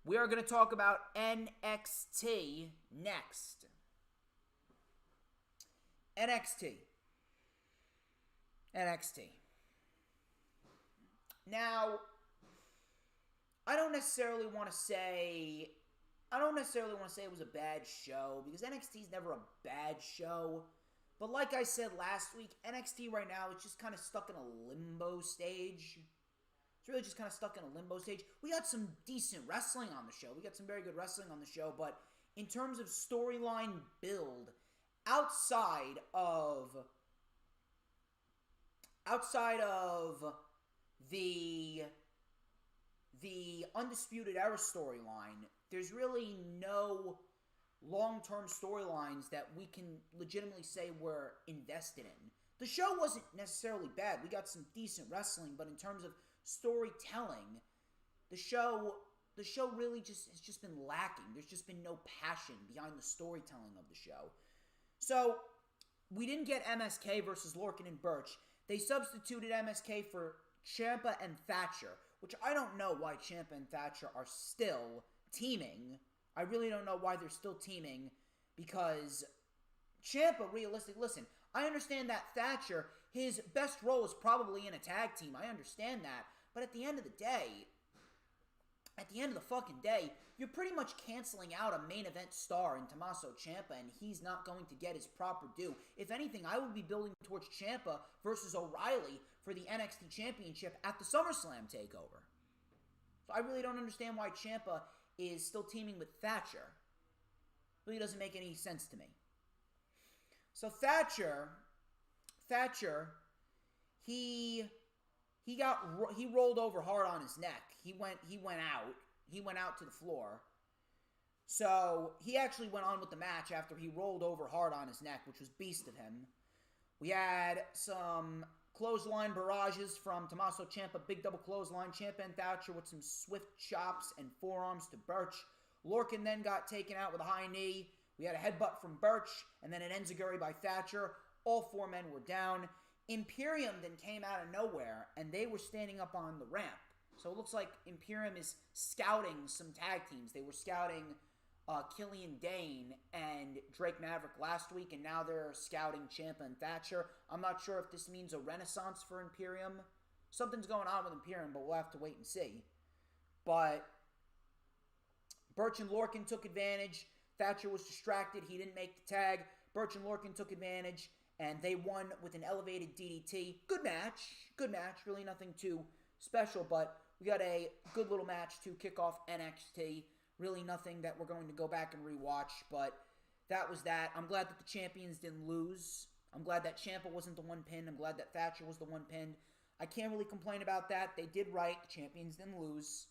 we are going to talk about NXT next. NXT. Now, I don't necessarily want to say it was a bad show, because NXT is never a bad show. But like I said last week, NXT right now is just kind of stuck in a limbo stage. It's really just kind of stuck in a limbo stage. We got some decent wrestling on the show. We got some very good wrestling on the show, but in terms of storyline build, outside of the Undisputed Era storyline, there's really no long-term storylines that we can legitimately say we're invested in. The show wasn't necessarily bad. We got some decent wrestling, but in terms of storytelling, the show really has just been lacking. There's just been no passion behind the storytelling of the show. So, we didn't get MSK versus Lorcan and Birch. They substituted MSK for Ciampa and Thatcher, which I don't know why Ciampa and Thatcher are still teaming. I really don't know why they're still teaming, because Ciampa, realistically, listen, I understand that Thatcher, his best role is probably in a tag team. I understand that. But at the end of the day, you're pretty much canceling out a main event star in Tommaso Ciampa, and he's not going to get his proper due. If anything, I would be building towards Ciampa versus O'Reilly for the NXT Championship at the SummerSlam TakeOver. So I really don't understand why Ciampa is still teaming with Thatcher. Really doesn't make any sense to me. So Thatcher, he rolled over hard on his neck. He went out to the floor. So he actually went on with the match after he rolled over hard on his neck, which was beast of him. We had some clothesline barrages from Tommaso Ciampa, big double clothesline. Ciampa and Thatcher with some swift chops and forearms to Burch. Lorcan then got taken out with a high knee. We had a headbutt from Burch, and then an enziguri by Thatcher. All four men were down. Imperium then came out of nowhere, and they were standing up on the ramp. So it looks like Imperium is scouting some tag teams. They were scouting Killian Dane and Drake Maverick last week, and now they're scouting Ciampa and Thatcher. I'm not sure if this means a renaissance for Imperium. Something's going on with Imperium, but we'll have to wait and see. But Burch and Lorcan took advantage. Thatcher was distracted. He didn't make the tag. Burch and Lorcan took advantage, and they won with an elevated DDT. Good match. Good match. Really nothing too special, but we got a good little match to kick off NXT. Really nothing that we're going to go back and rewatch, but that was that. I'm glad that the champions didn't lose. I'm glad that Ciampa wasn't the one pinned. I'm glad that Thatcher was the one pinned. I can't really complain about that. They did right. The champions didn't lose.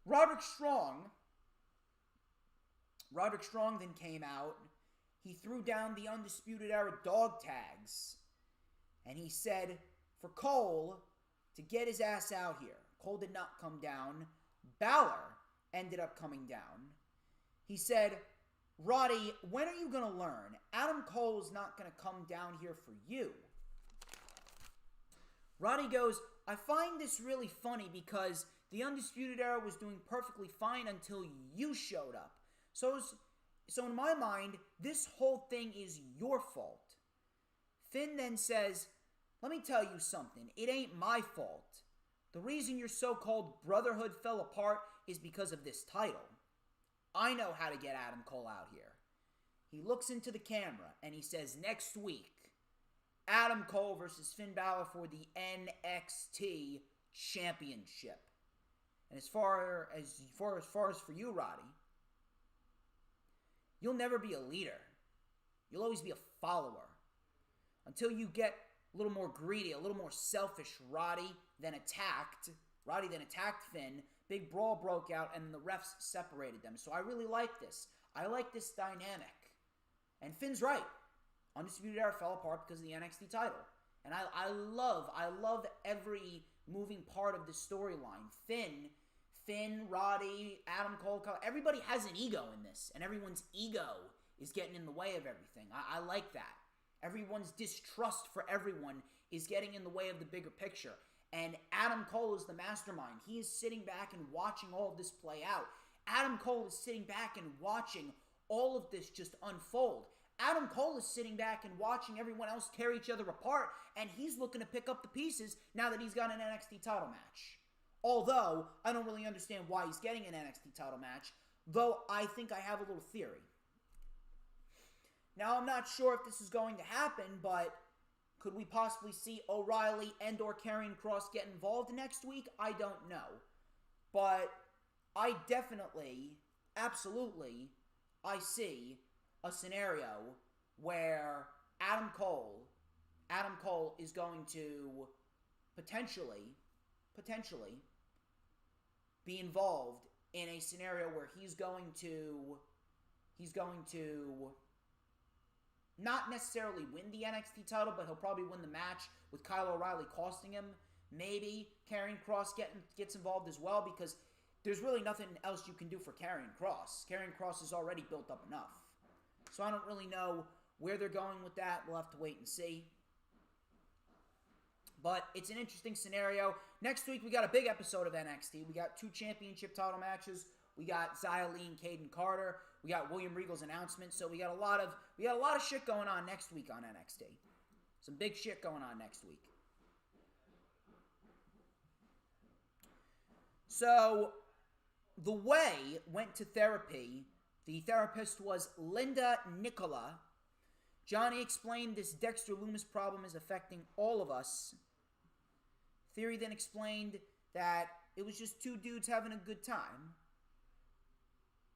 Roderick Strong then came out. He threw down the Undisputed Era dog tags. And he said for Cole to get his ass out here. Cole did not come down. Balor ended up coming down. He said, Roddy, when are you going to learn? Adam Cole is not going to come down here for you. Roddy goes, I find this really funny because the Undisputed Era was doing perfectly fine until you showed up. So in my mind, this whole thing is your fault. Finn then says, let me tell you something. It ain't my fault. The reason your so-called brotherhood fell apart is because of this title. I know how to get Adam Cole out here. He looks into the camera and he says, next week, Adam Cole versus Finn Balor for the NXT Championship. And as far as for you, Roddy, you'll never be a leader. You'll always be a follower. Until you get a little more greedy, a little more selfish. Roddy then attacked Finn. Big brawl broke out, and the refs separated them. So I really like this. I like this dynamic. And Finn's right. Undisputed Era fell apart because of the NXT title. And I love every moving part of this storyline. Finn, Roddy, Adam Cole, everybody has an ego in this. And everyone's ego is getting in the way of everything. I like that. Everyone's distrust for everyone is getting in the way of the bigger picture. And Adam Cole is the mastermind. He is sitting back and watching all of this play out. Adam Cole is sitting back and watching all of this just unfold. Adam Cole is sitting back and watching everyone else tear each other apart, and he's looking to pick up the pieces now that he's got an NXT title match. Although, I don't really understand why he's getting an NXT title match, though I think I have a little theory. Now, I'm not sure if this is going to happen, but could we possibly see O'Reilly and or Karrion Kross get involved next week? I don't know. But I definitely, absolutely, I see a scenario where Adam Cole is going to potentially be involved in a scenario where he's going to not necessarily win the NXT title, but he'll probably win the match with Kyle O'Reilly costing him. Maybe Karrion Kross gets involved as well, because there's really nothing else you can do for Karrion Kross. Karrion Kross is already built up enough. So I don't really know where they're going with that. We'll have to wait and see. But it's an interesting scenario. Next week, we got a big episode of NXT. We got 2 championship title matches. We got Xia Li and Caden Carter. We got William Regal's announcement. So we got a lot of shit going on next week on NXT. Some big shit going on next week. So the Way went to therapy. The therapist was Linda Nicola. Johnny explained this Dexter Lumis problem is affecting all of us. Theory then explained that it was just 2 dudes having a good time.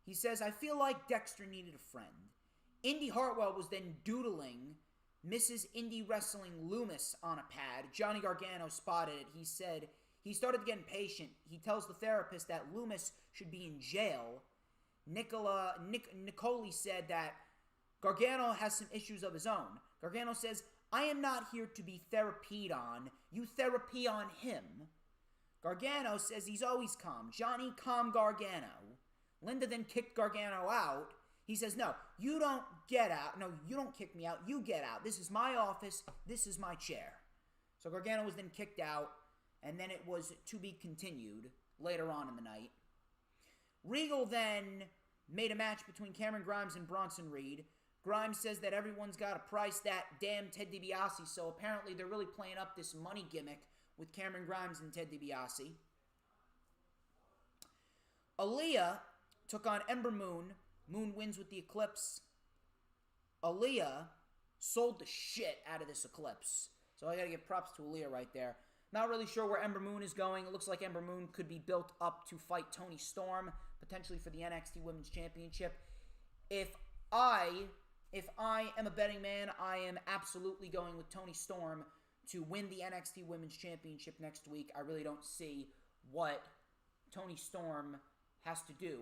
He says, I feel like Dexter needed a friend. Indy Hartwell was then doodling Mrs. Indie Wrestling Loomis on a pad. Johnny Gargano spotted it. He said, he started to get impatient. He tells the therapist that Loomis should be in jail. Nicoli said that Gargano has some issues of his own. Gargano says, I am not here to be therapied on. You therapy on him. Gargano says he's always calm. Johnny, calm Gargano. Linda then kicked Gargano out. He says, no, you don't get out. No, you don't kick me out. You get out. This is my office. This is my chair. So Gargano was then kicked out, and then it was to be continued later on in the night. Regal then made a match between Cameron Grimes and Bronson Reed. Grimes says that everyone's got to price that damn Ted DiBiase, so apparently they're really playing up this money gimmick with Cameron Grimes and Ted DiBiase. Aaliyah took on Ember Moon. Moon wins with the Eclipse. Aaliyah sold the shit out of this Eclipse. So I gotta give props to Aaliyah right there. Not really sure where Ember Moon is going. It looks like Ember Moon could be built up to fight Toni Storm, potentially for the NXT Women's Championship. If I am a betting man, I am absolutely going with Toni Storm to win the NXT Women's Championship next week. I really don't see what Toni Storm has to do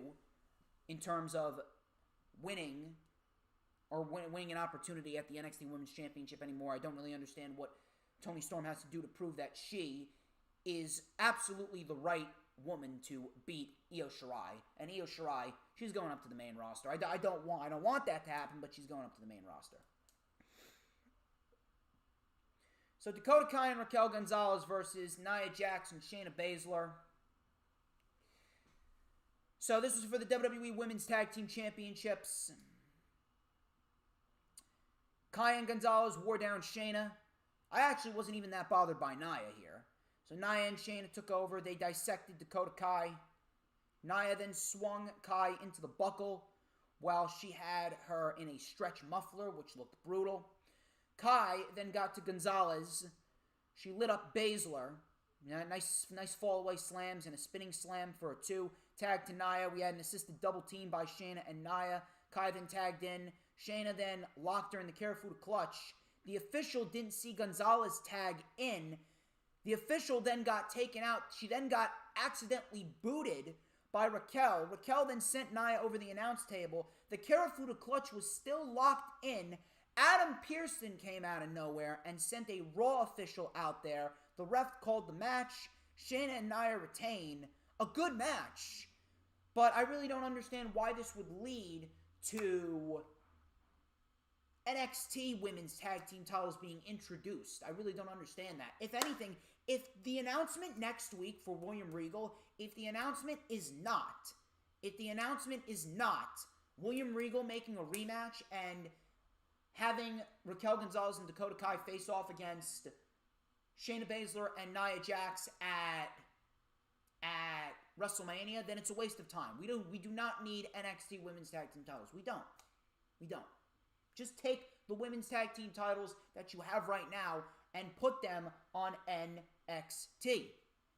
in terms of winning an opportunity at the NXT Women's Championship anymore. I don't really understand what Toni Storm has to do to prove that she is absolutely the right woman to beat Io Shirai. And Io Shirai, she's going up to the main roster. I don't want that to happen, but she's going up to the main roster. So Dakota Kai and Raquel Gonzalez versus Nia Jax and Shayna Baszler. So this was for the WWE Women's Tag Team Championships. Kai and Gonzalez wore down Shayna. I actually wasn't even that bothered by Nia here. So Nia and Shayna took over. They dissected Dakota Kai. Nia then swung Kai into the buckle while she had her in a stretch muffler, which looked brutal. Kai then got to Gonzalez. She lit up Baszler. Nice fall-away slams and a spinning slam for a 2. Tag to Nia. We had an assisted double team by Shayna and Nia. Kai then tagged in. Shayna then locked her in the Karafuda clutch. The official didn't see Gonzalez tag in. The official then got taken out. She then got accidentally booted by Raquel. Raquel then sent Nia over the announce table. The Karafuda clutch was still locked in. Adam Pearson came out of nowhere and sent a Raw official out there. The ref called the match. Shayna and Nia retain. A good match. But I really don't understand why this would lead to NXT Women's Tag Team titles being introduced. I really don't understand that. If anything, if the announcement next week for William Regal, if the announcement is not William Regal making a rematch and having Raquel Gonzalez and Dakota Kai face off against Shayna Baszler and Nia Jax at WrestleMania, then it's a waste of time. We do not need NXT Women's Tag Team titles. We don't. Just take the Women's Tag Team titles that you have right now and put them on NXT.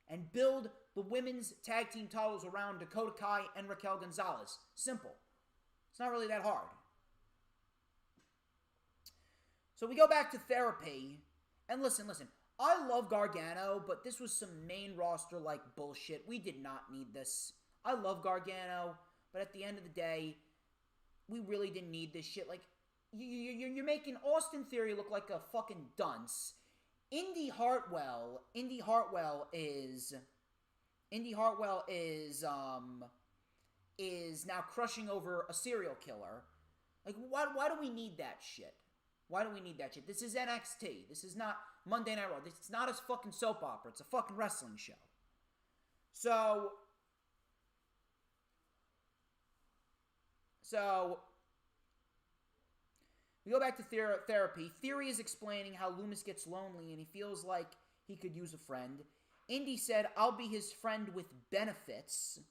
And build the Women's Tag Team titles around Dakota Kai and Raquel Gonzalez. Simple. It's not really that hard. So we go back to therapy. And listen. I love Gargano, but this was some main roster-like bullshit. We did not need this. I love Gargano, but at the end of the day, we really didn't need this shit. Like, you're making Austin Theory look like a fucking dunce. Indy Hartwell is now crushing over a serial killer. Like, why do we need that shit? Why do we need that shit? This is NXT. This is not Monday Night Raw. It's not a fucking soap opera. It's a fucking wrestling show. So we go back to therapy. Theory is explaining how Loomis gets lonely and he feels like he could use a friend. Indy said, I'll be his friend with benefits.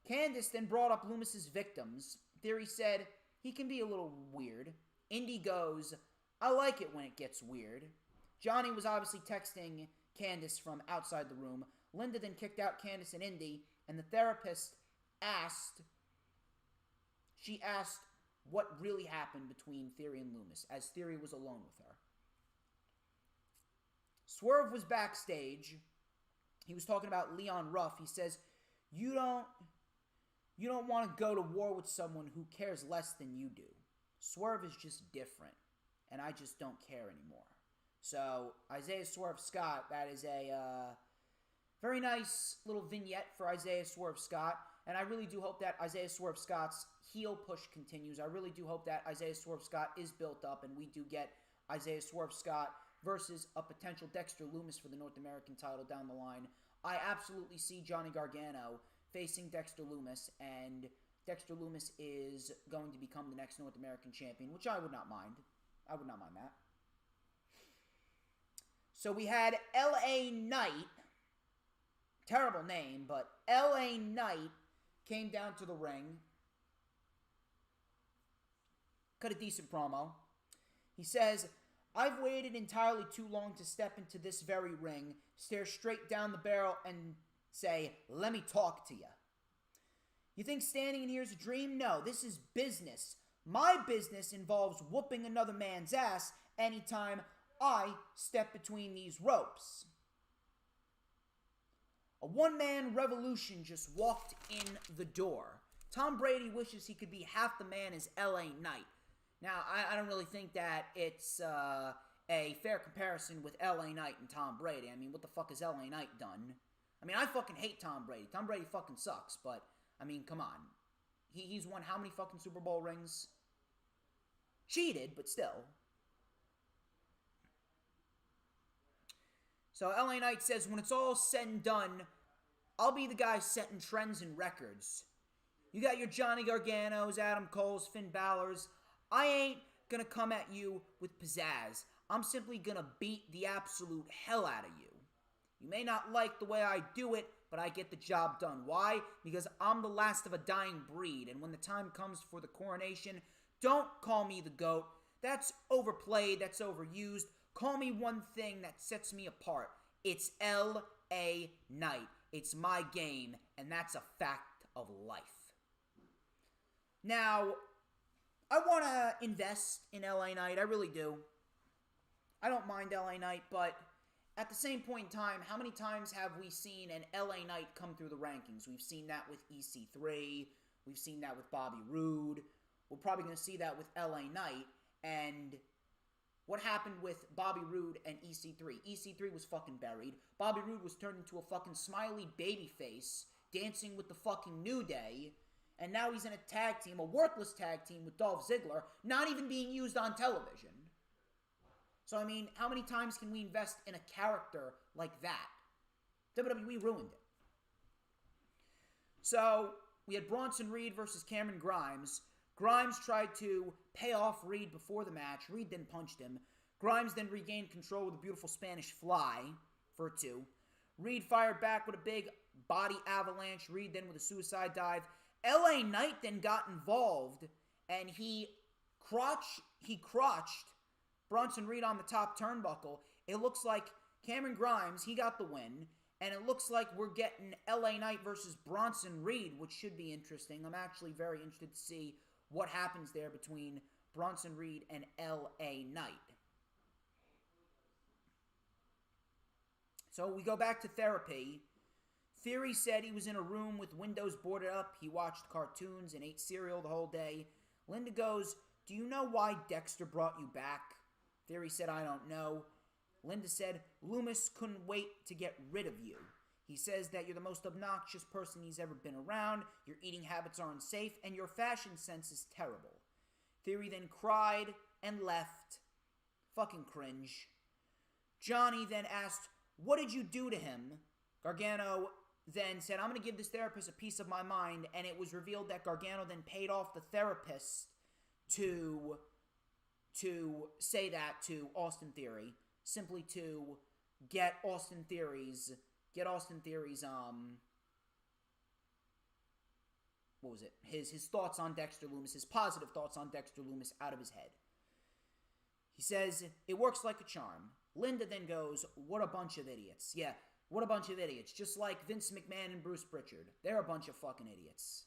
Candice then brought up Loomis's victims. Theory said, he can be a little weird. Indy goes, I like it when it gets weird. Johnny was obviously texting Candice from outside the room. Linda then kicked out Candice and Indy, and the therapist asked what really happened between Theory and Loomis, as Theory was alone with her. Swerve was backstage. He was talking about Leon Ruff. He says, you don't want to go to war with someone who cares less than you do. Swerve is just different, and I just don't care anymore. So, Isaiah Swerve Scott, that is a very nice little vignette for Isaiah Swerve Scott, and I really do hope that Isaiah Swerve Scott's heel push continues. I really do hope that Isaiah Swerve Scott is built up, and we do get Isaiah Swerve Scott versus a potential Dexter Lumis for the North American title down the line. I absolutely see Johnny Gargano facing Dexter Lumis, and Dexter Lumis is going to become the next North American champion, which I would not mind. I would not mind that. So we had LA Knight, terrible name, but LA Knight came down to the ring, cut a decent promo. He says, I've waited entirely too long to step into this very ring, stare straight down the barrel, and say, let me talk to you. You think standing in here is a dream? No, this is business. My business involves whooping another man's ass anytime I step between these ropes. A one-man revolution just walked in the door. Tom Brady wishes he could be half the man as LA Knight. Now, I don't really think that it's a fair comparison with LA Knight and Tom Brady. I mean, what the fuck has LA Knight done? I mean, I fucking hate Tom Brady. Tom Brady fucking sucks, but, I mean, come on. He's won how many fucking Super Bowl rings? Cheated, but still. So LA Knight says, when it's all said and done, I'll be the guy setting trends and records. You got your Johnny Garganos, Adam Coles, Finn Balor's. I ain't gonna come at you with pizzazz. I'm simply gonna beat the absolute hell out of you. You may not like the way I do it, but I get the job done. Why? Because I'm the last of a dying breed, and when the time comes for the coronation, don't call me the GOAT. That's overplayed, that's overused. Call me one thing that sets me apart. It's L.A. Knight. It's my game, and that's a fact of life. Now, I want to invest in LA Knight. I really do. I don't mind LA Knight, but at the same point in time, how many times have we seen an LA Knight come through the rankings? We've seen that with EC3. We've seen that with Bobby Roode. We're probably going to see that with LA Knight. And what happened with Bobby Roode and EC3? EC3 was fucking buried. Bobby Roode was turned into a fucking smiley baby face, dancing with the fucking New Day. And now he's in a tag team, a worthless tag team with Dolph Ziggler, not even being used on television. So, I mean, how many times can we invest in a character like that? WWE ruined it. So, we had Bronson Reed versus Cameron Grimes. Grimes tried to pay off Reed before the match. Reed then punched him. Grimes then regained control with a beautiful Spanish fly for a 2. Reed fired back with a big body avalanche. Reed then with a suicide dive. LA Knight then got involved, and he crotched Bronson Reed on the top turnbuckle. It looks like Cameron Grimes, he got the win, and it looks like we're getting LA Knight versus Bronson Reed, which should be interesting. I'm actually very interested to see what happens there between Bronson Reed and LA Knight. So we go back to therapy. Theory said he was in a room with windows boarded up. He watched cartoons and ate cereal the whole day. Linda goes, do you know why Dexter brought you back? Theory said, I don't know. Linda said, Loomis couldn't wait to get rid of you. He says that you're the most obnoxious person he's ever been around, your eating habits are unsafe, and your fashion sense is terrible. Theory then cried and left. Fucking cringe. Johnny then asked, what did you do to him? Gargano then said, I'm going to give this therapist a piece of my mind, and it was revealed that Gargano then paid off the therapist to say that to Austin Theory, simply to get Austin Theory's, what was it? His thoughts on Dexter Lumis, his positive thoughts on Dexter Lumis out of his head. He says, it works like a charm. Linda then goes, what a bunch of idiots. Yeah, what a bunch of idiots. Just like Vince McMahon and Bruce Pritchard. They're a bunch of fucking idiots.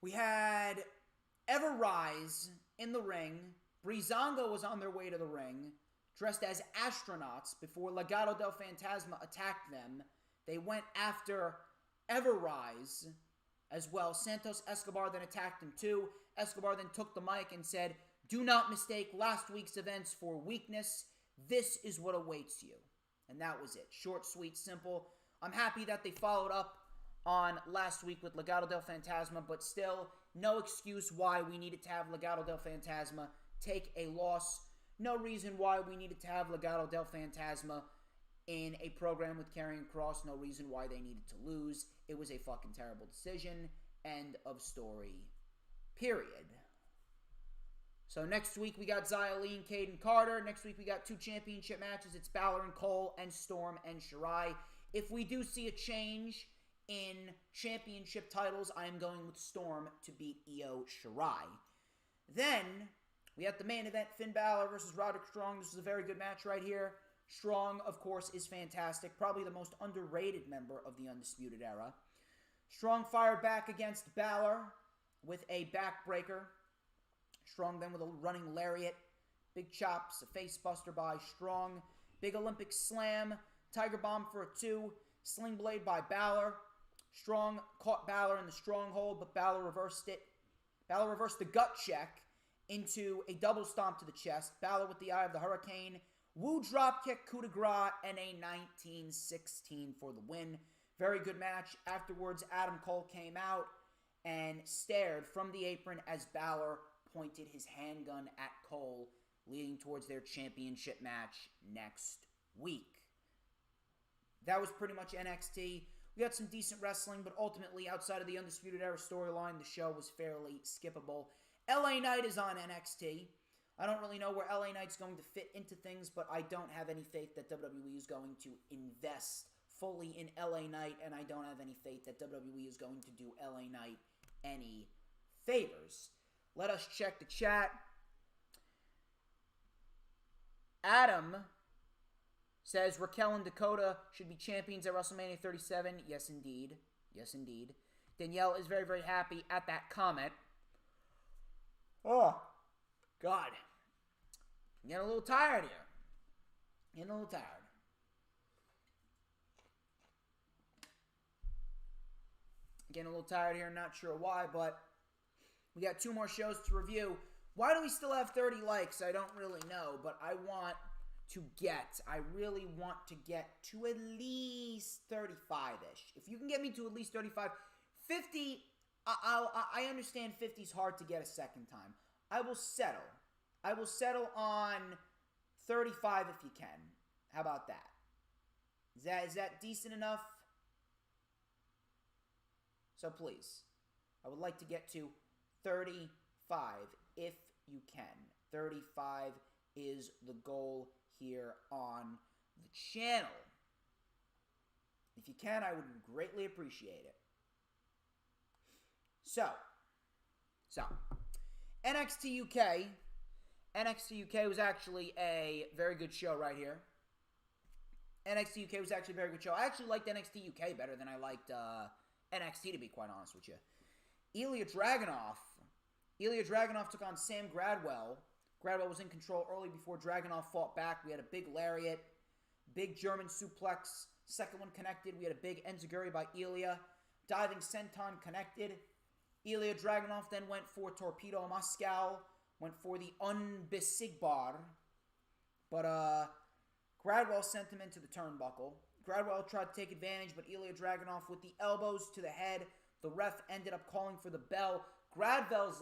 We had Ever Rise in the ring. Breezango was on their way to the ring. dressed as astronauts before Legado del Fantasma attacked them. They went after Everrise as well. Santos Escobar then attacked him too. Escobar then took the mic and said, "Do not mistake last week's events for weakness. This is what awaits you." And that was it. Short, sweet, simple. I'm happy that they followed up on last week with Legado del Fantasma, but still, no excuse why we needed to have Legado del Fantasma take a loss. No reason why we needed to have Legado del Fantasma in a program with Karrion Kross. No reason why they needed to lose. It was a fucking terrible decision. End of story. Period. So next week we got Xia Li and Caden Carter. Next week we got 2 championship matches. It's Balor and Cole and Storm and Shirai. If we do see a change in championship titles, I am going with Storm to beat Io Shirai. Then we have the main event, Finn Balor versus Roderick Strong. This is a very good match right here. Strong, of course, is fantastic. Probably the most underrated member of the Undisputed Era. Strong fired back against Balor with a backbreaker. Strong then with a running lariat. Big chops, a face buster by Strong. Big Olympic slam. Tiger bomb for a 2. Sling blade by Balor. Strong caught Balor in the stronghold, but Balor reversed it. Balor reversed the gut check into a double stomp to the chest. Balor with the Eye of the Hurricane. Woo dropkick, coup de grace, and a 1916 for the win. Very good match. Afterwards, Adam Cole came out and stared from the apron as Balor pointed his handgun at Cole, leading towards their championship match next week. That was pretty much NXT. We had some decent wrestling, but ultimately, outside of the Undisputed Era storyline, the show was fairly skippable. LA Knight is on NXT. I don't really know where LA Knight's going to fit into things, but I don't have any faith that WWE is going to invest fully in LA Knight, and I don't have any faith that WWE is going to do LA Knight any favors. Let us check the chat. Adam says Raquel and Dakota should be champions at WrestleMania 37. Yes, indeed. Yes, indeed. Danielle is very, very happy at that comment. Oh, God. I'm getting a little tired here. Getting a little tired. Getting a little tired here. Not sure why, but we got 2 more shows to review. Why do we still have 30 likes? I don't really know, but I really want to get to at least 35-ish. If you can get me to at least 35, 50, I understand 50 is hard to get a second time. I will settle. I will settle on 35 if you can. How about that? Is that decent enough? So please, I would like to get to 35 if you can. 35 is the goal here on the channel. If you can, I would greatly appreciate it. So NXT UK. NXT UK was actually a very good show right here. NXT UK was actually a very good show. I actually liked NXT UK better than I liked NXT, to be quite honest with you. Ilya Dragunov took on Sam Gradwell. Gradwell was in control early before Dragunov fought back. We had a big lariat, big German suplex. Second one connected. We had a big enziguri by Ilya. Diving senton connected. Ilya Dragunov then went for Torpedo Moscow. Went for the Unbesigbar. But Gradwell sent him into the turnbuckle. Gradwell tried to take advantage, but Ilya Dragunov with the elbows to the head. The ref ended up calling for the bell. Gradwell's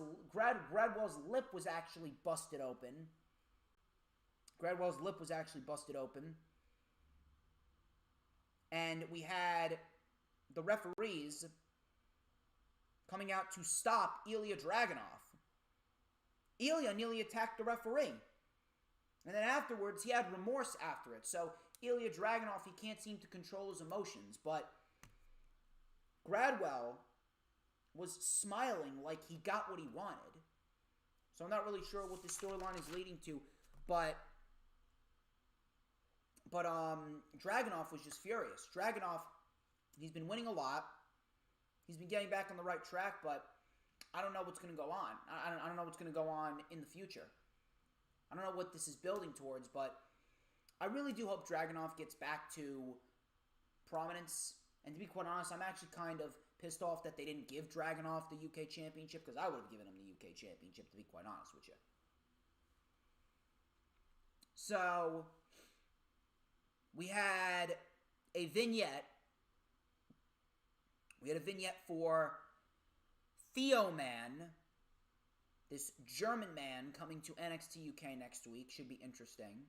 lip was actually busted open. And we had the referees coming out to stop Ilya Dragunov. Ilya nearly attacked the referee. And then afterwards, he had remorse after it. So Ilya Dragunov, he can't seem to control his emotions. But Gradwell was smiling like he got what he wanted. So I'm not really sure what this storyline is leading to. But Dragunov was just furious. Dragunov, he's been winning a lot. He's been getting back on the right track, but I don't know what's going to go on. I don't know what's going to go on in the future. I don't know what this is building towards, but I really do hope Dragunov gets back to prominence. And to be quite honest, I'm actually kind of pissed off that they didn't give Dragunov the UK Championship, because I would have given him the UK Championship, to be quite honest with you. So, we had a vignette. We had a vignette for Theo Man, this German man coming to NXT UK next week. Should be interesting.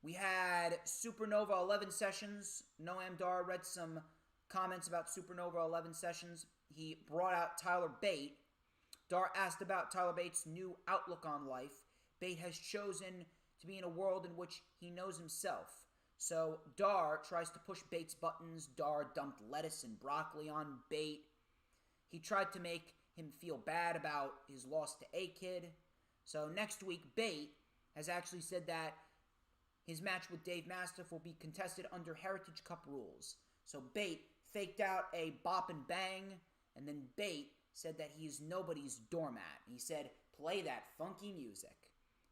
We had Supernova 11 Sessions. Noam Dar read some comments about Supernova 11 Sessions. He brought out Tyler Bate. Dar asked about Tyler Bate's new outlook on life. Bate has chosen to be in a world in which he knows himself. So Dar tries to push Bate's buttons. Dar dumped lettuce and broccoli on Bate. He tried to make him feel bad about his loss to A-Kid. So next week, Bate has actually said that his match with Dave Mastiff will be contested under Heritage Cup rules. So Bate faked out a bop and bang, and then Bate said that he is nobody's doormat. He said, play that funky music.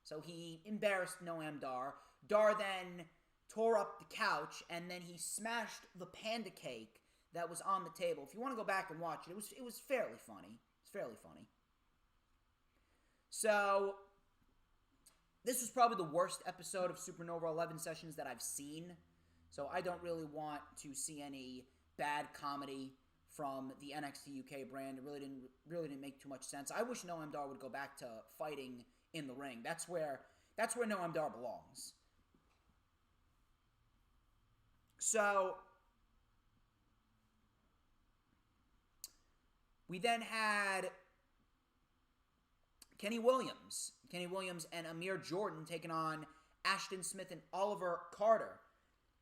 So he embarrassed Noam Dar. Dar then tore up the couch, and then he smashed the panda cake that was on the table. If you want to go back and watch it, it was fairly funny. It's fairly funny. So this was probably the worst episode of Supernova 11 Sessions that I've seen. So I don't really want to see any bad comedy from the NXT UK brand. It really didn't make too much sense. I wish Noam Dar would go back to fighting in the ring. That's where Noam Dar belongs. So we then had Kenny Williams and Amir Jordan taking on Ashton Smith and Oliver Carter.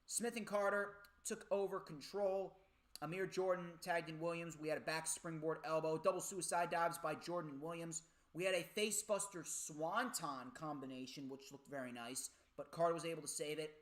Smith and Carter took over control. Amir Jordan tagged in Williams. We had a back springboard elbow, double suicide dives by Jordan and Williams. We had a facebuster swanton combination, which looked very nice, but Carter was able to save it.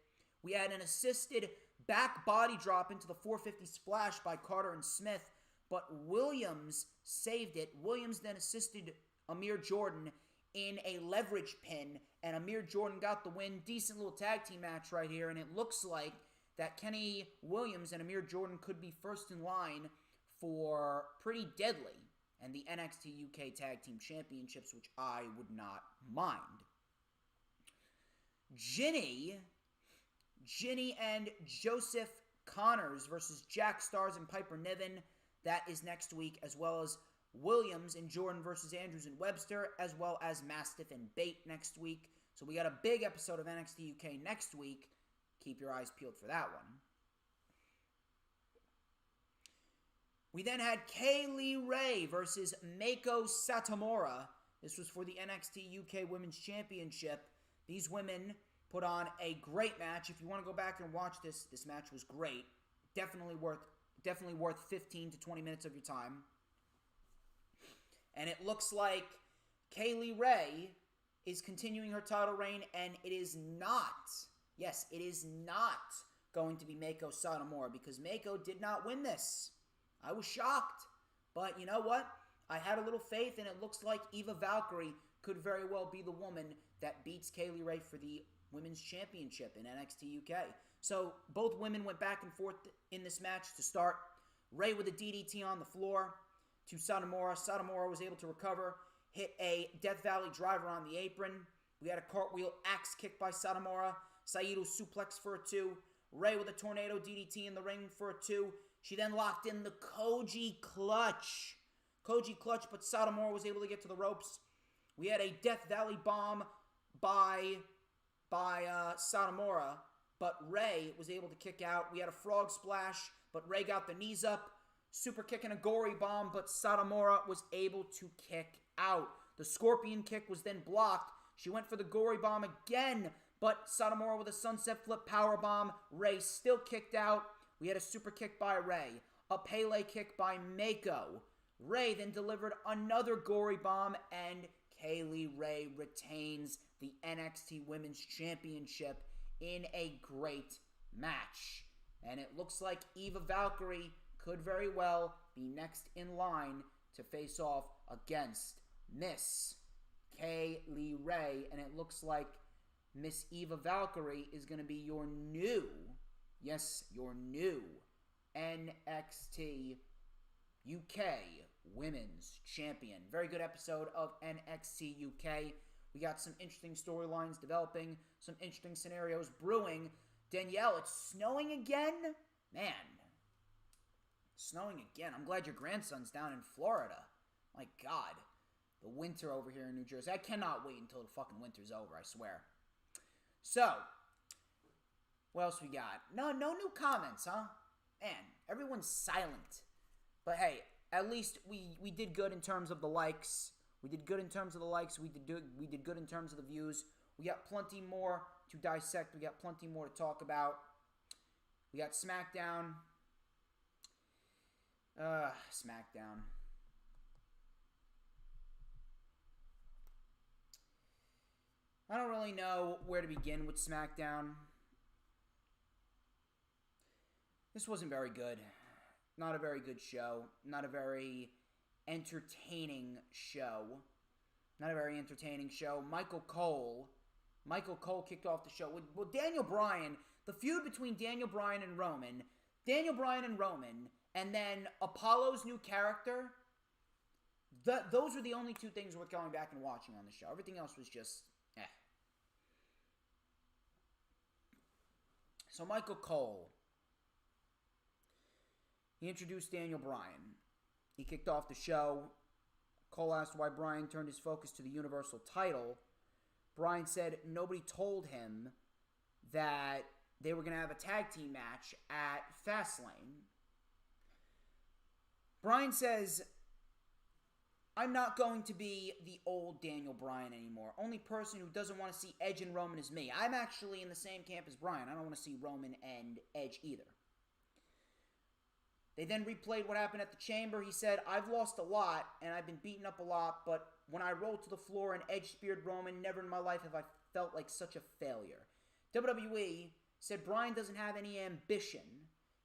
We had an assisted back body drop into the 450 splash by Carter and Smith, but Williams saved it. Williams then assisted Amir Jordan in a leverage pin, and Amir Jordan got the win. Decent little tag team match right here, and it looks like that Kenny Williams and Amir Jordan could be first in line for Pretty Deadly and the NXT UK Tag Team Championships, which I would not mind. Ginny and Joseph Connors versus Jack Stars and Piper Niven. That is next week, as well as Williams and Jordan versus Andrews and Webster, as well as Mastiff and Bate next week. So we got a big episode of NXT UK next week. Keep your eyes peeled for that one. We then had Kaylee Ray versus Meiko Satomura. This was for the NXT UK Women's Championship. These women put on a great match. If you want to go back and watch this match was great. Definitely worth 15 to 20 minutes of your time. And it looks like Kaylee Ray is continuing her title reign, and it is not, yes, it is not going to be Meiko Satomura, because Meiko did not win this. I was shocked. But you know what? I had a little faith, and it looks like Eva Valkyrie could very well be the woman that beats Kaylee Ray for the Women's Championship in NXT UK. So both women went back and forth in this match to start. Ray with a DDT on the floor to Satomura. Satomura was able to recover, hit a Death Valley driver on the apron. We had a cartwheel axe kick by Satomura. Saito suplex for a 2. Ray with a tornado DDT in the ring for a 2. She then locked in the Koji clutch. But Satomura was able to get to the ropes. We had a Death Valley bomb by Satomura, but Ray was able to kick out. We had a frog splash, but Ray got the knees up. Super kick and a gory bomb, but Satomura was able to kick out. The scorpion kick was then blocked. She went for the gory bomb again, but Satomura with a sunset flip power bomb. Ray still kicked out. We had a super kick by Ray, a Pele kick by Meiko. Ray then delivered another gory bomb, and Kaylee Ray retains the NXT Women's Championship in a great match. And it looks like Eva Valkyrie could very well be next in line to face off against Miss Kaylee Ray. And it looks like Miss Eva Valkyrie is going to be your new, yes, your new NXT UK Women's Champion. Very good episode of NXT UK. We got some interesting storylines developing, some interesting scenarios brewing. Danielle, it's snowing again? Man, snowing again. I'm glad your grandson's down in Florida. My God, the winter over here in New Jersey. I cannot wait until the fucking winter's over, I swear. So, what else we got? No new comments, huh? Man, everyone's silent. But hey, at least we did good in terms of the likes. We did good in terms of the likes. We did good in terms of the views. We got plenty more to dissect. We got plenty more to talk about. We got SmackDown. SmackDown. I don't really know where to begin with SmackDown. This wasn't very good. Not a very good show. Not a very entertaining show. Not a very entertaining show. Michael Cole kicked off the show with Daniel Bryan. The feud between Daniel Bryan and Roman. And then Apollo's new character. Those were the only two things worth going back and watching on the show. Everything else was just, eh. So Michael Cole, he introduced Daniel Bryan. He kicked off the show. Cole asked why Bryan turned his focus to the Universal title. Bryan said nobody told him that they were going to have a tag team match at Fastlane. Bryan says, I'm not going to be the old Daniel Bryan anymore. Only person who doesn't want to see Edge and Roman is me. I'm actually in the same camp as Bryan. I don't want to see Roman and Edge either. They then replayed what happened at the Chamber. He said, I've lost a lot, and I've been beaten up a lot, but when I rolled to the floor and Edge speared Roman, never in my life have I felt like such a failure. WWE said Bryan doesn't have any ambition.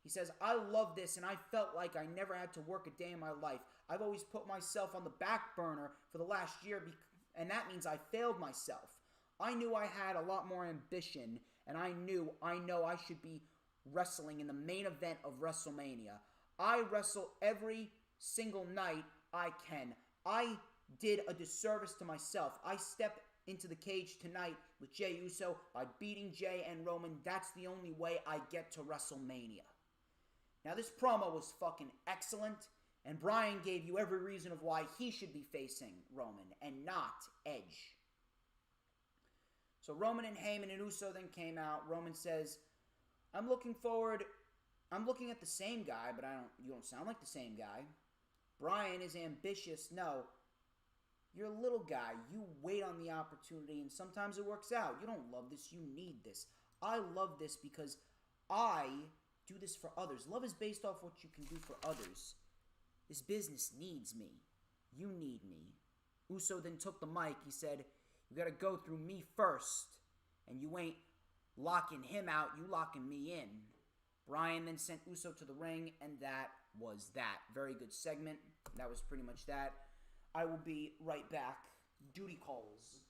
He says, I love this, and I felt like I never had to work a day in my life. I've always put myself on the back burner for the last year, and that means I failed myself. I knew I had a lot more ambition, and I know I should be wrestling in the main event of WrestleMania. I wrestle every single night I can. I did a disservice to myself. I step into the cage tonight with Jey Uso by beating Jey and Roman. That's the only way I get to WrestleMania. Now, this promo was fucking excellent, and Bryan gave you every reason of why he should be facing Roman and not Edge. So Roman and Heyman and Uso then came out. Roman says, I'm looking at the same guy, but you don't sound like the same guy. Bryan is ambitious. No, you're a little guy. You wait on the opportunity, and sometimes it works out. You don't love this. You need this. I love this because I do this for others. Love is based off what you can do for others. This business needs me. You need me. Uso then took the mic. He said, you got to go through me first, and you ain't locking him out. You locking me in. Bryan then sent Uso to the ring, and that was that. Very good segment. That was pretty much that. I will be right back. Duty calls.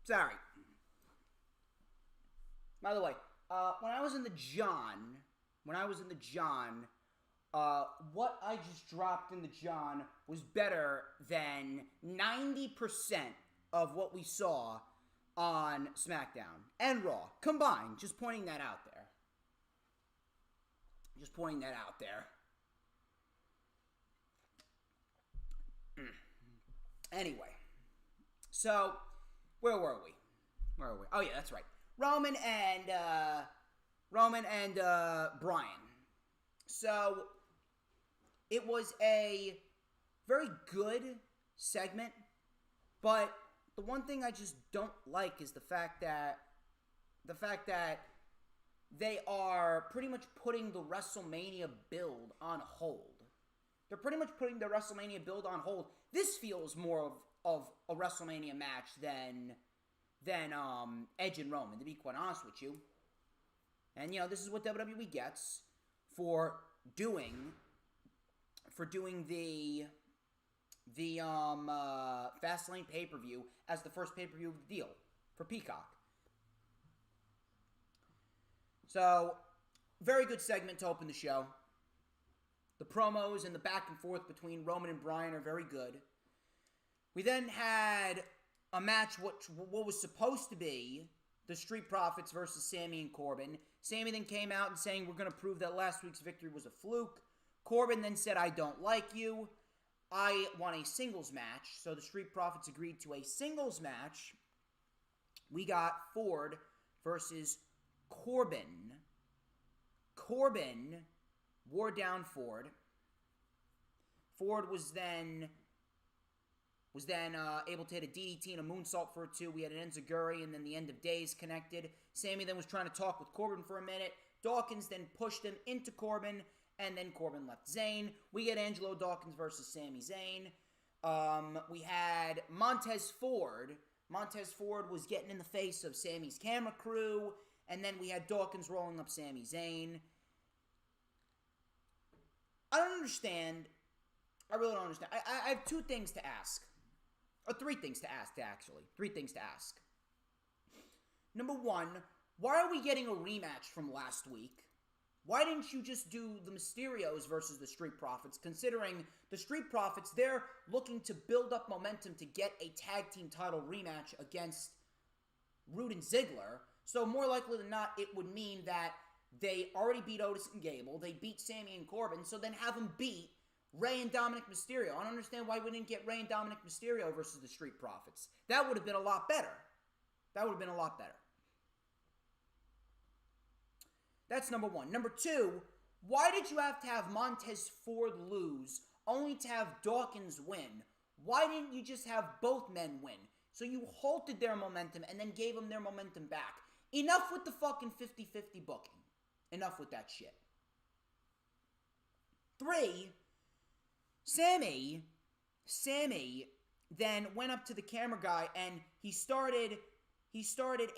Sorry. By the way, when I was in the John, what I just dropped in the John was better than 90% of what we saw on SmackDown and Raw combined. Just pointing that out there. Anyway, so where were we? Oh yeah, that's right. Roman and Bryan. So it was a very good segment, but the one thing I just don't like is the fact that they are pretty much putting the WrestleMania build on hold. They're pretty much putting the WrestleMania build on hold. This feels more of a WrestleMania match than Edge and Roman, to be quite honest with you. And this is what WWE gets for doing the Fastlane pay-per-view as the first pay-per-view of the deal for Peacock. So, very good segment to open the show. The promos and the back and forth between Roman and Bryan are very good. We then had a match what was supposed to be the Street Profits versus Sami and Corbin. Sami then came out and saying, we're going to prove that last week's victory was a fluke. Corbin then said, I don't like you. I want a singles match. So the Street Profits agreed to a singles match. We got Ford versus Corbin. Corbin wore down Ford. Ford was then able to hit a DDT and a moonsault for a 2. We had an enziguri and then the end of days connected. Sami then was trying to talk with Corbin for a minute. Dawkins then pushed him into Corbin, and then Corbin left Zayn. We get Angelo Dawkins versus Sami Zayn. We had Montez Ford. Montez Ford was getting in the face of Sami's camera crew, and then we had Dawkins rolling up Sami Zayn. I don't understand. I really don't understand. I have 2 things to ask. Or 3 things to ask, actually. 3 things to ask. Number 1, why are we getting a rematch from last week? Why didn't you just do the Mysterios versus the Street Profits, considering the Street Profits, they're looking to build up momentum to get a tag team title rematch against Rude and Ziggler. So more likely than not, it would mean that they already beat Otis and Gable, they beat Sami and Corbin, so then have them beat Rey and Dominic Mysterio. I don't understand why we didn't get Rey and Dominic Mysterio versus the Street Profits. That would have been a lot better. That's number 1. Number 2, why did you have to have Montez Ford lose only to have Dawkins win? Why didn't you just have both men win? So you halted their momentum and then gave them their momentum back. Enough with the fucking 50-50 booking. Enough with that shit. 3, Sami then went up to the camera guy and he started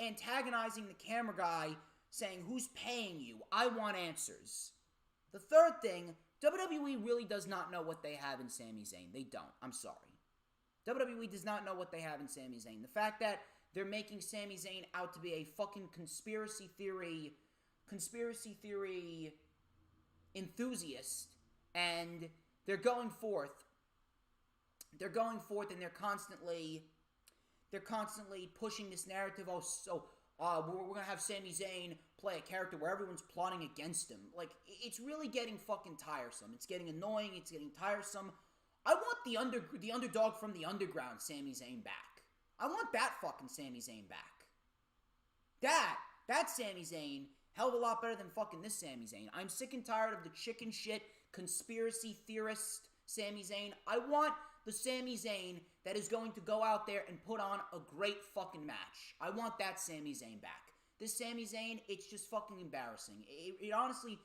antagonizing the camera guy, saying, who's paying you? I want answers. The third thing, WWE really does not know what they have in Sami Zayn. They don't. I'm sorry. WWE does not know what they have in Sami Zayn. The fact that they're making Sami Zayn out to be a fucking conspiracy theory enthusiast, and they're going forth and they're constantly pushing this narrative. Oh, so we're gonna have Sami Zayn play a character where everyone's plotting against him. Like, it's really getting fucking tiresome. It's getting annoying. It's getting tiresome. I want the underdog from the underground Sami Zayn back. I want that fucking Sami Zayn back. That Sami Zayn, hell of a lot better than fucking this Sami Zayn. I'm sick and tired of the chicken shit conspiracy theorist Sami Zayn. I want the Sami Zayn that is going to go out there and put on a great fucking match. I want that Sami Zayn back. This Sami Zayn, it's just fucking embarrassing. It honestly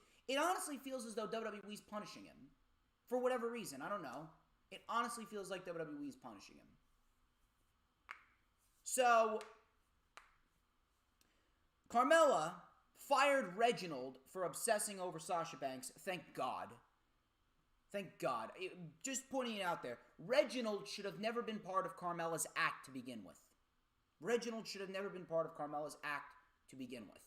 feels as though WWE's punishing him. For whatever reason, I don't know. It honestly feels like WWE's punishing him. So, Carmella fired Reginald for obsessing over Sasha Banks. Thank God. Thank God. Just pointing it out there. Reginald should have never been part of Carmella's act to begin with. Reginald should have never been part of Carmella's act to begin with.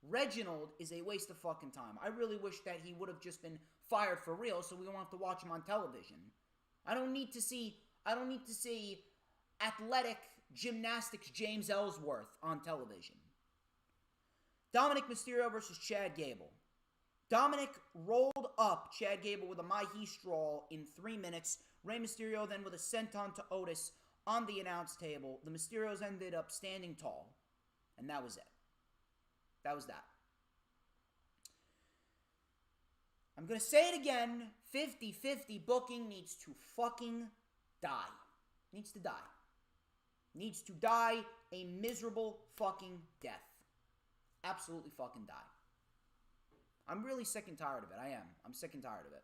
Reginald is a waste of fucking time. I really wish that he would have just been fired for real so we don't have to watch him on television. I don't need to see athletic gymnastics James Ellsworth on television. Dominic Mysterio versus Chad Gable. Dominic rolled up Chad Gable with a Mahi Straw in 3 minutes. Rey Mysterio then with a senton to Otis on the announce table. The Mysterios ended up standing tall. And that was it. That was that. I'm going to say it again. 50-50 booking needs to fucking die. Needs to die. Needs to die a miserable fucking death. Absolutely fucking die. I'm really sick and tired of it. I am. I'm sick and tired of it.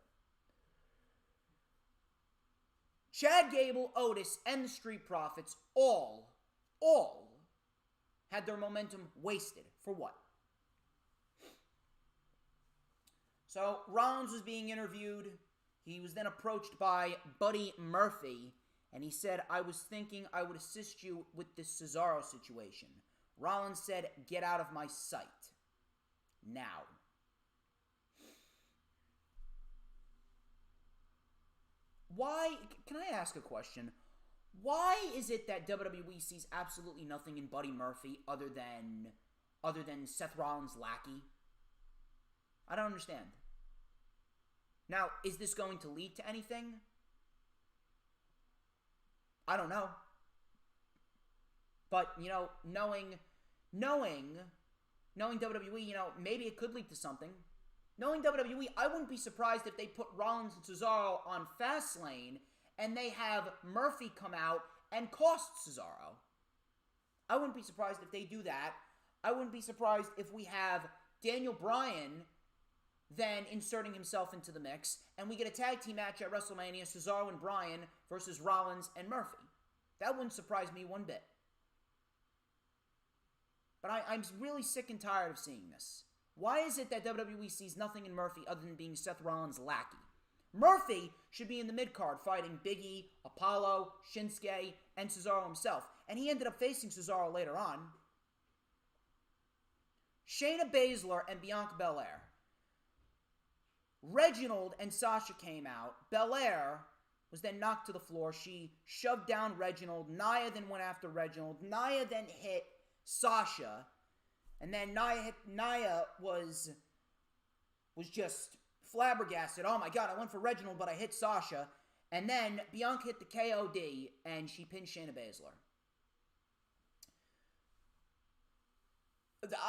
Chad Gable, Otis, and the Street Profits all had their momentum wasted. For what? So, Rollins was being interviewed. He was then approached by Buddy Murphy, and he said, I was thinking I would assist you with this Cesaro situation. Rollins said, get out of my sight. Now. Why, can I ask a question? Why is it that WWE sees absolutely nothing in Buddy Murphy other than Seth Rollins' lackey? I don't understand. Now, is this going to lead to anything? I don't know. But, knowing WWE, maybe it could lead to something. Knowing WWE, I wouldn't be surprised if they put Rollins and Cesaro on Fastlane and they have Murphy come out and cost Cesaro. I wouldn't be surprised if they do that. I wouldn't be surprised if we have Daniel Bryan then inserting himself into the mix and we get a tag team match at WrestleMania, Cesaro and Bryan versus Rollins and Murphy. That wouldn't surprise me one bit. But I'm really sick and tired of seeing this. Why is it that WWE sees nothing in Murphy other than being Seth Rollins' lackey? Murphy should be in the mid-card fighting Big E, Apollo, Shinsuke, and Cesaro himself. And he ended up facing Cesaro later on. Shayna Baszler and Bianca Belair. Reginald and Sasha came out. Belair was then knocked to the floor. She shoved down Reginald. Nia then went after Reginald. Nia then hit Sasha. And then Nia was just flabbergasted. Oh my god, I went for Reginald, but I hit Sasha. And then Bianca hit the KOD, and she pinned Shayna Baszler.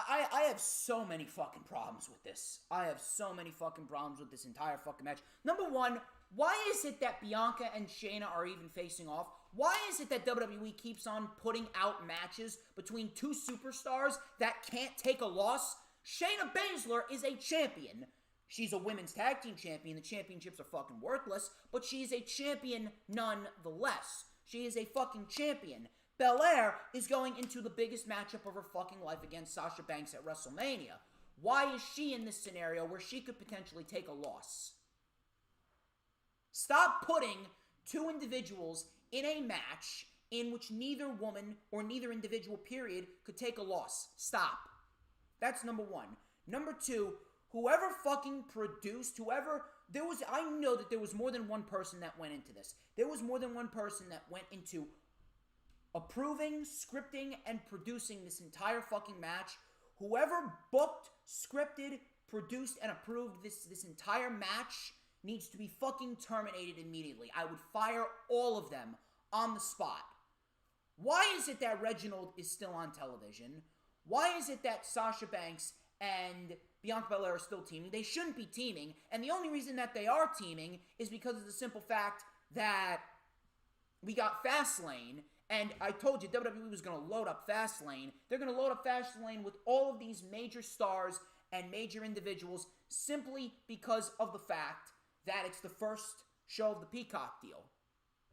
I have so many fucking problems with this. I have so many fucking problems with this entire fucking match. Number one, why is it that Bianca and Shayna are even facing off? Why is it that WWE keeps on putting out matches between two superstars that can't take a loss? Shayna Baszler is a champion. She's a women's tag team champion. The championships are fucking worthless, but she's a champion nonetheless. She is a fucking champion. Belair is going into the biggest matchup of her fucking life against Sasha Banks at WrestleMania. Why is she in this scenario where she could potentially take a loss? Stop putting two individuals in a match in which neither woman or neither individual, period, could take a loss. Stop. That's number one. Number two, whoever fucking produced, I know that there was more than one person that went into this. There was more than one person that went into approving, scripting, and producing this entire fucking match. Whoever booked, scripted, produced, and approved this entire match needs to be fucking terminated immediately. I would fire all of them on the spot. Why is it that Reginald is still on television? Why is it that Sasha Banks and Bianca Belair are still teaming? They shouldn't be teaming, and the only reason that they are teaming is because of the simple fact that we got Fastlane. And I told you, WWE was going to load up Fastlane. They're going to load up Fastlane with all of these major stars and major individuals simply because of the fact that it's the first show of the Peacock deal.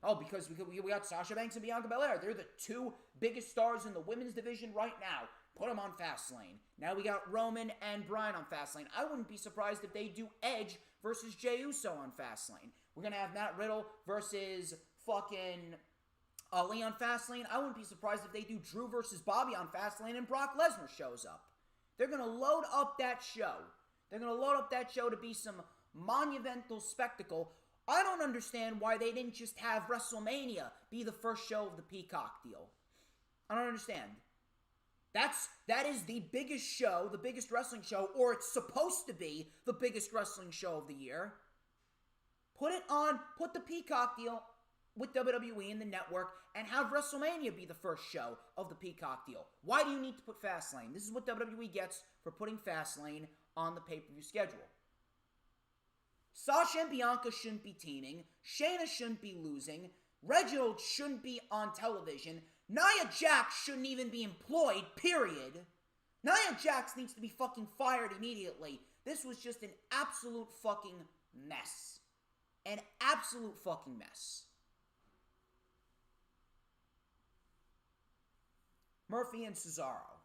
Oh, because we got Sasha Banks and Bianca Belair. They're the two biggest stars in the women's division right now. Put them on Fastlane. Now we got Roman and Bryan on Fastlane. I wouldn't be surprised if they do Edge versus Jey Uso on Fastlane. We're going to have Matt Riddle versus fucking Ali on Fastlane. I wouldn't be surprised if they do Drew versus Bobby on Fastlane and Brock Lesnar shows up. They're going to load up that show. They're going to load up that show to be some monumental spectacle. I don't understand why they didn't just have WrestleMania be the first show of the Peacock deal. I don't understand. That is the biggest show, the biggest wrestling show, or it's supposed to be the biggest wrestling show of the year. Put the Peacock deal with WWE and the network, and have WrestleMania be the first show of the Peacock deal. Why do you need to put Fastlane? This is what WWE gets for putting Fastlane on the pay-per-view schedule. Sasha and Bianca shouldn't be teaming. Shayna shouldn't be losing. Reginald shouldn't be on television. Nia Jax shouldn't even be employed, period. Nia Jax needs to be fucking fired immediately. This was just an absolute fucking mess. An absolute fucking mess. Murphy and Cesaro.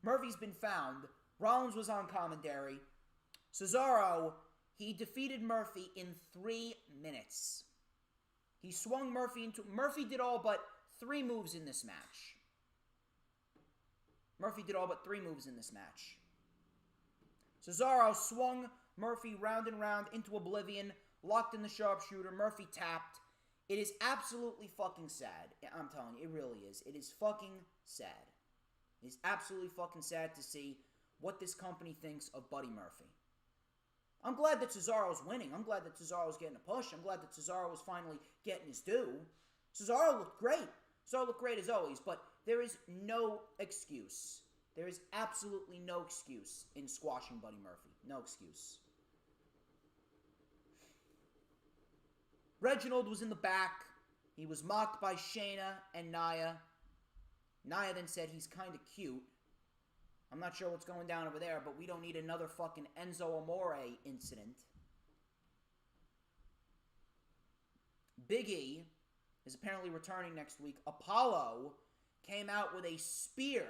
Murphy's been found. Rollins was on commentary. Cesaro, he defeated Murphy in 3 minutes. He swung Murphy into... Murphy did all but 3 moves in this match. Cesaro swung Murphy round and round into oblivion, locked in the sharpshooter. Murphy tapped. It is absolutely fucking sad. I'm telling you, it really is. It is fucking sad. It is absolutely fucking sad to see what this company thinks of Buddy Murphy. I'm glad that Cesaro's winning. I'm glad that Cesaro's getting a push. I'm glad that Cesaro was finally getting his due. Cesaro looked great. Cesaro looked great as always, but there is no excuse. There is absolutely no excuse in squashing Buddy Murphy. No excuse. Reginald was in the back. He was mocked by Shayna and Nia. Nia then said he's kind of cute. I'm not sure what's going down over there, but we don't need another fucking Enzo Amore incident. Big E is apparently returning next week. Apollo came out with a spear.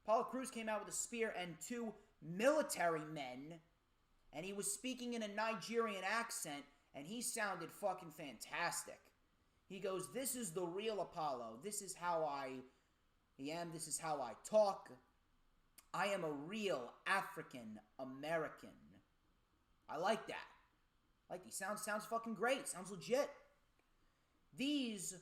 Apollo Crews came out with a spear and 2 military men. And he was speaking in a Nigerian accent, and he sounded fucking fantastic. He goes, "This is the real Apollo. This is how I am. This is how I talk. I am a real African American." I like that. He sounds fucking great. Sounds legit. These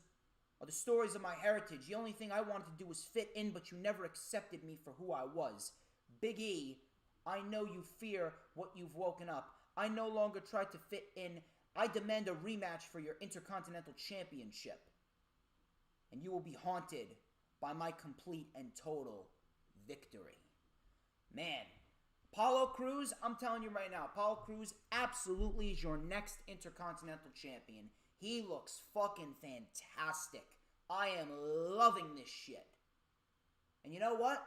are the stories of my heritage. The only thing I wanted to do was fit in, but you never accepted me for who I was. Big E, I know you fear what you've woken up. I no longer try to fit in. I demand a rematch for your Intercontinental Championship. And you will be haunted by my complete and total victory. Man, Apollo Crews, I'm telling you right now, Apollo Crews absolutely is your next Intercontinental Champion. He looks fucking fantastic. I am loving this shit. And you know what?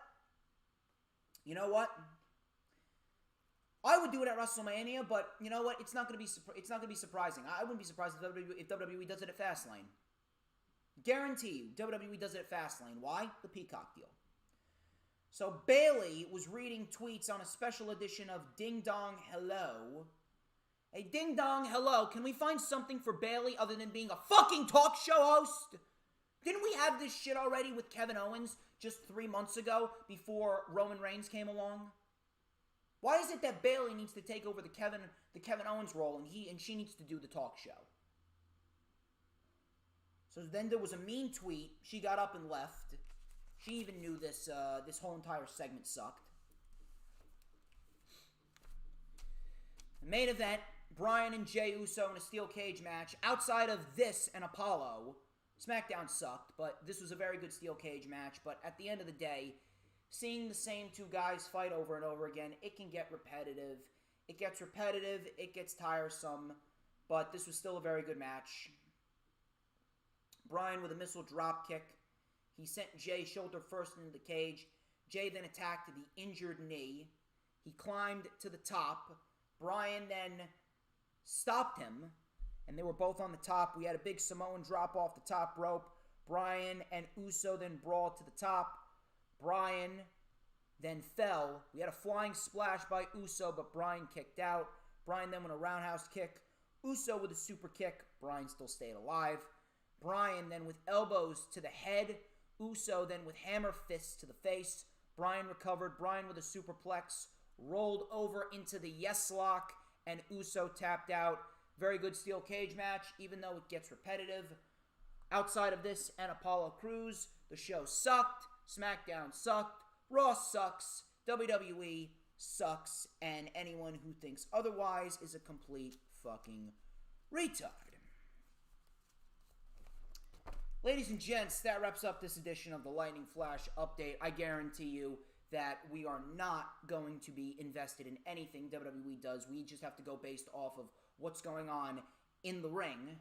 I would do it at WrestleMania, but you know what? It's not going to be surprising. I wouldn't be surprised if WWE does it at Fastlane. Guarantee you, WWE does it at Fastlane. Why? The Peacock deal. So Bayley was reading tweets on a special edition of Ding Dong Hello. Hey, Ding Dong Hello, can we find something for Bayley other than being a fucking talk show host? Didn't we have this shit already with Kevin Owens just 3 months ago before Roman Reigns came along? Why is it that Bayley needs to take over the Kevin Owens role and she needs to do the talk show? So then there was a mean tweet. She got up and left. She even knew this whole entire segment sucked. The main event, Bryan and Jey Uso in a steel cage match. Outside of this and Apollo, SmackDown sucked, but this was a very good steel cage match. But at the end of the day, seeing the same 2 guys fight over and over again, it can get repetitive. It gets tiresome, but this was still a very good match. Bryan with a missile drop kick. He sent Jey shoulder first into the cage. Jey then attacked the injured knee. He climbed to the top. Bryan then stopped him, and they were both on the top. We had a big Samoan drop off the top rope. Bryan and Uso then brawled to the top. Bryan then fell. We had a flying splash by Uso, but Bryan kicked out. Bryan then went a roundhouse kick. Uso with a super kick. Bryan still stayed alive. Bryan then with elbows to the head. Uso then with hammer fists to the face. Bryan recovered. Bryan with a superplex. Rolled over into the yes lock. And Uso tapped out. Very good steel cage match, even though it gets repetitive. Outside of this and Apollo Crews, the show sucked. SmackDown sucked. Raw sucks. WWE sucks. And anyone who thinks otherwise is a complete fucking retard. Ladies and gents, that wraps up this edition of the Lightning Flash Update. I guarantee you that we are not going to be invested in anything WWE does. We just have to go based off of what's going on in the ring.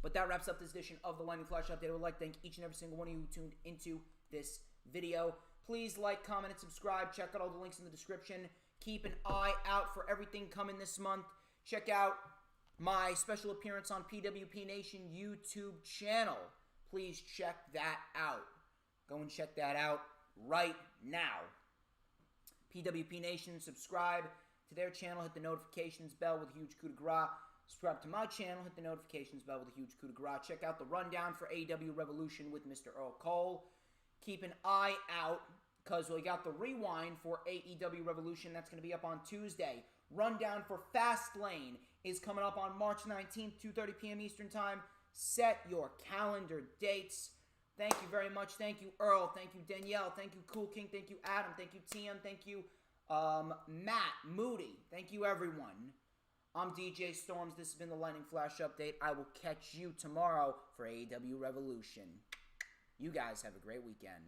But that wraps up this edition of the Lightning Flash Update. I would like to thank each and every single one of you who tuned into this video. Please like, comment, and subscribe. Check out all the links in the description. Keep an eye out for everything coming this month. Check out my special appearance on PWP Nation YouTube channel. Please check that out. Go and check that out right now. PWP Nation, subscribe to their channel. Hit the notifications bell with a huge coup de grace. Subscribe to my channel. Hit the notifications bell with a huge coup de grace. Check out the rundown for AEW Revolution with Mr. Earl Cole. Keep an eye out because we got the rewind for AEW Revolution. That's going to be up on Tuesday. Rundown for Fastlane is coming up on March 19th, 2:30 p.m. Eastern Time. Set your calendar dates. Thank you very much. Thank you, Earl. Thank you, Danielle. Thank you, Cool King. Thank you, Adam. Thank you, TM. Thank you, Matt, Moody. Thank you, everyone. I'm DJ Storms. This has been the Lightning Flash Update. I will catch you tomorrow for AEW Revolution. You guys have a great weekend.